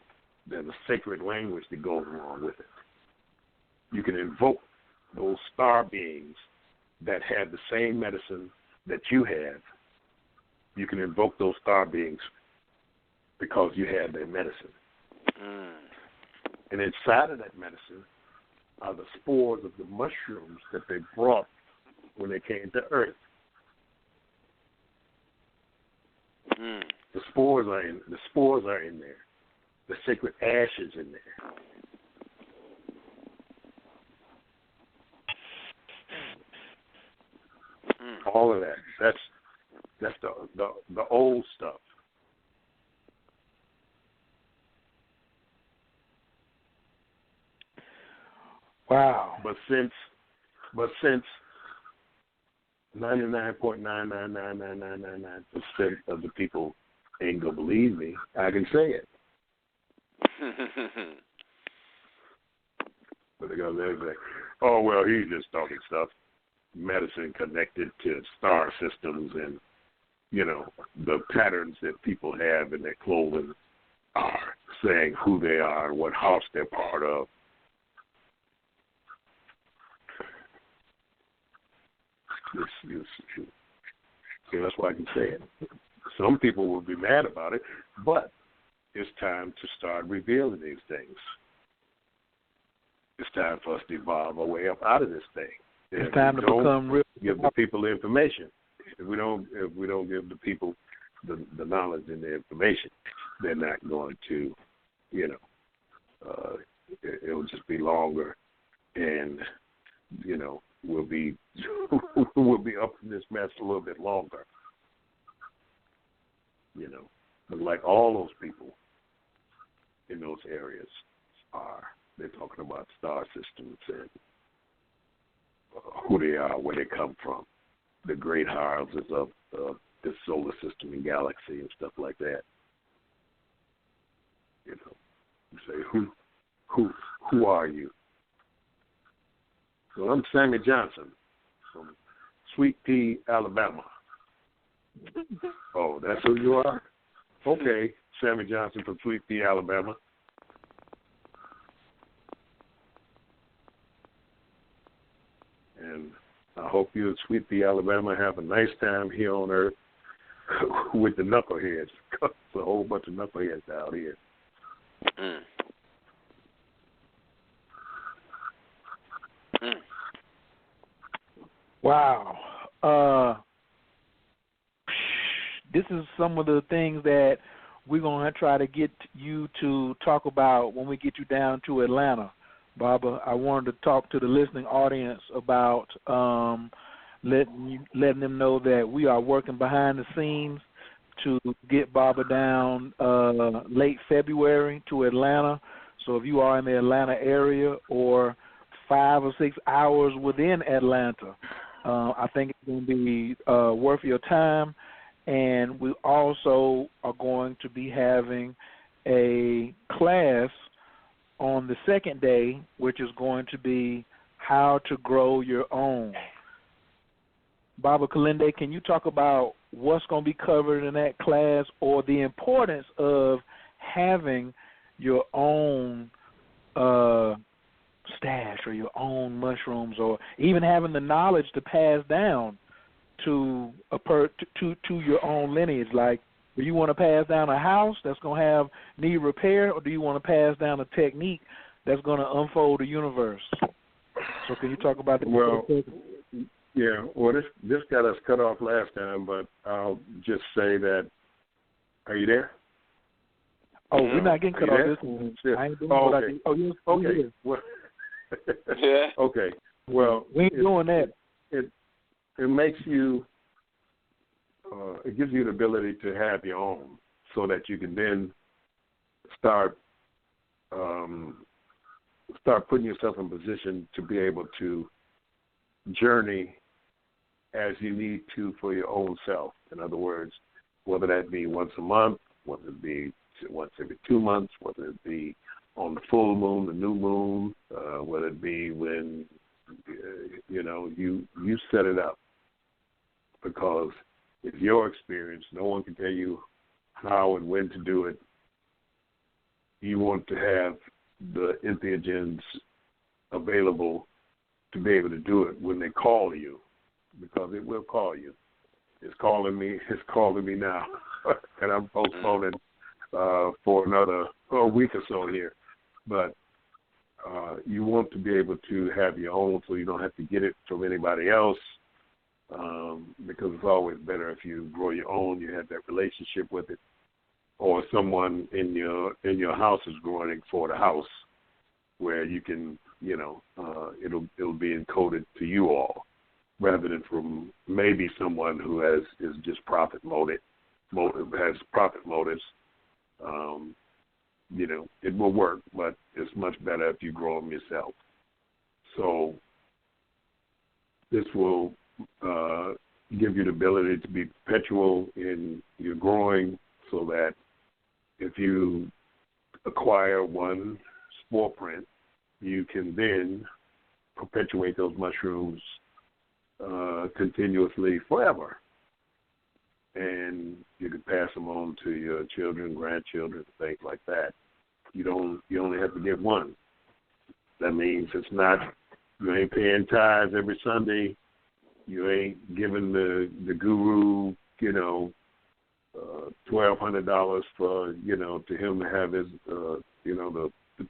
There's a sacred language that goes along with it. You can invoke those star beings that have the same medicine that you have. You can invoke those star beings because you have their medicine. And inside of that medicine are the spores of the mushrooms that they brought when they came to Earth. The spores are in there. The sacred ash is in there. All of that. That's the old stuff. Wow. But since 99.9999999% of the people ain't gonna believe me, I can say it. But they're gonna say, "Oh well, he's just talking stuff." Medicine connected to star systems and the patterns that people have in their clothing are saying who they are and what house they're part of. That's why I can say it. Some people will be mad about it, but it's time to start revealing these things. It's time for us to evolve our way up out of this thing. It's time to become real. Give the people the information. If we don't give the people the knowledge and the information, they're not going to, it'll just be longer, and we'll be up in this mess a little bit longer. But like all those people in those areas they're talking about star systems and who they are, where they come from, the great houses of the solar system and galaxy and stuff like that. You say, who are you? So I'm Sammy Johnson from Sweet Pea, Alabama. Oh, that's who you are? Okay, Sammy Johnson from Sweet Pea, Alabama. And I hope you at Sweet Pea, Alabama have a nice time here on Earth with the knuckleheads. There's a whole bunch of knuckleheads out here. Wow. This is some of the things that we're going to try to get you to talk about when we get you down to Atlanta. Baba, I wanted to talk to the listening audience about letting them know that we are working behind the scenes to get Baba down late February to Atlanta. So if you are in the Atlanta area or 5 or 6 hours within Atlanta, I think it's going to be worth your time. And we also are going to be having a class on the second day, which is going to be how to grow your own. Baba Kilindi, can you talk about what's going to be covered in that class, or the importance of having your own stash or your own mushrooms, or even having the knowledge to pass down to your own lineage? Like, do you want to pass down a house that's going to need repair, or do you want to pass down a technique that's going to unfold the universe? So can you talk about that? Well, yeah. Well, this got us cut off last time, but I'll just say that. Are you there? Oh, we're not getting cut off this one. I ain't doing what I do. Oh, yes. Okay. Well, yeah. Okay. Well, we ain't doing that. It makes you. It gives you the ability to have your own, so that you can then start putting yourself in position to be able to journey as you need to for your own self. In other words, whether that be once a month, whether it be once every 2 months, whether it be on the full moon, the new moon, whether it be when you set it up, because it's your experience. No one can tell you how and when to do it. You want to have the entheogens available to be able to do it when they call you, because it will call you. It's calling me now, and I'm postponing for another week or so here. But you want to be able to have your own, so you don't have to get it from anybody else, because it's always better if you grow your own. You have that relationship with it, or someone in your house is growing it for the house, where you can, it'll be encoded to you all. rather than from maybe someone who is just has profit motives. It will work, but it's much better if you grow them yourself. So this will give you the ability to be perpetual in your growing, so that if you acquire one spore print, you can then perpetuate those mushrooms continuously forever. And you can pass them on to your children, grandchildren, things like that. You only have to get one. That means you ain't paying tithes every Sunday. You ain't giving the guru, $1,200 for, to him to have his, to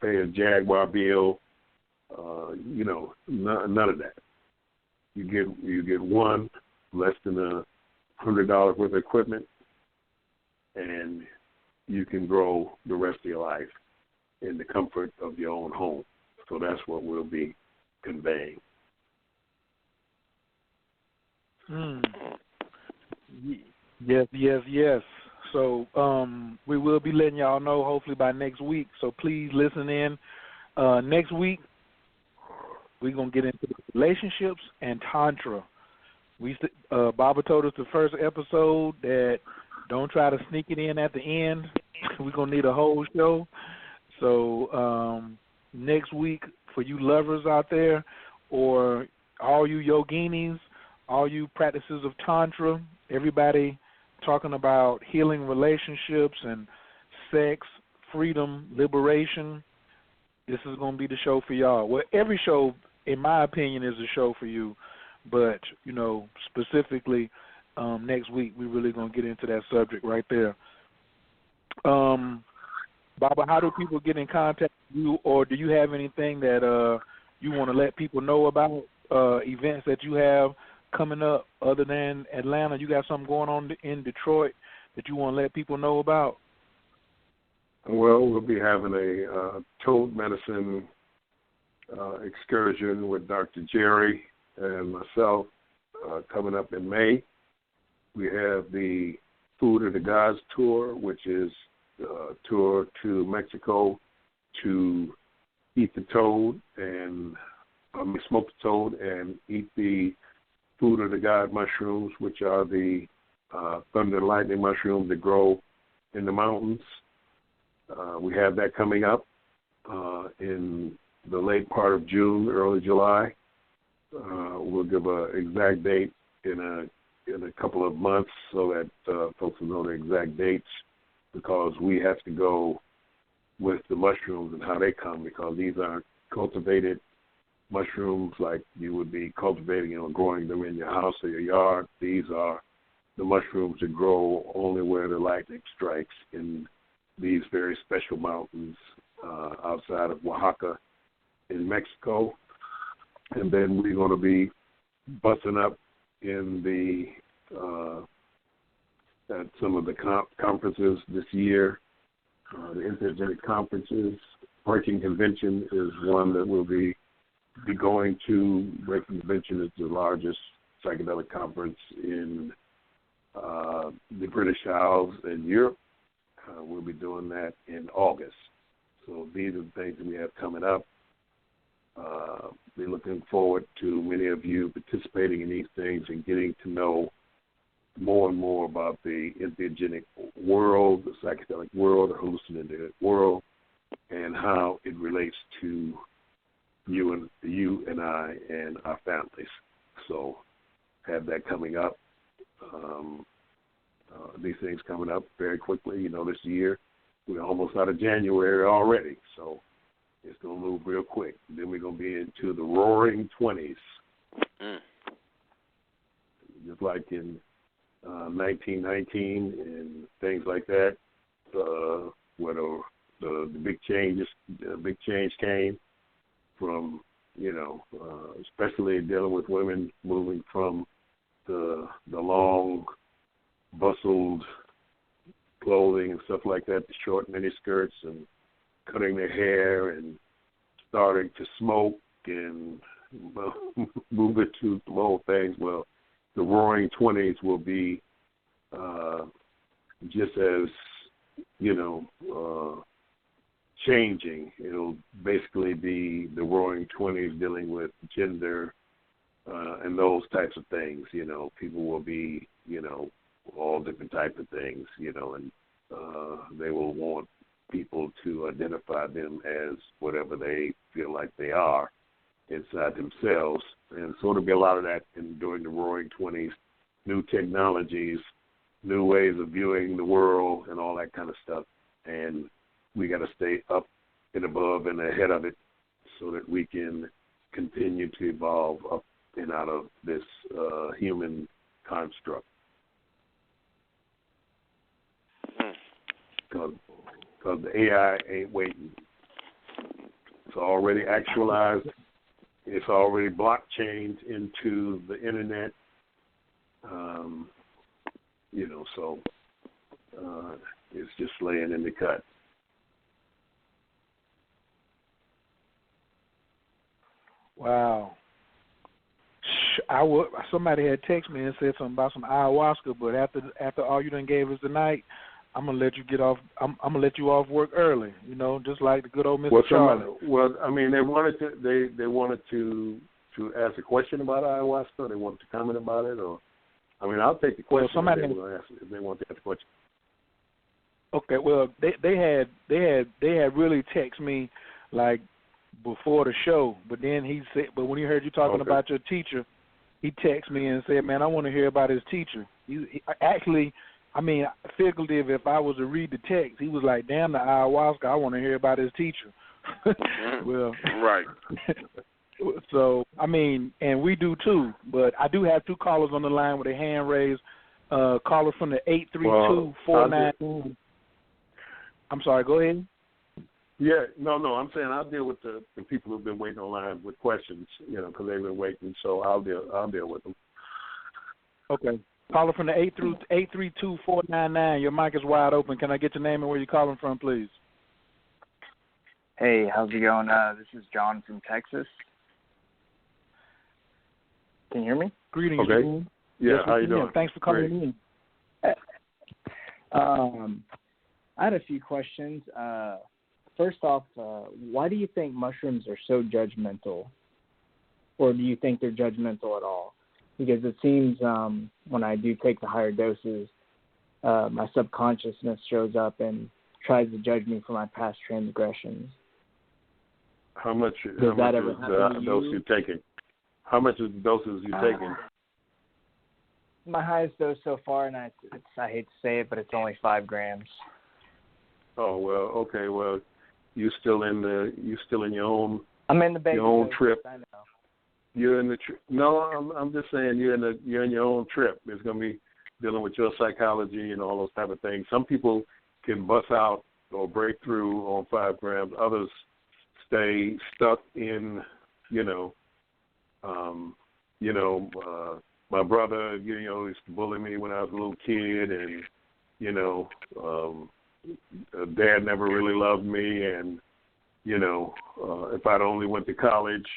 pay a Jaguar bill. None of that. You get one, less than $100 worth of equipment, and you can grow the rest of your life in the comfort of your own home. So that's what we'll be conveying. Yes. So we will be letting y'all know hopefully by next week. So please listen in. Next week, we're going to get into relationships and Tantra. Baba told us the first episode that don't try to sneak it in at the end. We're going to need a whole show. So next week, for you lovers out there, or all you yoginis, all you practices of Tantra, everybody talking about healing relationships and sex, freedom, liberation, this is going to be the show for y'all. Well, every show, in my opinion, is a show for you. But, specifically next week, we're really going to get into that subject right there. Baba, how do people get in contact with you, or do you have anything that you want to let people know about, events that you have coming up other than Atlanta? You got something going on in Detroit that you want to let people know about? Well, we'll be having a toad medicine excursion with Dr. Jerry and myself coming up in May. We have the Food of the Gods tour, which is a tour to Mexico to eat the toad and smoke the toad and eat the Food of the God mushrooms, which are the thunder and lightning mushrooms that grow in the mountains. We have that coming up in the late part of June, early July. We'll give an exact date in a couple of months so that folks will know the exact dates, because we have to go with the mushrooms and how they come, because these aren't cultivated mushrooms like you would be cultivating or growing them in your house or your yard. These are the mushrooms that grow only where the lightning strikes in these very special mountains outside of Oaxaca in Mexico. And then we're going to be busting up in at some of the conferences this year. The Intergenic conferences. Breaking Convention is one that we'll be going to. Breaking Convention is the largest psychedelic conference in the British Isles and Europe. We'll be doing that in August. So these are the things that we have coming up. We're looking forward to many of you participating in these things and getting to know more and more about the entheogenic world, the psychedelic world, the hallucinogenic world, and how it relates to you and I and our families. So have that coming up. These things coming up very quickly. This year we're almost out of January already, so it's going to move real quick. Then we're going to be into the roaring 20s. Just like in 1919 and things like that, where the big change came from, especially dealing with women moving from the long bustled clothing and stuff like that, the short mini skirts, and cutting their hair and starting to smoke and move it to some old things. Well, the Roaring Twenties will be just as, changing. It'll basically be the Roaring Twenties dealing with gender and those types of things. People will be, all different types of things, and they will want people to identify them as whatever they feel like they are inside themselves. And so there'll be a lot of that during the Roaring Twenties, new technologies, new ways of viewing the world and all that kind of stuff. And we got to stay up and above and ahead of it so that we can continue to evolve up and out of this human construct. Because the AI ain't waiting. It's already actualized. It's already blockchained into the internet. So it's just laying in the cut. Wow. Somebody had texted me and said something about some ayahuasca, but after all you done gave us tonight, I'm gonna let you get off. I'm gonna let you off work early. Just like the good old Mr. Charlie. They wanted to ask a question about ayahuasca. They wanted to comment about it, or I'll take the question. Well, if they want to ask a question. Okay. Well, they had really texted me like before the show, but then he said, but when he heard you talking about your teacher, he texted me and said, "Man, I want to hear about his teacher." He actually. Figurative, if I was to read the text, he was like, damn, the ayahuasca, I want to hear about his teacher. Well, right. So, and we do too, but I do have two callers on the line with a hand raised. Caller from the 832-49. I'm sorry, go ahead. Yeah, no, I'm saying I'll deal with the people who've been waiting online with questions, because they've been waiting, so I'll deal with them. Okay. Caller from the 832-499. Your mic is wide open. Can I get your name and where you're calling from, please? Hey, how's it going? This is John from Texas. Can you hear me? Greetings. Okay. Yeah, yes, how you doing? Thanks for calling in. I had a few questions. First off, why do you think mushrooms are so judgmental? Or do you think they're judgmental at all? Because it seems when I do take the higher doses, my subconsciousness shows up and tries to judge me for my past transgressions. How much is the dose you're taking? How much is the doses you're taking? My highest dose so far, and I hate to say it, but it's only 5 grams. Oh well, okay. Well, you still in your own. I'm in the baby your own doses, trip. I know. You're in the no. I'm just saying you're in your own trip. It's going to be dealing with your psychology and all those type of things. Some people can bust out or break through on 5 grams. Others stay stuck in. My brother, used to bully me when I was a little kid, and Dad never really loved me, and if I'd only went to college.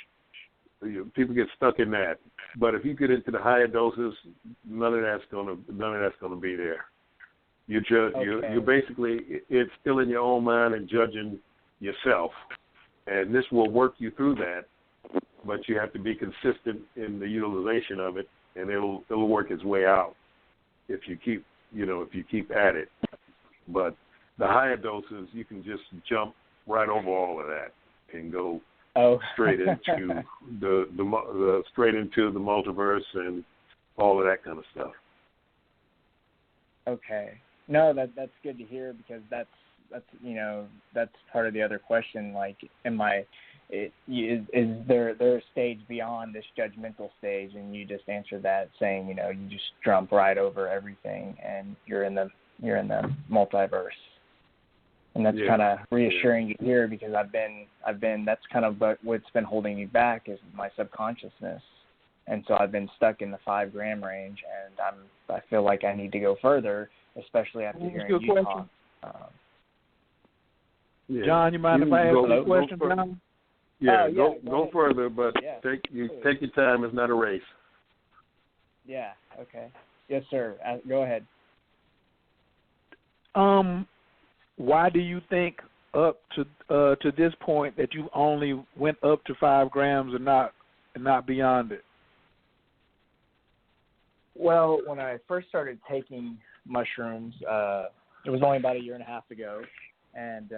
People get stuck in that, but if you get into the higher doses, none of that's gonna be there. You're basically, it's still in your own mind and judging yourself, and this will work you through that. But you have to be consistent in the utilization of it, and it'll work its way out if you keep at it. But the higher doses, you can just jump right over all of that and go. Straight into the straight into the multiverse and all of that kind of stuff. Okay, no, that's good to hear, because that's part of the other question. Like, is there a stage beyond this judgmental stage? And you just answered that saying you just jump right over everything and you're in the multiverse. And that's kind of reassuring to hear, because I've been that's kind of what's been holding me back is my subconsciousness. And so I've been stuck in the 5 gram range, and I feel like I need to go further, especially after hearing you talk. John, you mind if I ask you a question, John? Go further, but take your time. It's not a race. Yeah. Okay. Yes, sir. Go ahead. Why do you think up to this point that you only went up to 5 grams and not beyond it? Well, when I first started taking mushrooms, it was only about 1.5 years ago, and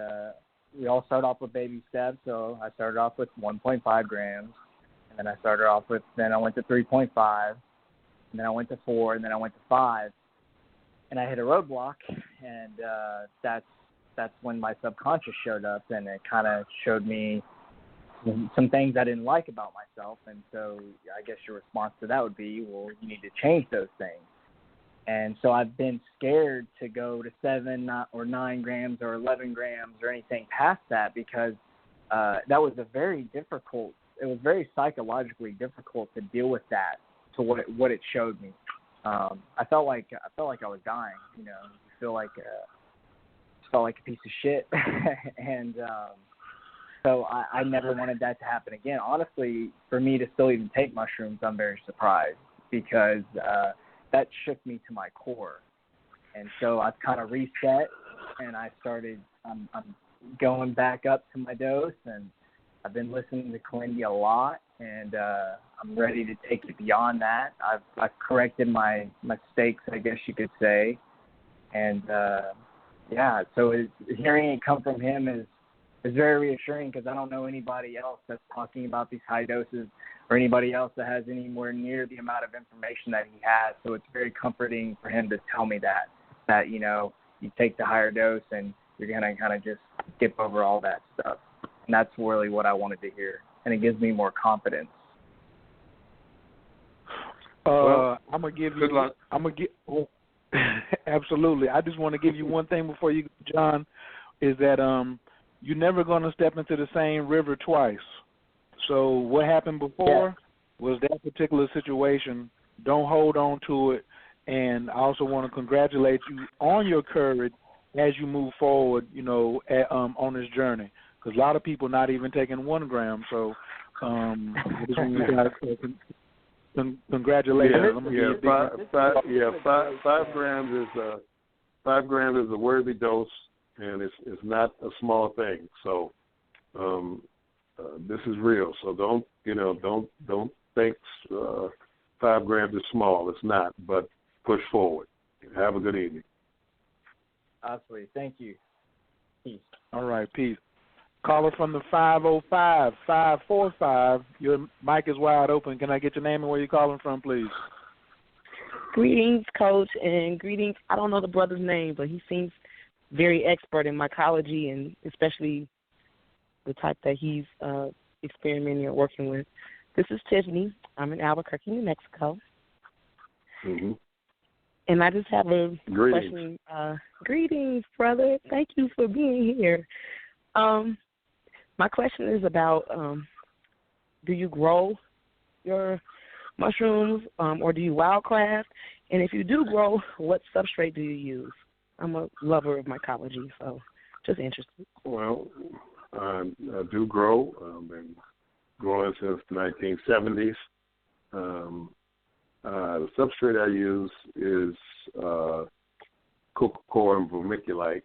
we all start off with baby steps. So I started off with 1.5 grams, and then I went to 3.5, and then I went to 4, and then I went to 5, and I hit a roadblock, and that's when my subconscious showed up, and it kind of showed me some things I didn't like about myself. And so I guess your response to that would be, well, you need to change those things. And so I've been scared to go to 7 or 9 grams or 11 grams or anything past that, because that was very psychologically difficult to deal with that, to what it showed me. I felt like I was dying. You feel like a piece of shit. And so I never wanted that to happen again. Honestly, for me to still even take mushrooms, I'm very surprised, because that shook me to my core. And so I've kind of reset, and I'm going back up to my dose, and I've been listening to Kilindi a lot, and I'm ready to take it beyond that. I've corrected my mistakes, I guess you could say. And so hearing it come from him is very reassuring, because I don't know anybody else that's talking about these high doses, or anybody else that has anywhere near the amount of information that he has. So it's very comforting for him to tell me that you take the higher dose and you're going to kind of just skip over all that stuff. And that's really what I wanted to hear, and it gives me more confidence. I'm gonna give you. Good luck. Absolutely. I just want to give you one thing before you, John, is that you're never going to step into the same river twice. So what happened before was that particular situation. Don't hold on to it. And I also want to congratulate you on your courage as you move forward, on this journey. Because a lot of people not even taking 1 gram. So congratulations. 5 grams is 5 grams is a worthy dose, and it's not a small thing. So this is real. So don't think 5 grams is small. It's not. But push forward. Have a good evening. Absolutely. Thank you. Peace. All right. Peace. Caller from the 505-545. Your mic is wide open. Can I get your name and where you're calling from, please? Greetings, Coach, and greetings. I don't know the brother's name, but he seems very expert in mycology, and especially the type that he's experimenting or working with. This is Tiffany. I'm in Albuquerque, New Mexico. Mm-hmm. And I just have a question. Greetings, brother. Thank you for being here. My question is about, do you grow your mushrooms or do you wildcraft? And if you do grow, what substrate do you use? I'm a lover of mycology, so just interested. Well, I do grow. I've been growing since the 1970s. The substrate I use is cocoa coir and vermiculite.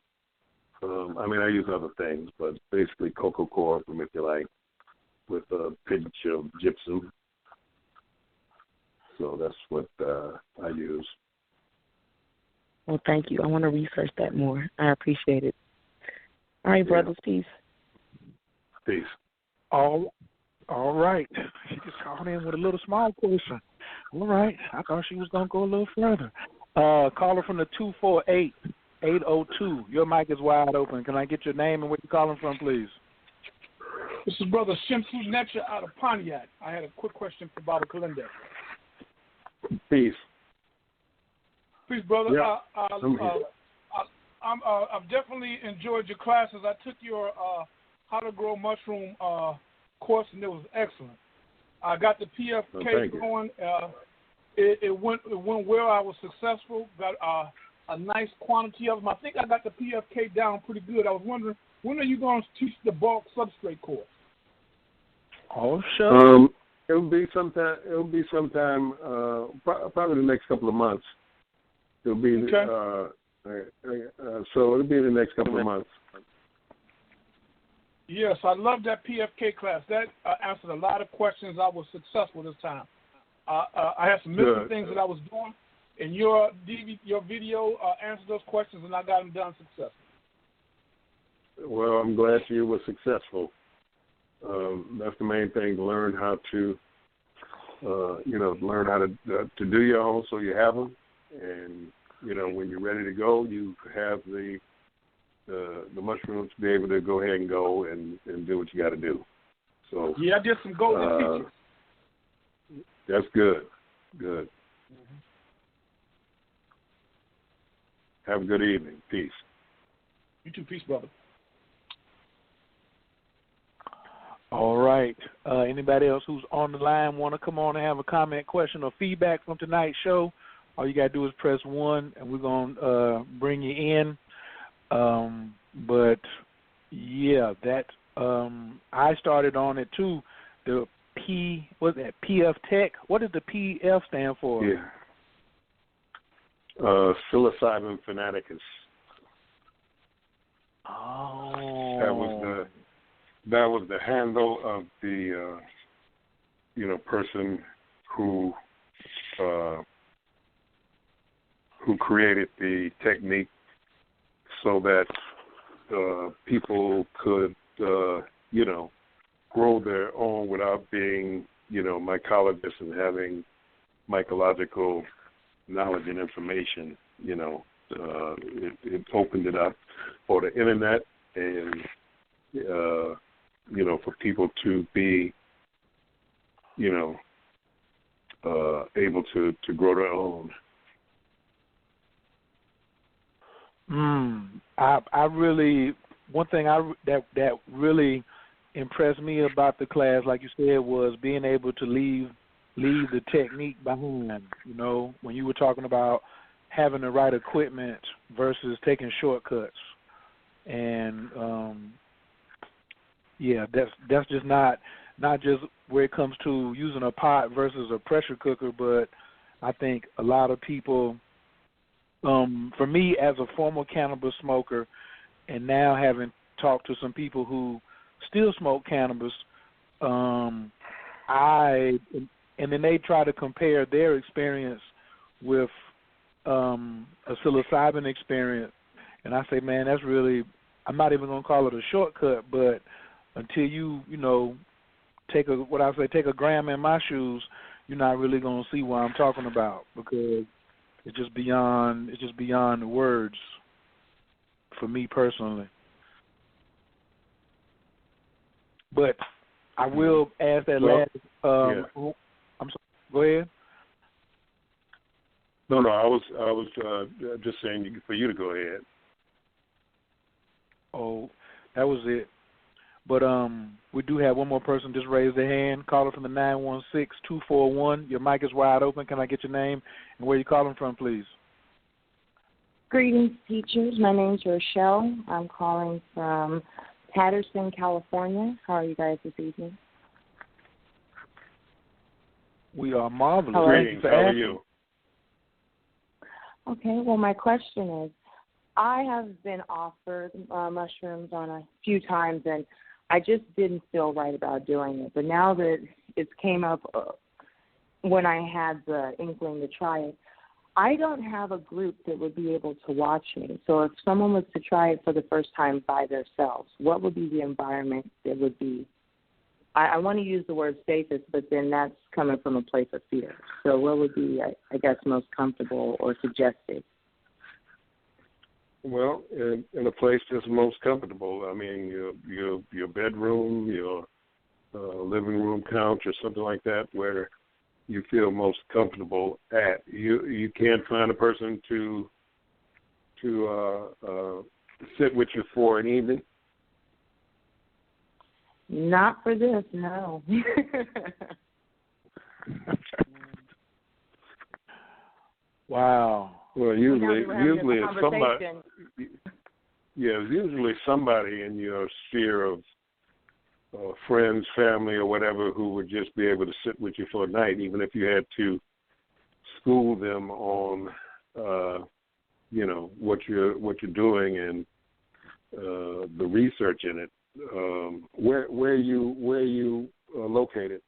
I use other things, but basically cocoa coir, vermiculite, with a pinch of gypsum. So that's what I use. Well, thank you. I want to research that more. I appreciate it. All right, brothers, peace. Peace. All right. She just called in with a little small question. All right. I thought she was going to go a little further. Caller from the 248-802. Your mic is wide open. Can I get your name and where you're calling from, please? This is Brother Shimsu Netcha out of Pontiac. I had a quick question for Baba Kilindi. Peace. Peace, brother. Yeah. I've definitely enjoyed your classes. I took your How to Grow Mushroom course, and it was excellent. I got the PFK going. It went well. I was successful. Got a nice quantity of them. I think I got the PFK down pretty good. I was wondering, when are you going to teach the bulk substrate course? Oh, sure. It'll be sometime. Probably the next couple of months. It'll be. Okay. So it'll be in the next couple of months. Yes, I love that PFK class. That answered a lot of questions. I was successful this time. I had some missing things that I was doing, and your video answered those questions, and I got them done successfully. Well, I'm glad you were successful. That's the main thing, to learn how to, learn how to do your own so you have them. And, when you're ready to go, you have the mushrooms to be able to go ahead and go and do what you got to do. So yeah, I did some golden features. That's good. Good. Mm-hmm. Have a good evening. Peace. You too. Peace, brother. All right. Anybody else who's on the line want to come on and have a comment, question, or feedback from tonight's show? All you got to do is press 1, and we're going to bring you in. But, yeah, that I started on it, too. The PF Tech. What does the PF stand for? Yeah. Psilocybin fanaticus. Oh. That was the handle of the person who created the technique so that people could grow their own without being mycologists and having mycological knowledge and information. It opened it up for the internet and for people to be, able to grow their own. I really, one thing that really impressed me about the class, like you said, was being able to leave the technique behind. When you were talking about having the right equipment versus taking shortcuts, and that's just not just where it comes to using a pot versus a pressure cooker, but I think a lot of people, for me as a former cannabis smoker, and now having talked to some people who still smoke cannabis, and then they try to compare their experience with a psilocybin experience, and I say, man, that's really, I'm not even going to call it a shortcut, but until you take a gram in my shoes, you're not really going to see what I'm talking about, because it's just beyond the words for me personally. But I will ask that last. I'm sorry. Go ahead. No, I was just saying for you to go ahead. Oh, that was it. But we do have one more person just raise their hand. Caller from the 916-241. Your mic is wide open. Can I get your name and where you calling from, please? Greetings, teachers. My name's Rochelle. I'm calling from Patterson, California. How are you guys this evening? We are marvelous. Hello. Greetings. How are you? Okay. Well, my question is, I have been offered mushrooms on a few times, and I just didn't feel right about doing it. But now that it came up when I had the inkling to try it, I don't have a group that would be able to watch me. So if someone was to try it for the first time by themselves, what would be the environment that would be? I want to use the word safest, but then that's coming from a place of fear. So what would be, I guess, most comfortable or suggested? Well, in a place that's most comfortable. I mean, your bedroom, your living room couch, or something like that, where you feel most comfortable at. You can't find a person to sit with you for an evening. Not for this, no. Wow. Well, usually it's somebody. Yeah, it's usually somebody in your sphere of friends, family, or whatever who would just be able to sit with you for a night, even if you had to school them on, what you're doing and the research in it. Where are you located?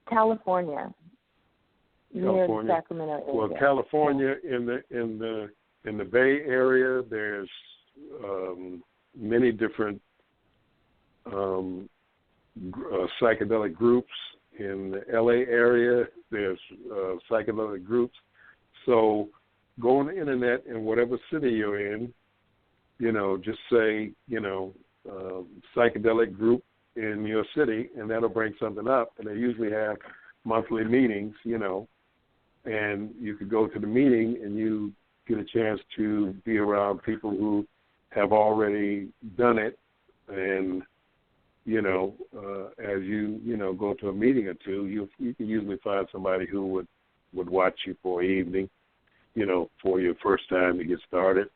California. Near the Sacramento area. Well, California in the Bay Area, there's many different psychedelic groups. In the LA area, there's psychedelic groups. So go on the internet in whatever city you're in, just say, psychedelic group in your city, and that'll bring something up. And they usually have monthly meetings, and you could go to the meeting and you get a chance to be around people who have already done it. And, as you go to a meeting or two, you can usually find somebody who would watch you for an evening, for your first time to get started.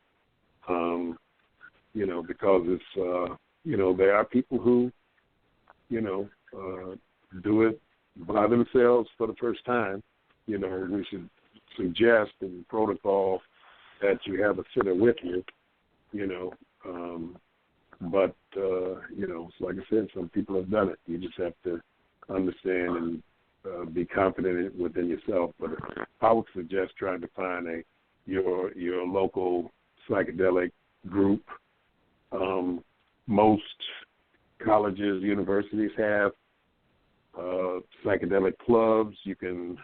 Because it's, there are people who, do it by themselves for the first time. We should suggest in the protocol that you have a sitter with you, but, like I said, some people have done it. You just have to understand and be confident within yourself. But I would suggest trying to find your local psychedelic group. Most colleges, universities have psychedelic clubs. You can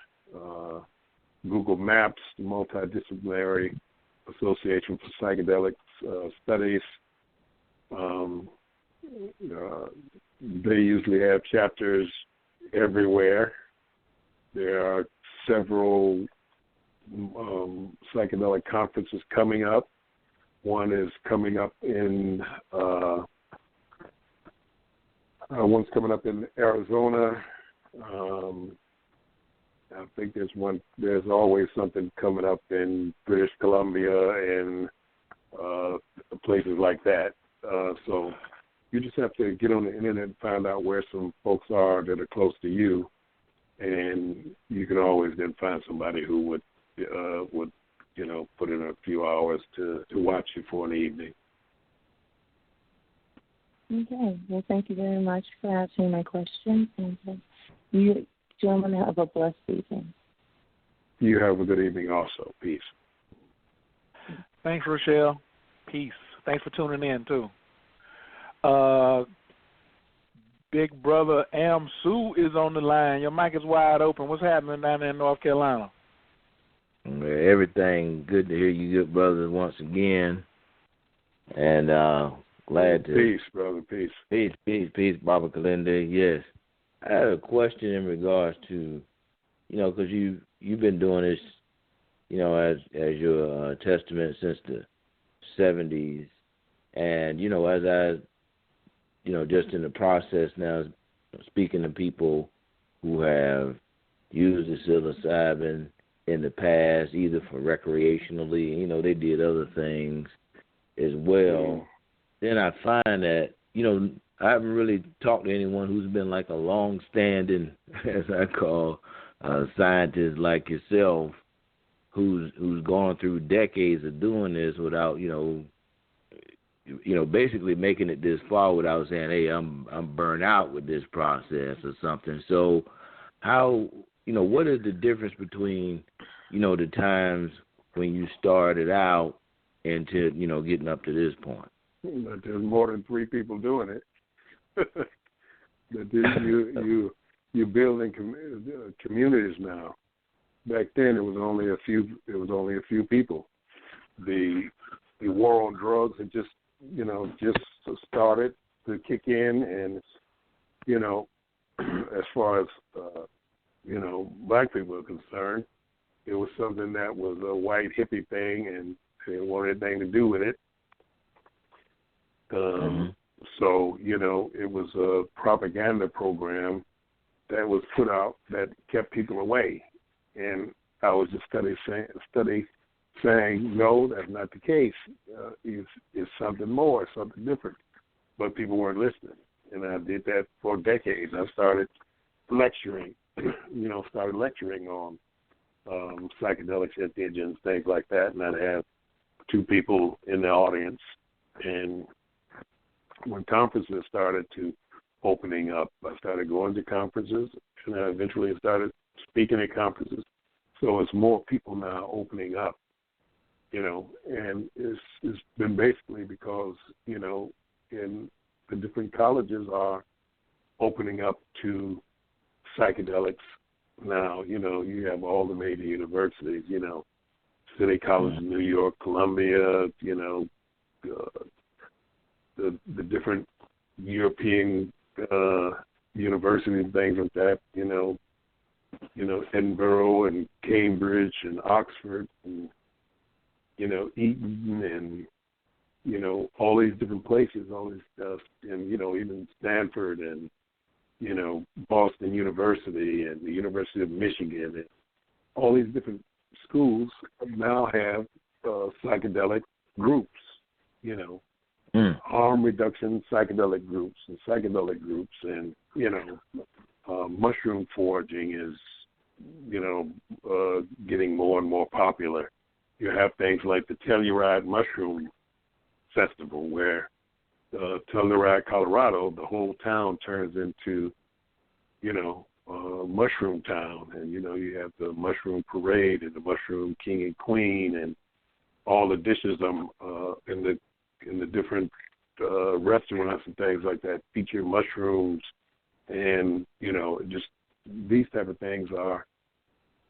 Google Maps, the Multidisciplinary Association for Psychedelic Studies. They usually have chapters everywhere. There are several psychedelic conferences coming up. One is coming up in one's coming up in Arizona. I think there's always something coming up in British Columbia and places like that. So you just have to get on the internet and find out where some folks are that are close to you, and you can always then find somebody who would put in a few hours to watch you for an evening. Okay. Well, thank you very much for answering my question. And you gentlemen have a blessed evening. You have a good evening also. Peace. Thanks, Rochelle. Peace. Thanks for tuning in, too. Big brother Am Sue is on the line. Your mic is wide open. What's happening down there in North Carolina? Everything good to hear you good brothers once again. And glad to... Peace, brother, peace. Peace, Baba Kilindi. Yes. I had a question in regards to, because you've been doing this, as your testament since the 70s. And, as I, just in the process now, speaking to people who have used the psilocybin in the past, either for recreationally, they did other things as well. Then I find that, I haven't really talked to anyone who's been like a long-standing, as I call, scientist like yourself, who's gone through decades of doing this without, basically making it this far without saying, hey, I'm burnt out with this process or something. So how, what is the difference between, the times when you started out and to, getting up to this point? But there's more than 3 people doing it. You're building communities now. Back then, it was only a few people. The war on drugs had just started to kick in, and as far as black people are concerned, it was something that was a white hippie thing, and they didn't want anything to do with it. So, it was a propaganda program that was put out that kept people away. And I was just saying, no, that's not the case. It's something more, something different. But people weren't listening. and I did that for decades. I started lecturing, on psychedelics, entheogens, things like that, and I'd have 2 people in the audience. And when conferences started to opening up, I started going to conferences, and I eventually started speaking at conferences. So it's more people now opening up, and it's been basically because, in the different colleges are opening up to psychedelics now. You have all the major universities, City College of New York, Columbia, the different European universities, things like that, Edinburgh and Cambridge and Oxford and, Eton and, all these different places, all this stuff, and, even Stanford and, Boston University and the University of Michigan and all these different schools now have psychedelic groups, harm reduction psychedelic groups, and mushroom foraging is, getting more and more popular. You have things like the Telluride Mushroom Festival, where Telluride, Colorado, the whole town turns into, mushroom town, and you have the mushroom parade and the mushroom king and queen, and all the dishes in the different restaurants and things like that feature mushrooms, and just these type of things are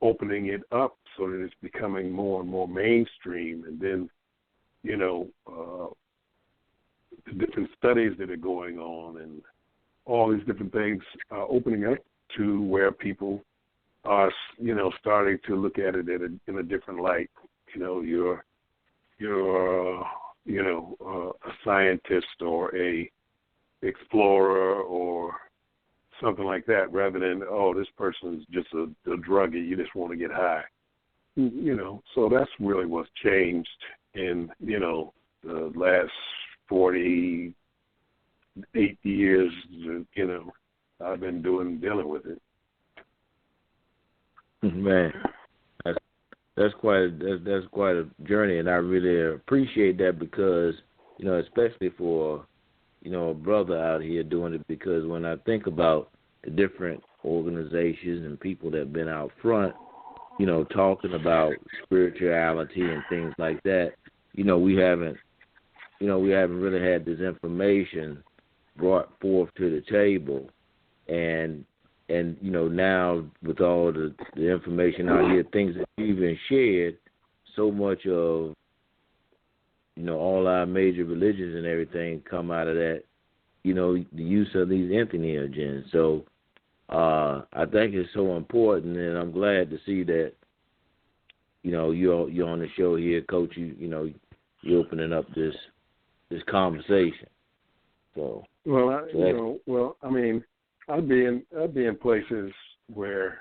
opening it up so that it's becoming more and more mainstream. And then the different studies that are going on and all these different things are opening up to where people are, starting to look at it in a different light. You're a scientist or a explorer or something like that, rather than, this person's just a druggie, you just want to get high. So that's really what's changed in, the last 48 years, I've been dealing with it. Man, that's quite a journey, and I really appreciate that because, especially for, a brother out here doing it, because when I think about the different organizations and people that have been out front, talking about spirituality and things like that, we haven't really had this information brought forth to the table, and now with all the information out here, things that you've been shared, so much of all our major religions and everything come out of that, the use of these entheogens. So I think it's so important, and I'm glad to see that you're on the show here, Coach. You're opening up this conversation. So I'd be in places where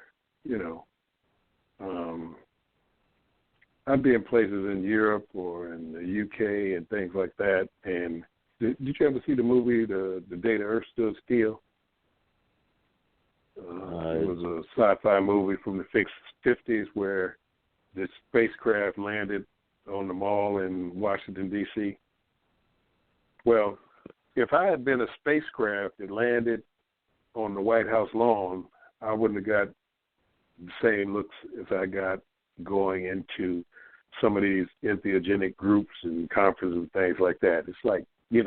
I'd be in places in Europe or in the UK and things like that. And did you ever see the movie The Day the Earth Stood Still? It was a sci-fi movie from the 50s where this spacecraft landed on the mall in Washington, D.C. Well, if I had been a spacecraft that landed on the White House lawn, I wouldn't have got the same looks as I got going into some of these entheogenic groups and conferences and things like that. It's like, you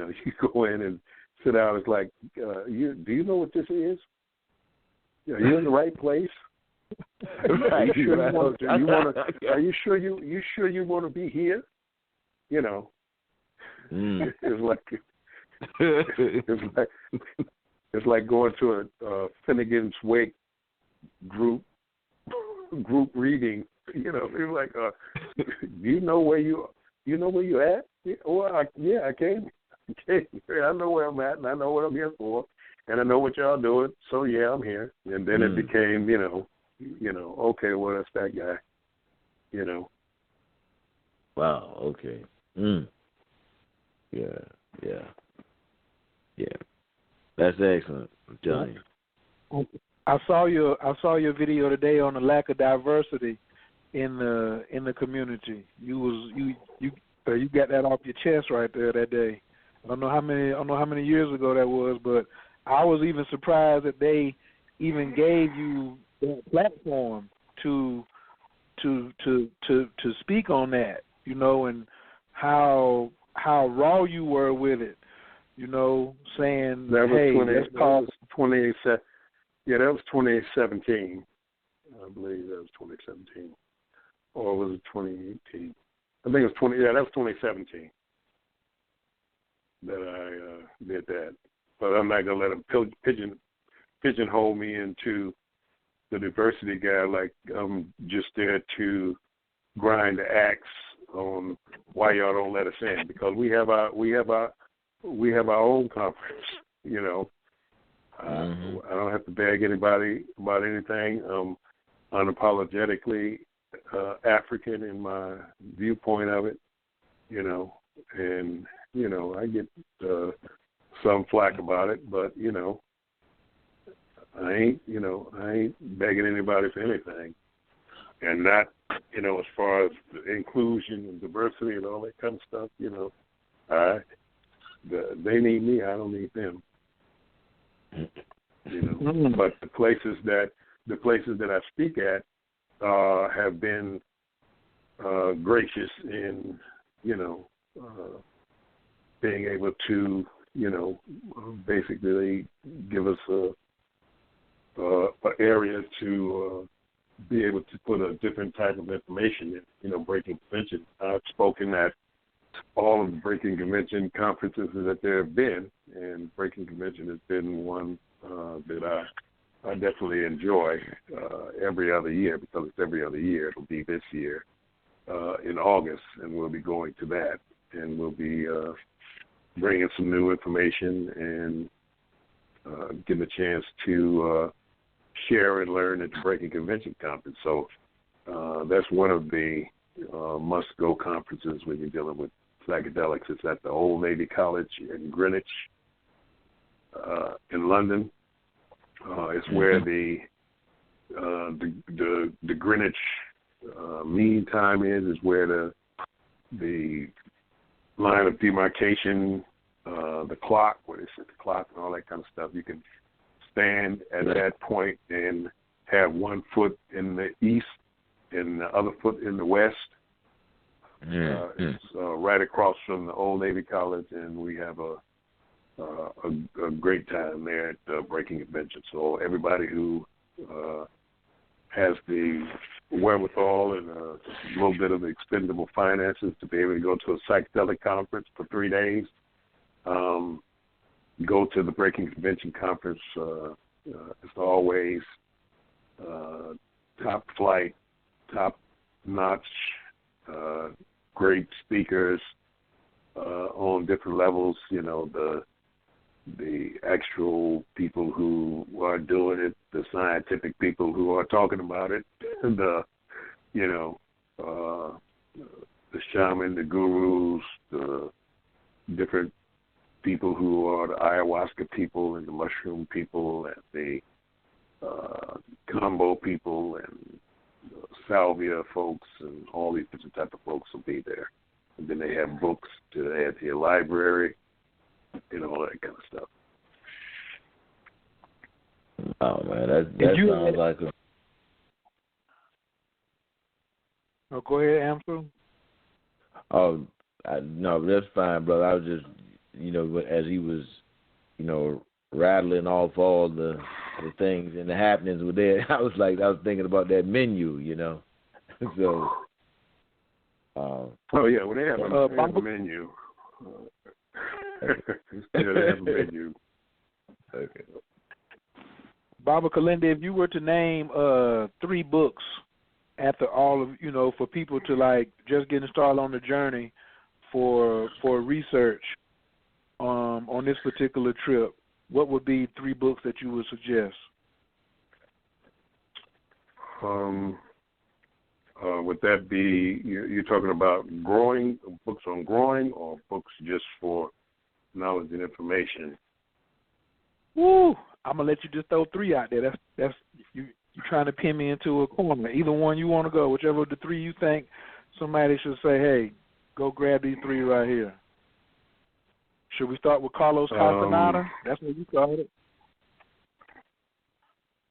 go in and sit down. It's like, do you know what this is? Are you in the right place? Are you sure you want to be here? It's like going to a Finnegan's Wake group reading. It's like, do you know where you at? I came. I know where I'm at, and I know what I'm here for, and I know what y'all doing. So yeah, I'm here. And then it became, okay, well that's that guy. Wow. Okay. Yeah. That's excellent. I'm telling you. I saw your video today on the lack of diversity in the community. You got that off your chest right there that day. I don't know how many years ago that was, but I was even surprised that they even gave you that platform to speak on that, you know, and how raw you were with it, you know, saying, that was hey, let's call. Yeah, that was 2017. I believe that was 2017. Or was it 2018? I think it was 20. Yeah, that was 2017 that I did that. But I'm not gonna let them pigeonhole me into the diversity guy. Like I'm just there to grind the axe on why y'all don't let us in, because we have our own conference. You know, I don't have to beg anybody about anything. Unapologetically African in my viewpoint of it, you know, and you know I get some flack about it, but you know I ain't begging anybody for anything, and not, you know, as far as inclusion and diversity and all that kind of stuff, you know, they need me, I don't need them, you know. But the places that I speak at have been gracious in, you know, being able to, you know, basically give us a area to be able to put a different type of information in, you know, Breaking Convention. I've spoken at all of the Breaking Convention conferences that there have been, and Breaking Convention has been one that I definitely enjoy every other year, because it's every other year. It'll be this year in August, and we'll be going to that, and we'll be bringing some new information and getting a chance to share and learn at the Breaking Convention conference. So that's one of the must-go conferences when you're dealing with psychedelics. It's at the Old Navy College in Greenwich, in London. It's where the Greenwich mean time is where the line of demarcation, the clock, where they set the clock and all that kind of stuff. You can stand at that point and have one foot in the east and the other foot in the west. It's right across from the Old Navy College, and we have a great time there at Breaking Convention. So everybody who has the wherewithal and a little bit of expendable finances to be able to go to a psychedelic conference for 3 days, go to the Breaking Convention conference. It's always top flight, top notch, great speakers on different levels. You know, the actual people who are doing it, the scientific people who are talking about it, and the shaman, the gurus, the different people who are the ayahuasca people and the mushroom people and the combo people and salvia folks, and all these different type of folks will be there. And then they have books to add to your library and all that kind of stuff. Oh man, that sounds like a. Oh, go ahead, Amphil. Oh, no, that's fine, brother. I was just, you know, as he was, you know, rattling off all the things and the happenings were there, I was thinking about that menu, you know. So. Oh yeah, well they have a menu. Yeah, they have a menu. Okay. Baba Kilindi, if you were to name 3 books after all of, you know, for people to like just getting started on the journey for research on this particular trip, what would be 3 books that you would suggest? Would that be, you're talking about growing, books on growing, or books just for knowledge and information? Woo! I'm gonna let you just throw 3 out there. That's you trying to pin me into a corner. Either one you want to go, whichever of the 3 you think somebody should say, hey, go grab these 3 right here. Should we start with Carlos Castaneda? That's what you started.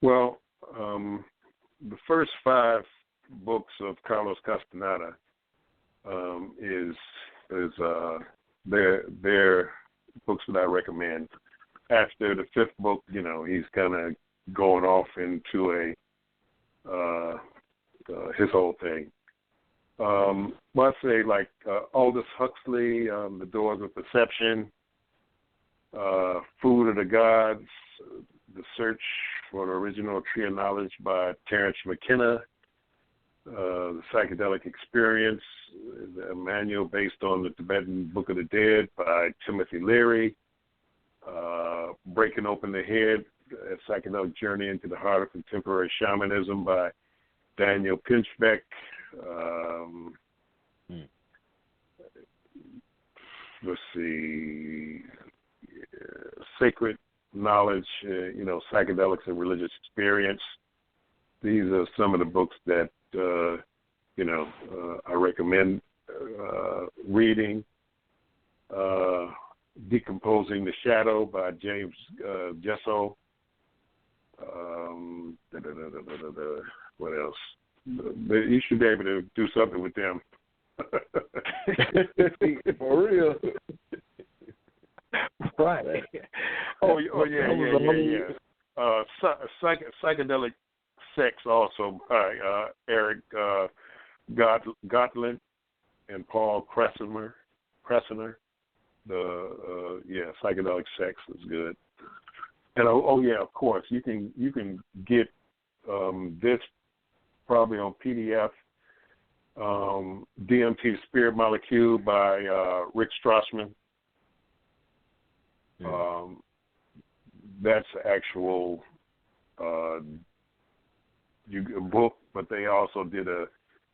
Well, the first 5 books of Carlos Castaneda they're books that I recommend. After the 5th book, he's kind of going off into his whole thing. I'd say like Aldous Huxley, The Doors of Perception, Food of the Gods, The Search for the Original Tree of Knowledge by Terence McKenna, The Psychedelic Experience, a manual based on the Tibetan Book of the Dead by Timothy Leary, Breaking Open the Head, A Psychedelic Journey into the Heart of Contemporary Shamanism by Daniel Pinchbeck. Let's see, Sacred Knowledge, Psychedelics and Religious Experience. These are some of the books that, I recommend reading. Decomposing the Shadow by James Gesso. What else? You should be able to do something with them. For real. Right. Oh yeah. Psychedelic Sex also by Eric Gottlieb and Paul Kressner. Psychedelic Sex is good. And of course, you can get this probably on PDF. DMT Spirit Molecule by Rick Strassman. That's actual a book, but they also did a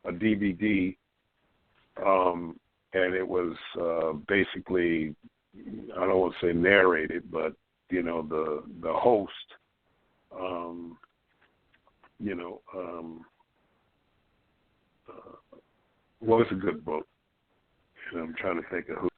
DVD, and it was basically, I don't want to say narrated, but the host, was a good book. And I'm trying to think of who